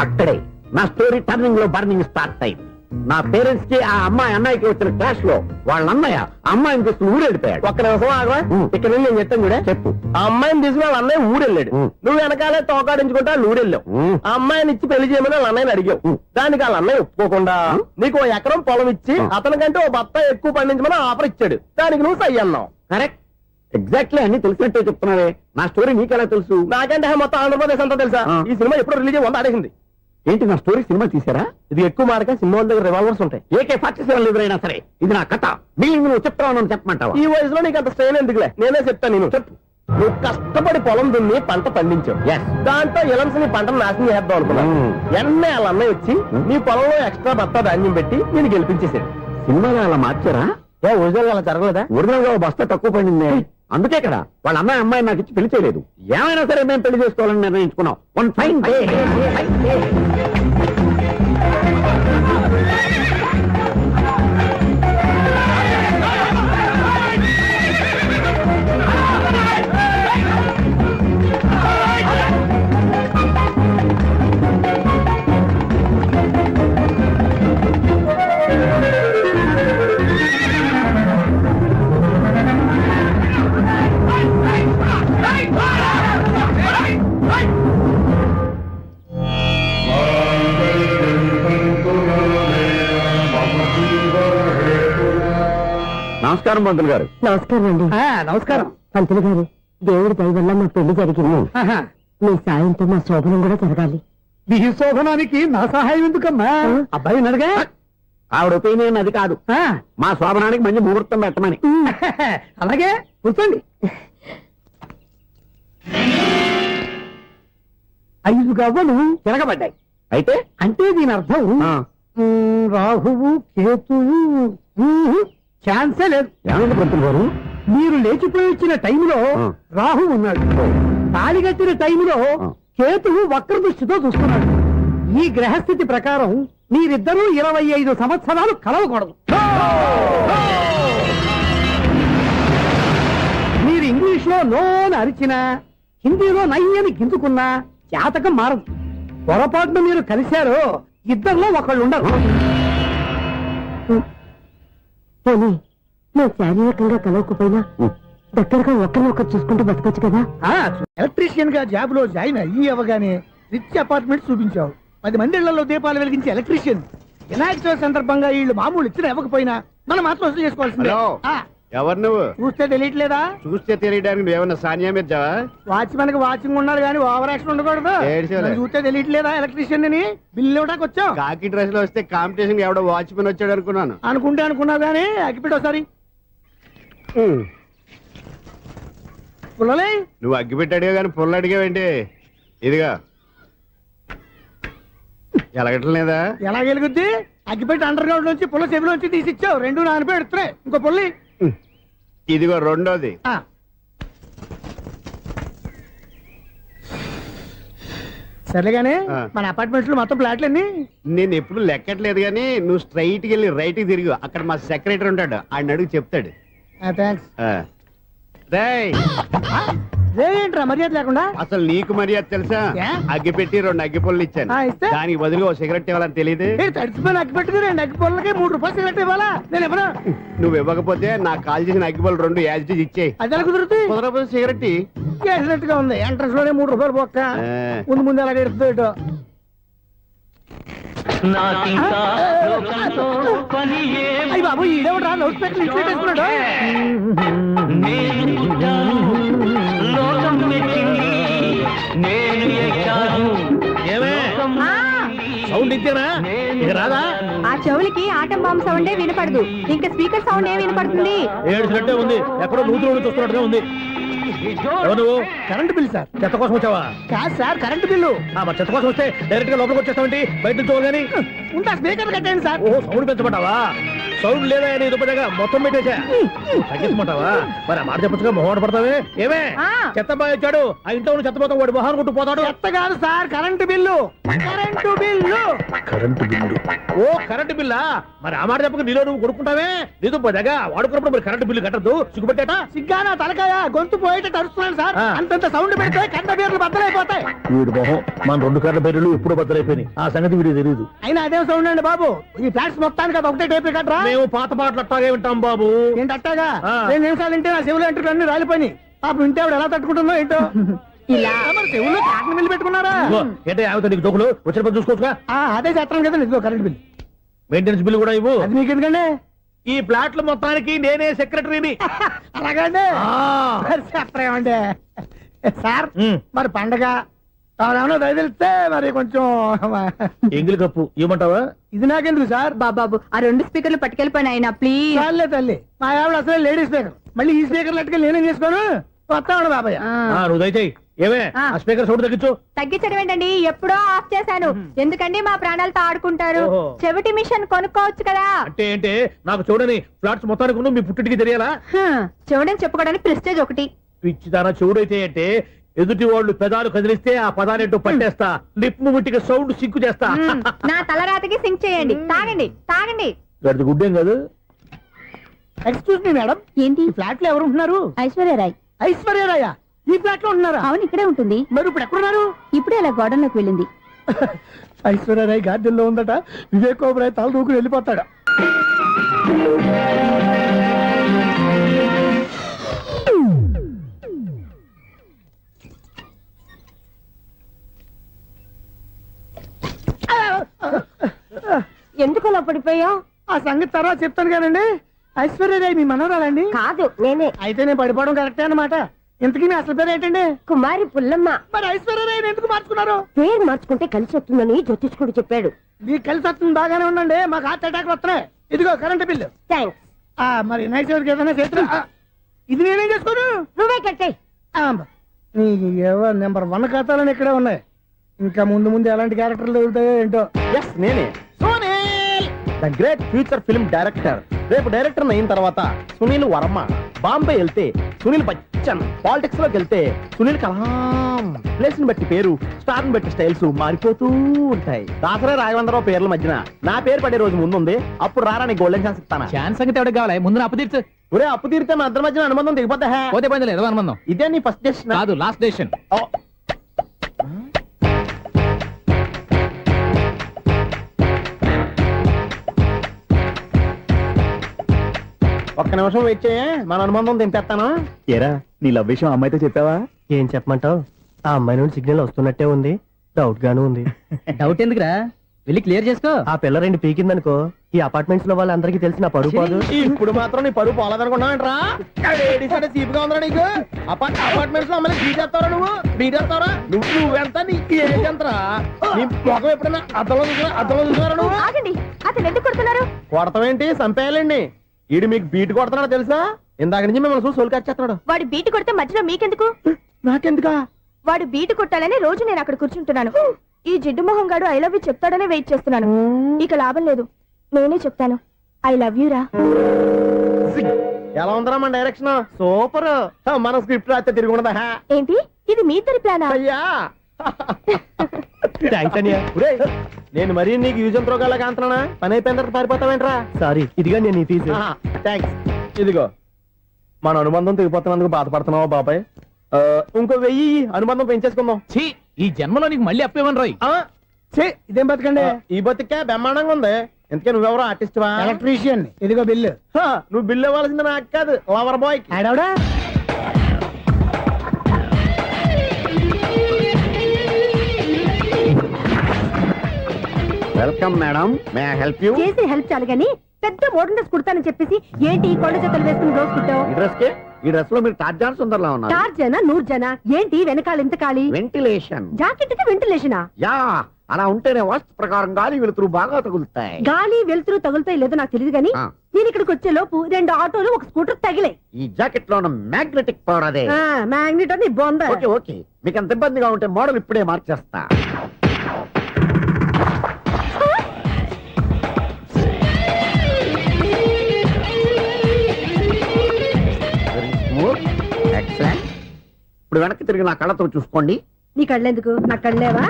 అక్కడే నా స్టోరీ టర్నింగ్ లో బర్నింగ్ స్టార్ట్ అయింది. నా పేరెంట్స్ కి ఆ అమ్మాయి అన్నయ్యకి వచ్చిన క్లాష్ లో వాళ్ళ అన్నయ్య అమ్మాయిని తీసుకుని ఊరెళ్ళిపోయాడు. ఒక్క నిమిషం ఆగవా? ఇక్కడ నుండి నేను చెప్తాను కూడా. చెప్పు. ఆ అమ్మాయిని తీసుకుని వాళ్ళ అన్నయ్య ఊరెళ్ళాడు. నువ్వు వెనకాలే తోకాడించుకుంటా వాళ్ళు ఊరెళ్ళావు. ఆ అమ్మాయిని ఇచ్చి పెళ్లి చేయమని వాళ్ళ అన్నయ్యని అడిగావు. దానికి వాళ్ళ అన్నయ్య ఒప్పుకోకుండా నీకు 1 ఎకరం పొలం ఇచ్చి అతనికంటే 1 బత్త ఎక్కువ పండించమని ఆఫర్ ఇచ్చాడు. దానికి నువ్వు సై అన్నావు. కరెక్ట్, ఎగ్జాక్ట్లీ అన్ని తెలిసినట్టే చెప్తున్నావే. నా స్టోరీ నీకెలా తెలుసు? నాకంటే మొత్తం ఆంధ్రప్రదేశ్ అంతా తెలుసా? ఈ సినిమా ఎప్పుడు రిలీజ్ 100 ఆడేసింది. ఏంటి నా స్టోరీ సినిమా తీసారా? ఇది ఎక్కువ మారక సినిమా వాళ్ళ దగ్గర రివాల్వర్స్ ఉంటాయి. AK-47 ఎదురైనా సరే ఇది నా కథ. బిల్డింగ్ నువ్వు చెప్తావు చెప్పమంటావా? ఈ వయసులో నీకు అంత స్ట్రెయిన్ ఎందుకులే, నేనే చెప్తాను. నేను చెప్పు. నువ్వు కష్టపడి పొలం దున్ని పంట పండించావు. దాంతో ఎలమ్స్ నీ పంటను నాశనం చేద్దాం అనుకున్నావు. ఎన్నే వాళ్ళ అన్నయ్య వచ్చి నీ పొలంలో ఎక్స్ట్రా బత్తా ధాన్యం పెట్టి నేను గెలిపించేసాడు. సినిమాలో అలా మార్చారా? ఒరిజినల్ అలా జరగలేదా? ఒరిజినల్ గా ఓ బస్తా తక్కువ పడింది. అందుకే కదా వాళ్ళ అమ్మాయి నాకు ఇచ్చి పెళ్లి చేయలేదు. ఏమైనా సరే మేము పెళ్లి చేసుకోవాలని నిర్ణయించుకున్నాం. One fine day. నమస్కారం పంతులు గారు. నమస్కారం అండి. నమస్కారం. పంతులు గారు, దేవుడి దయ వల్ల మా పెళ్లి జరిగింది. మీ సాయంతో మా శోభనం కూడా జరగాలి. మీ శోభనానికి నా సహాయం ఎందుకమ్మా? అబ్బాయి ఉన్నాడుగా. ఆవిడ ఒపీనియన్ అది కాదు. మా శోభనానికి మంచి ముహూర్తం పెట్టమని. అలాగే కూర్చోండి. 5 గవ్వలు తిరగబడ్డాయి. అయితే అంటే దీని అర్థం రాహువు కేతువు ఛాన్సే లేదు. ఏమైంది పంతులు గారు? మీరు లేచిపోయి వచ్చిన టైంలో రాహు ఉన్నాడు. తాళి కట్టిన టైంలో కేతువు వక్ర దృష్టితో చూస్తున్నాడు. ఈ గ్రహస్థితి ప్రకారం మీరిద్దరూ 25 సంవత్సరాలు కలవకూడదు. మీరు ఇంగ్లీష్ లో నోని అరిచినా, హిందీలో నయ్యని గింజుకున్నా జాతకం మారదు. పొరపాటును మీరు కలిశారో ఇద్దరిలో ఒకళ్ళు ఉండరు. పోనీ మేము శారీరకంగా కలవకపోయినా దగ్గరగా ఒకరినొకరు చూసుకుంటూ బతకొచ్చు కదా. ఎలక్ట్రీషియన్ గా జాబ్ లో జాయిన్ అయ్యి అవగానే రిచ్ అపార్ట్మెంట్ చూపించావు. 10 మంది ఇళ్లలో దీపాలు వెలిగించే ఎలక్ట్రీషియన్. వినాయక చవితి సందర్భంగా వీళ్ళు మామూలు ఇచ్చిన ఇవ్వకపోయినా మనం మాత్రం వసూలు చేసుకోవాల్సిందే. ఎవరు నువ్వు? చూస్తే తెలియట్లేదా? చూస్తే తెలియడానికి నువ్వేమన్నా సానియా మీర్జావా? వాచ్మెన్ కి వాచింగ్ ఉండాలి కానీ ఓవర్ యాక్షన్ ఉండకూడదు. నన్ను చూస్తే తెలియట్లేదా ఎలక్ట్రీషియన్ అని? బిల్లు ఇవ్వడానికి వచ్చాం. కాకి డ్రెస్ లో వస్తే కాంపిటీషన్ ఎవడో వాచ్మెన్ వచ్చాడు అనుకున్నాను. అనుకున్నావు కానీ అగ్గిపెట్టి ఒకసారి. పుల్లలే నువ్వు అగ్గిపెట్టి అడిగా కానీ పుల్ల అడిగావేంటి? ఇదిగా ఎలగట్లేదా? ఎలా వెలుగుద్ది? అగ్గిపెట్టి అండర్ గ్రౌండ్ నుంచి పుల్ల చెవిలోంచి తీసిచ్చావు. 2 నానపై ఎడుతున్నాయి. ఇంకో పుల్లి. ఇదిగో రెండోది. సర్లేగానే మన అపార్ట్మెంట్స్ లో మొత్తం ఫ్లాట్లు అన్ని నేను ఎప్పుడు లెక్కట్లేదు కానీ నువ్వు స్ట్రైట్ కి వెళ్ళి రైట్ కి తిరిగి అక్కడ మా సెక్రటరీ ఉంటాడు, ఆయన అడుగు చెప్తాడు. థ్యాంక్స్. రేయ్, ఏంట్రా మర్యాద లేకుండా? అసలు నీకు మర్యాద తెలుసా? అగ్గి పెట్టి 2 అగ్గి పొల్లు ఇచ్చాను. దానికి బదులుగా ఓ సిగరెట్ ఇవ్వాలని తెలియదు. తడిచిపోయిన అగ్గి పెట్టుకుని 2 అగ్గి పొలకి 3 రూపాయలు సిగరెట్ ఇవ్వాలా? నేను ఇవ్వను. నువ్వు ఇవ్వకపోతే నాకు కాల్ చేసిన అగ్గి పొల్లు 2 యాజిటీస్ ఇచ్చేయి. అది ఎలా కుదురుతుంది? కుదరకపోతే సిగరెట్ చేసినట్టుగా ఉంది. ఎంట్రన్స్ లోనే 3 రూపాయలు పోక్క. ముందు అలాగే ఎడుతుంది ఇటు. అయ్యి బాబు, ఈడేవడా లౌడ్ స్పీకర్ ఇన్స్టేట్ వేసుకున్నాడు? సౌండ్ ఇంతేనా? ఇక రాదా? ఆ చెవులకి ఆటం బాంబు సౌండే వినపడదు. ఇంకా స్పీకర్ సౌండ్ ఏ వినపడుతుంది? ఏడుసినట్టే ఉంది. ఎక్కడో నూతులు చూస్తున్నట్టుగా ఉంది. ఎవరు? Current bill sir. చెత్త కోసం వచ్చావా? కాదు సార్, కరెంట్ బిల్లు. మరి చెత్త కోసం వస్తే డైరెక్ట్ గా లోపలికి వచ్చేస్తామంటే బయట నుంచి కానీ ఉంటా. స్పీకర్ కట్టండి సార్. ఓ సౌండ్ పెంచమంటావా? సౌండ్ లేదా అని దుప్పటగా మొత్తం పెట్టేసా. తగ్గించమంటావా? మరి ఆ మాట చెప్పచ్చుగా మొహమాట పడతావే. ఏమే చెత్త బాగా వచ్చాడు, ఆ ఇంట్లో ఉన్న చెత్త మొత్తం వాడు మొహాన్ని కొట్టు పోతాడు. చెత్త కాదు sir, current bill. Current bill. Current bill. ఓ కరెంటు బిల్లా? మరి ఆ మాట చెప్పక నీలో నువ్వు కొడుకుంటావే. నీతో పోదాగా వాడుకున్నప్పుడు మరి కరెంటు బిల్లు కట్టద్దు. సిగ్గుపెట్టేట? సిగ్గానా తలకాయ గొంతు పోయేట అంటే అరుస్తున్నాడు సార్. అంతంత సౌండ్ పెడితే కంట బీర్లు బద్దలైపోతాయి. వీడు మొహం మన 2 కార్ల బెర్రెలు ఎప్పుడు బద్దలైపోయినాయి. ఆ సంగతి వీడికి తెలియదు. అయినా అదేం సౌండ్ అండి బాబు? ఈ ఫ్లాట్స్ మొత్తానికి అది ఒకటే టైప్ కట్టరా? మేము పాత పాటలు అట్టాగే వింటాం బాబు. ఏంటి అట్టాగా? 2 నిమిషాలు వింటే నా చెవులు ఎంటర్ అన్ని రాలిపోయి. పాపం వింటే ఆవిడ ఎలా తట్టుకుంటుందో ఏంటో. ఇలా మరి చెవుల్లో కాటన్ బిల్లు పెట్టుకున్నారా? ఏంటే ఆమెతో నీకు డబ్బులు వచ్చిన పని చూసుకోవచ్చుగా. అదే చేస్తాను కదా ఇదిగో కరెంట్ బిల్. మెయింటెనెన్స్ బిల్లు కూడా ఇవ్వు. అది మీకు ఎందుకండి? ఈ ప్లాట్ల మొత్తానికి నేనే సెక్రటరీని. అలాగండి. మరి చెప్పరేమండి సార్. మరి పండగ ఏమన్నా తెలిస్తే మరి కొంచెం ఎంగిలి కప్పు ఇవ్వమంటావా? ఇది నాకెందుకు సార్? బాబాబు ఆ 2 స్పీకర్లు పట్టుకెళ్ళిపోయిన ఆయన ప్లీజ్. చాలే తల్లి, మా ఆవిడ అసలు లేడీ స్పీకర్, మళ్ళీ ఈ స్పీకర్ లెట్టుకెళ్ళి నేనేం చేసుకోను. వస్తామండి బాబాయ్. నువ్వు దయచేయి. ఏమే ఆ స్పీకర్ సౌండ్ తగ్గించు. తగ్గించడం ఏంటండి, ఎప్పుడో ఆఫ్ చేశాను. ఎందుకండి మా ప్రాణాలతో ఆడుకుంటారు? ఓహో. చెవిటి మిషన్ కొనుక్కోవచ్చు కదా. అంటే ఏంటే నాకు చూడని ఫ్లాట్స్ మొత్తానికి ఉన్న మీ పుట్టింటికి తెలియాలా? చెవిడని చెప్పుకోవడానికి ప్రెస్టేజ్ ఒకటి. పిచ్చిదాన చెవుడైతే అంటే ఎదుటి వాళ్ళు పెదాలు కదిలిస్తే ఆ పదాలేంటో పట్టేస్తా. లిప్ ముట్టికి సౌండ్ సిక్కు చేస్తా. నా తలరాతకి సింక్ చేయండి. తాగండి తాగండి. గడిది గుడ్డేం కాదు. ఎక్స్క్యూజ్ మీ మేడం, ఏంటి? ఈ ఫ్లాట్ లో ఎవరు ఉంటున్నారు? ఐశ్వర్యరాయ్. ఐశ్వర్యరాయ ఈ ఫ్లాట్ లో ఉంటున్నారా? అవును, ఇక్కడే ఉంటుంది. మరి ఇప్పుడు ఎక్కడున్నారు? ఇప్పుడే అలా గోడంలోకి వెళ్ళింది. ఐశ్వర్యరాయ్ గార్డెన్ లో ఉందట. వివేక్ ఓబరాయ్ తల దూకుని వెళ్ళిపోతాడు. ఎందుకు అలా పడిపోయావు? ఆ సంగతి తర్వాత చెప్తాను కానండి. ఐశ్వర్యరాయ్ మీ మనవరాలండి? కాదు, నేనే. అయితే నేను పడిపోవడం కరెక్టే అన్నమాట. ఇంతకీ మీ అసలు పేరు ఏంటండి? కుమారి పుల్లమ్మ. మరి ఐశ్వర్యరాయ్ ఎందుకు మార్చుకున్నారు? పేరు మార్చుకుంటే కలిసి వస్తుందని జ్యోతిష్కుడు చెప్పాడు. మీకు కలిసి వస్తుంది, బాగానే ఉండండి. మాకు హార్ట్ అటాక్ వస్తున్నాయి. ఇదిగో కరెంట్ బిల్లు. థ్యాంక్స్. మరి నైట్ ఎవరికి ఏదైనా చేతులు ఇది నేనేం చేసుకోను. నువ్వే కట్టే. నీకు ఎవరు నెంబర్ 1 ఖాతాలని ఇక్కడే ఉన్నాయి. ఇంకా ముందు ముందు ఎలాంటి క్యారెక్టర్లు దొరుకుతాయో ఏంటో. నేనే the great future film director. రేపు డైరెక్టర్ అయిన తర్వాత సునీల్ వర్మ. బాంబే వెళ్తే సునీల్ బచ్చన్. పాలిటిక్స్ లోకి వెళ్తే సునీల్ కలాం. ప్లేస్ ని బట్టి పేరు, స్టార్ ని బట్టి స్టైల్స్ మారిపోతూ ఉంటాయి. దాసరే రాఘవేంద్రరావు పేర్ల మధ్యన నా పేరు పడే రోజు ముందుంది. అప్పుడు రారా నీ గోల్డెన్ ఛాన్స్ ఇస్తాను. ఛాన్స్ సంగతి ఎవరికి కావాలి? ముందు అప్పు తీర్చు. ఒరే అప్పు తీరితే మా ఇద్దరి మధ్యన అనుబంధం దిగిపోతా. పోతే పోయింది లేదు అనుబంధం. ఇదే నీ ఫస్ట్ డెస్టినేషన్ కాదు, లాస్ట్ డెసిషన్. ఒక్క నిమిషం వెయిట్ చేయ, మన అనుబంధం దింపేస్తాను. ఏరా నీ లవ్ విషయం అమ్మాయితో చెప్పావా? ఏం చెప్పమంటావు? ఆ అమ్మాయి నుండి సిగ్నల్ వస్తున్నట్టే ఉంది. డౌట్ గాను ఉంది. డౌట్ ఎందుకురా, వెళ్ళి క్లియర్ చేసుకో. ఆ పిల్ల 2 పీకిందనుకో, ఈ అపార్ట్మెంట్స్ లో వాళ్ళందరికీ తెలిసిన పరుగు పోదు. ఇప్పుడు మాత్రం నీ పరువు పోలేదనుకున్నావంటరా? సీపుగా ఉందా నీకు? అపార్ట్మెంట్స్ లో అమ్మని బీటేస్తారా? బీటేస్తారా? నువ్వెంత నీ ఏజ్ ఎంతరా? నీ మొఖం ఎప్పుడైనా అద్దంలో చూసారా నువ్వు? ఆగండి, అతను ఎందుకు కొడుతున్నారు? కొడతావేంటి? చంపేయాలండి. ఈడు మీకు బీట్ కొడుతున్నాడు తెలుసా? ఇందాక నుంచి మిమ్మల్ని చూసి సోల్ కచ్చేస్తున్నాడు. వాడు బీటు కొడితే మధ్యలో మీకెందుకు? నాకెందుకా? వాడు బీటు కొట్టాలని రోజు నేను అక్కడ కూర్చుంటున్నాను. ఈ జిడ్డు మొహం గాడు ఐ లవ్ యూ చెప్తాడనే వెయిట్ చేస్తున్నాను. ఇక లాభం లేదు, నేనే చెప్తాను. ఐ లవ్ యూ రా. ఎలా ఉందరా మన డైరెక్షన్? సూపర్. మన స్క్రిప్ట్ రాస్తే తిరిగి ఉండదా? ఏంటి ఇది మీ ఇద్దరి ప్లానా? అయ్యా థ్యాంక్స్ అనియా. నేను మరీ నీకు యూజ్ ఎంతో గల కాంతనా? పని అయిపోయిన తర్వాత పారిపోతావేంట్రా? సారీ, ఇదిగా నేను ఈ ఫీజు. థ్యాంక్స్. ఇదిగో మన అనుబంధం తెగిపోతున్నందుకు బాధపడుతున్నావా బాబాయ్? ఇంకో 1000 అనుబంధం పెంచేసుకుందాం. ఈ జన్మలో నీకు మళ్ళీ అప్పేమని రాయి. ఇదేం బతకండి? ఈ బతికే బ్రహ్మాండంగా ఉంది. ఎందుకే నువ్వెవరో ఆర్టిస్ట్ వా? ఎలక్ట్రీషియన్. ఇదిగో బిల్లు. నువ్వు బిల్లు ఇవ్వాల్సింది నాకు కాదు, లవర్ బాయ్. ఆడవడా? Welcome madam, may I help you? చేసి హెల్ప్ చాలు గాని పెద్ద మోడల్ డ్రెస్ కుడతానని చెప్పేసి ఏంటి కొండ జతలు వేసుకుని రోజు కుట్టావు? ఈ డ్రెస్ లో మీరు టార్జాన్ సుందర్లా ఉన్నారు. 4 జన 100 జన ఏంటి వెనకాల ఇంత ఖాళీ? వెంటిలేషన్. జాకెట్ కి వెంటిలేషనా? యా, అలా ఉంటేనే వాస్తు ప్రకారం గాలి వెలుతురు బాగా తగులుతాయి. గాలి వెలుతురు తగులుతాయి లేదో నాకు తెలియదు గాని నేను ఇక్కడికి వచ్చే లోపు 2 ఆటోలు 1 స్కూటర్ తగిలాయి. ఈ జాకెట్ లో ఉన్న మ్యాగ్నెటిక్ పవర్ అదే. మ్యాగ్నెట్ అని బొంద. ఓకే ఓకే, మీకు అంత ఇబ్బందిగా ఉంటే మోడల్ ఇప్పుడే మార్చేస్తా. ఎక్సలెంట్. ఇప్పుడు వెనక్కి తిరిగి నా కళ్ళతో చూసుకోండి. నీ కళ్ళెందుకు? నా కళ్ళేవా?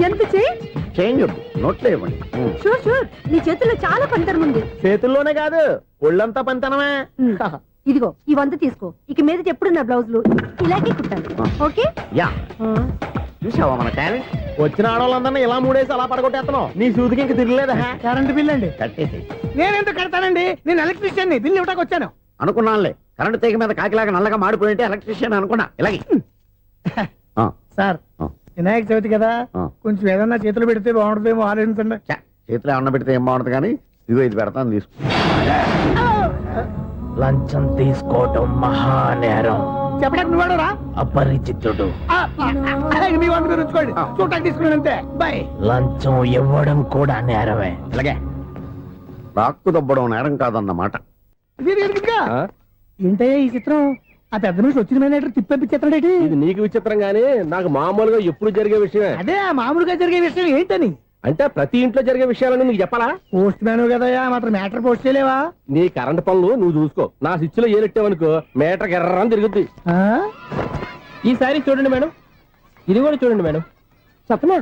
ఎంత చేంజ్ నోట్లో ఇవ్వండి. షూర్ షూర్, నీ చేతుల్లో చాలా పంతరం ఉంది. చేతుల్లోనే కాదు, ఒళ్ళంతా పంతనమే. ఇదిగో ఈ 100 తీసుకో. ఇక మీద ఎప్పుడు నా బ్లౌజులు ఇలాగే కుట్టాలి. ఓకే? యా చూసావా మన టాలెంట్? వచ్చిన ఆడవాళ్ళందరినీ ఇలా మూడేసి అలా పడగొట్టేస్తున్నావు. నీ సూదికి ఇంక తిరగలేదా? కరెంట్ బిల్ అండి. కట్టేసి నేనెందుకు కడతానండి? నేను ఎలక్ట్రీషియన్ బిల్ ఇవ్వడానికి వచ్చాను. అనుకున్నానులే, కరెంట్ తీగ మీద కాకిలాగా నల్లగా మాడిపోయింటే ఎలక్ట్రీషియన్ అనుకున్నా. ఇలాగే సార్ వినాయక చవితి కదా, కొంచెం ఏదన్నా చేతులు పెడితే బాగుంటుందేమో ఆలోచించండి. చేతిలో అన్న పెడితే ఏం బాగుంటుంది కానీ ఇదిగో ఇది పెడతాను తీసుకో. లంచం తీసుకోవటం మహానేరం. చెప్పడానికి నువ్వాడరా? అపరిచితుడు. మీ వంట మీరు ఉంచుకోండి, చూడటానికి తీసుకున్నాను అంతే. బాయ్. లంచం ఇవ్వడం కూడా నేరమే. ఇలాగే రాక్కు దబ్బడం నేరం కాదన్నమాట. ఏంటయ్యా ఈ చిత్రం? ఆ పెద్ద నుంచి వచ్చిన మేనేటర్ తిప్పించేస్తాడేటి? ఇది నీకు విచిత్రం గానీ నాకు మామూలుగా ఎప్పుడు జరిగే విషయమే. అదే మామూలుగా జరిగే విషయం ఏంటని? అంటే ప్రతి ఇంట్లో జరిగే విషయాలని నీకు చెప్పాలా? పోస్ట్ మ్యాన్ కదయ్యా, మాత్రం మ్యాటర్ పోస్ట్ చేయలేవా? నీ కరెంట్ పనులు నువ్వు చూసుకో. నా స్విచ్ లో ఏలెట్టావనుకో మీటర్ ఎర్రని తిరుగుద్ది. ఈసారి చూడండి మేడం, ఇది కూడా చూడండి మేడం. చెప్పనా?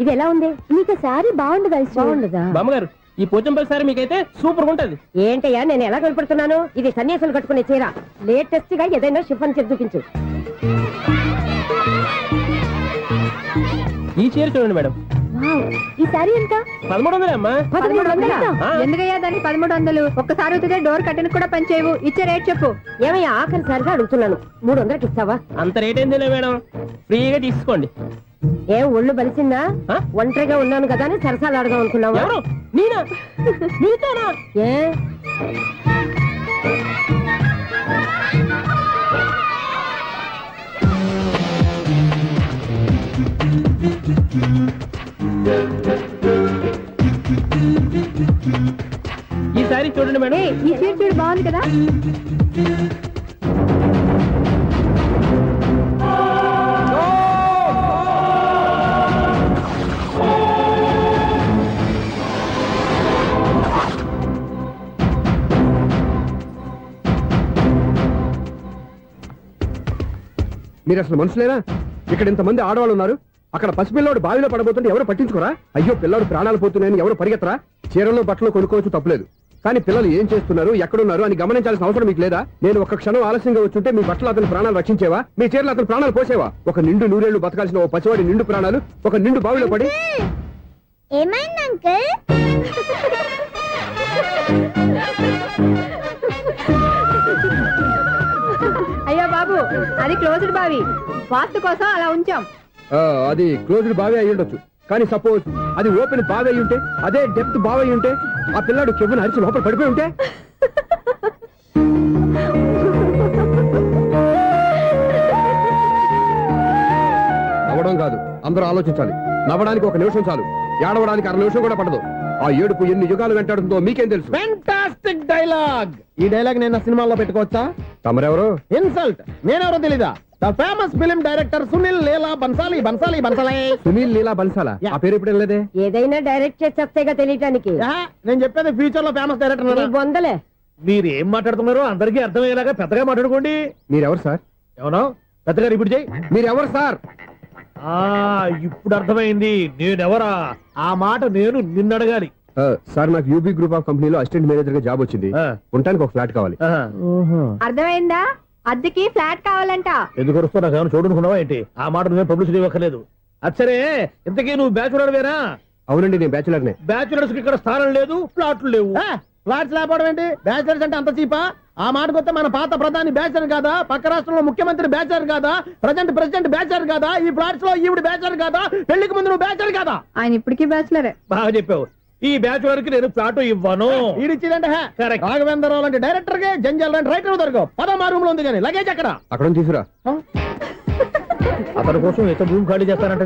ఇది ఎలా ఉంది? నీకు సారీ బాగుండదా? బాగుండదా బామ్మగారు? ఈ పోచంపల్లి సారీ మీకైతే సూపర్ ఉంటది. ఏంటయ్యా నేను ఎలా కనపడుతున్నాను? ఇది సన్యాసులు కట్టుకునే చీర. లేటెస్ట్ గా ఏదైనా షిఫన్ చేసి చూపించు. ఈ చీర చూడండి మేడం. ఈ సారీ ఎంత? 1300 అమ్మా. 1300? ఎందుకయ్యా దాన్ని 1300? ఒక్కసారి అవుతుందే డోర్ కట్టను కూడా పనిచేయవు. ఇచ్చే రేట్ చెప్పు. ఏమయ్యా ఆఖరిసారిగా అడుగుతున్నాను, 300కి ఇస్తావా? అంత రేట్ ఏందిలే మేడం, ఫ్రీగా తీసుకోండి. ఏం ఒళ్ళు బలిసిందా? ఒంటరిగా ఉన్నాను కదా అని సరసాలు అడదాం అనుకున్నావా? ఎవరు? నేనా? నీతోనా? ఏ ఈ సారీ చూడండి మేడం. ఈ చీర చూడు బాగుంది కదా. మీరు అసలు మనుషులేనా? ఇక్కడ ఇంతమంది ఆడవాళ్ళు ఉన్నారు, అక్కడ పసిపిల్లాడు బావిలో పడబోతుంటే ఎవరు పట్టించుకోరా? అయ్యో పిల్లాడు ప్రాణాలు పోతున్నాయని ఎవరు పరిగెత్తరా? చీరలో బట్టలు కొనుక్కోవచ్చు, తప్పలేదు. కానీ పిల్లలు ఏం చేస్తున్నారు, ఎక్కడున్నారు అని గమనించాల్సిన అవసరం మీకు లేదా? నేను ఒక్క క్షణం ఆలస్యంగా వచ్చుంటే మీ బట్టలు అతని ప్రాణాలు రక్షించేవా? మీ చీరలు అతని ప్రాణాలు పోసేవా? ఒక నిండు నూరేళ్లు బతకాల్సిన ఓ పసివాడి నిండు ప్రాణాలు ఒక నిండు బావిలో పడి. ఏమైంది అంకుల్? అయ్యో బాబు, అది క్లోజ్డ్ బావి, వాస్తు కోసం అలా ఉంచాం. అది క్లోజ్డ్ బావి అయి ఉండొచ్చు, కానీ సపోజ్ అది ఓపెన్ బావి అయి ఉంటే, అదే డెప్త్ బావి అయి ఉంటే, ఆ పిల్లాడు చెవును అరిచి లోపల పడిపోయి ఉంటే. నవ్వడం కాదు, అందరూ ఆలోచించాలి. నవ్వడానికి 1 నిమిషం చాలు, ఏడవడానికి 1/2 నిమిషం కూడా పడదు. ఆ ఏడుపు ఎన్ని యుగాలు వెంటాడుతుందో మీకేం తెలుసు? Fantastic dialogue. ఈ డైలాగ్ నేను సినిమాలో పెట్టుకోవచ్చా? తమరెవరు? ఇన్సల్ట్. నేనెవరో తెలీదా? The famous film director Sunil Leela Bhansali. Bhansali Bhansali Sunil Leela బన్సాలా? ఆ పేరు ఇప్పుడు లేదే. ఏదైనా డైరెక్ట్ చేసేస్తేగా తెలియటానికి. నేను చెప్పేది ఫ్యూచర్ లో ఫేమస్ డైరెక్టర్. బొందలే. మీరు ఏం మాట్లాడుతున్నారో అందరికీ అర్థమయ్యేలాగా పెద్దగా మాట్లాడుకోండి. మీరెవరు సార్? ఎవరో పెద్దగా రిపీట్ చేయి. మీరెవరు సార్? ఇప్పుడు అర్థమైంది నేనెవరా. ఆ మాట నేను నిన్ను అడగాలి. సార్, నాకు యూబీ గ్రూప్ ఆఫ్ కంపెనీలో అసిస్టెంట్ మేనేజర్ గా జాబ్ వచ్చింది. ఉండటానికి ఒక ఫ్లాట్ కావాలి. అర్థమైందా? అద్దెకి ఫ్లాట్ కావాలంట. ఎందుకు వస్తా? నాకు ఏమైనా చూడనుకున్నావా ఏంటి? ఆ మాట నువ్వే పబ్లిసిటీ ఇవ్వక్కర్లేదు. అచ్చరే, ఇంతకీ నువ్వు బ్యాచులర్ వేరా? అవునండి, నేను బ్యాచులర్నే. బ్యాచులర్స్ కి ఇక్కడ స్థానం లేదు, ఫ్లాట్లు లేవు. ఫ్లాట్స్ లేకపోవడం ఏంటి? బ్యాచులర్స్ అంటే అంత చీపా? ఆ మాటకొస్తే మన పాత ప్రధాని బ్యాచులర్ కాదా? పక్క రాష్ట్రంలో ముఖ్యమంత్రి బ్యాచులర్ కాదా? ప్రెసిడెంట్ బ్యాచులర్ కాదా? ఈ ఫ్లాట్స్ లో ఈవిడ బ్యాచులర్ కాదా? పెళ్లికి ముందు నువ్వు బ్యాచులర్ కాదా? ఆయన ఇప్పటికీ బ్యాచులరే. బాగా చెప్పావు. ఈ బ్యాచులర్ కి నేను ఫ్లాట్ ఇవ్వను. ఈడిచ్చిందంటే రాఘవేంద్రరావు లాంటి డైరెక్టర్ కి జంజల్ లాంటి రైటర్ దొరకవు. 13 రూమ్ లో ఉంది కానీ లగేజ్ అక్కడ. అక్కడ తీసుకురా. అతని కోసం ఎంత భూమి ఖాళీ చేస్తానంటే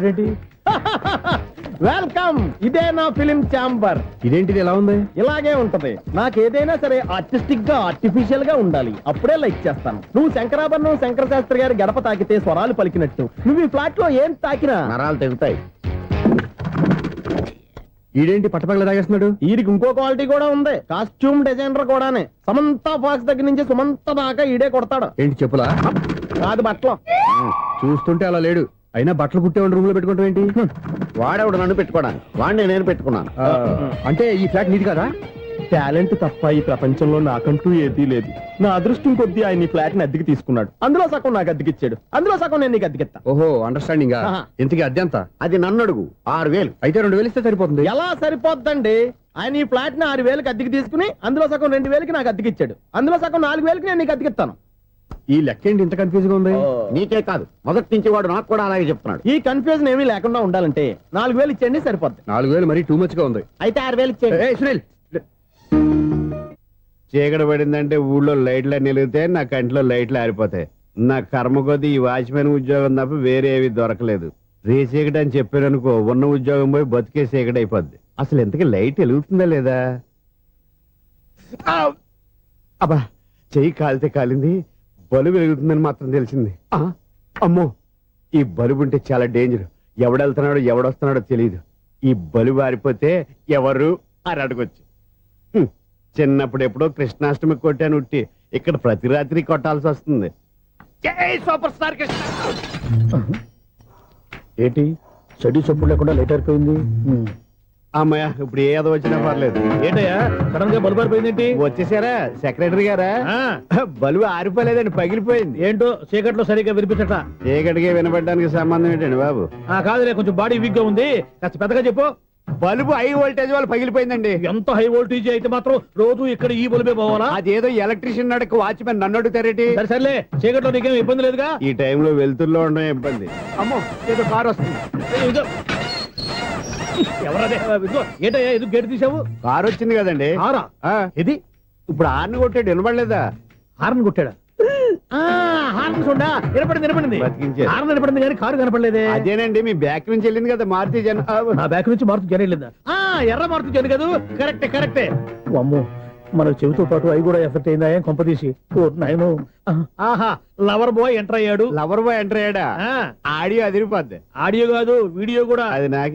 వెల్కమ్. ఇదే నా ఫిలిం ఛాంబర్. ఇదేంటిది ఎలా ఉంది? ఇలాగే ఉంటది. నాకు ఏదైనా సరే ఆర్టిస్టిక్ గా ఆర్టిఫిషియల్ గా ఉండాలి, అప్పుడే లైక్ చేస్తాను. నువ్వు శంకరాభరణం శంకర శాస్త్రి గారి గడప తాకితే స్వరాలు పలికినట్టు నువ్వు ఈ ఫ్లాట్ లో ఏం తాకినా నరాలు తెగుతాయి. ఈడేంటి పట్టపగల తాగేస్తున్నాడు? వీడికి ఇంకో క్వాలిటీ కూడా ఉంది. కాస్ట్యూమ్ డిజైనర్ కూడానే. సమంత ఫాక్స్ దగ్గర నుంచి సుమంత దాకా ఈడే కొడతాడు. ఏంటి చెప్పులా? కాదు, బట్టలు. చూస్తుంటే అలా లేడు. అయినా బట్టలు కుట్టే రూమ్ లో పెట్టుకుంటాం ఏంటి? వాడేవాడు నన్ను పెట్టుకోవడానికి, వాడిని నేను పెట్టుకున్నాను. అంటే ఈ ఫ్లాట్ నీది కదా? టాలెంట్ తప్ప ఈ ప్రపంచంలో నాకంటూ ఏదీ లేదు. నా అదృష్టం కొద్దీ ఆయన ఈ ఫ్లాట్ ని అద్దెకి తీసుకున్నాడు. అందులో సగం నాకు అద్దెకిచ్చాడు, అందులో సగం నేను నీకు అద్దెకిస్తా. ఓహో అండర్స్టాండింగ్. ఇంతకీ అద్దె ఎంత? అది నన్ను అడుగు. 6,000. అయితే 2,000 ఇస్తే సరిపోతుంది. ఎలా సరిపోద్దండి? ఆయన ఈ ఫ్లాట్ ని 6,000కి అద్దెకి తీసుకుని అందులో సగం 2,000కి నాకు అద్దెకిచ్చాడు, అందులో సగం 4,000కి నేను నీకు అద్దెకిస్తాను. ఈ లెక్క ఏంటి ఇంత కన్ఫ్యూజ్ గా ఉంది? నీకే కాదు, మొదటి నుంచి వాడు నాకు కూడా అలాగే చెప్తున్నాడు. ఈ కన్ఫ్యూజన్ ఏమీ లేకుండా ఉండాలంటే 4,000 ఇచ్చేయండి, సరిపోద్ది. 4,000 మరీ టూ మచ్ గా ఉంది. అయితే 6,000 ఇచ్చేయండి. ఏయ్, సునీల్. చీకటి పడిందంటే ఊళ్ళో లైట్లు నిలిగితే నా కంటిలో లైట్లు ఆరిపోతాయి. నా కర్మ కొద్దీ ఈ వాచ్మెన్ ఉద్యోగం తప్ప వేరే ఏవి దొరకలేదు. రేచీకటి అని చెప్పారనుకో, ఉన్న ఉద్యోగం పోయి బతికే చీకటి అయిపోద్ది. అసలు ఇంతకీ లైట్ వెలుగుతుందా లేదా? అబ్బా, చెయ్యి కాలితే కాలింది, బలుబు వెలుగుతుందని మాత్రం తెలిసింది. అమ్మో, ఈ బలుబు ఉంటే చాలా డేంజర్. ఎవడెళ్తున్నాడో ఎవడొస్తున్నాడో తెలియదు. ఈ బలుబు ఆరిపోతే ఎవరు అని అడగొచ్చు. చిన్నప్పుడు ఎప్పుడో కృష్ణాష్టమి కొట్టాను ఉట్టి, ఇక్కడ ప్రతి రాత్రి కొట్టాల్సి వస్తుంది. జై సూపర్ స్టార్ కృష్ణ. ఏంటి చెడు చప్పుడు లేకుండా లేట్ అయిపోయింది? అమ్మయ్య, ఇప్పుడు ఏదో వచ్చినా పర్లేదు. ఏంటయ్యా సడన్ గా బల్బు అయిపోయింది? వచ్చేసారా సెక్రటరీ గారా? బలుబు ఆరిపోలేదండి, పగిలిపోయింది. ఏంటో చీకట్లో సరిగ్గా వినిపించట. చీకటికి వినపడడానికి సంబంధం ఏంటండి బాబు? కాదులే, కొంచెం బాడీ వీక్ గా ఉంది, కాస్త పెద్దగా చెప్పు. బల్బు హై వోల్టేజ్ వాళ్ళు పగిలిపోయిందండి. ఎంత హై వోల్టేజ్ అయితే మాత్రం రోజు ఇక్కడ ఈ బల్బే పోవాలా? అదేదో ఎలక్ట్రీషియన్ నడక వాచ్మెన్ నన్ను అడుగుతారేటి? సరే సర్లే, చీకట్లో నీకేం ఇబ్బంది లేదుగా? ఈ టైంలో వెళ్తుల్లో ఉండడం ఇబ్బంది. అమ్మో, ఏదో కారు వస్తుంది. ఇదిగో. ఎవరదే? ఇదిగో, ఏంటయ్యా ఇది గేట్ తీసావు? కారు వచ్చింది కదండి. కారా? ఇది ఇప్పుడు హార్న్ కొట్టాడు, వినపడలేదా? హార్న్ కొట్టాడా? హార్న్ చూడా, వినపడింది. బతికించారు. హార్న్ వినపడింది కానీ కారు కనపడలేదే. అదేనండి, మీ బ్యాక్ నుంచి వెళ్ళింది కదా మారుతి జన. నా బ్యాక్ నుంచి మారుతు జన వెళ్ళిందా? ఎర్ర మారుతు జన కదా. కరెక్టే. అమ్మో, మనకు చెవితో పాటు అవి కూడా ఎఫెక్ట్ అయిందా కొంపదీసి? నాయను. ఆహా, లవర్ బాయ్ ఎంటర్ అయ్యాడు. లవర్ బాయ్ ఎంటర్ అయ్యాడా? ఆడియో అదిరిపోద్ది. ఆడియో కాదు, వీడియో కూడా. అది నాకు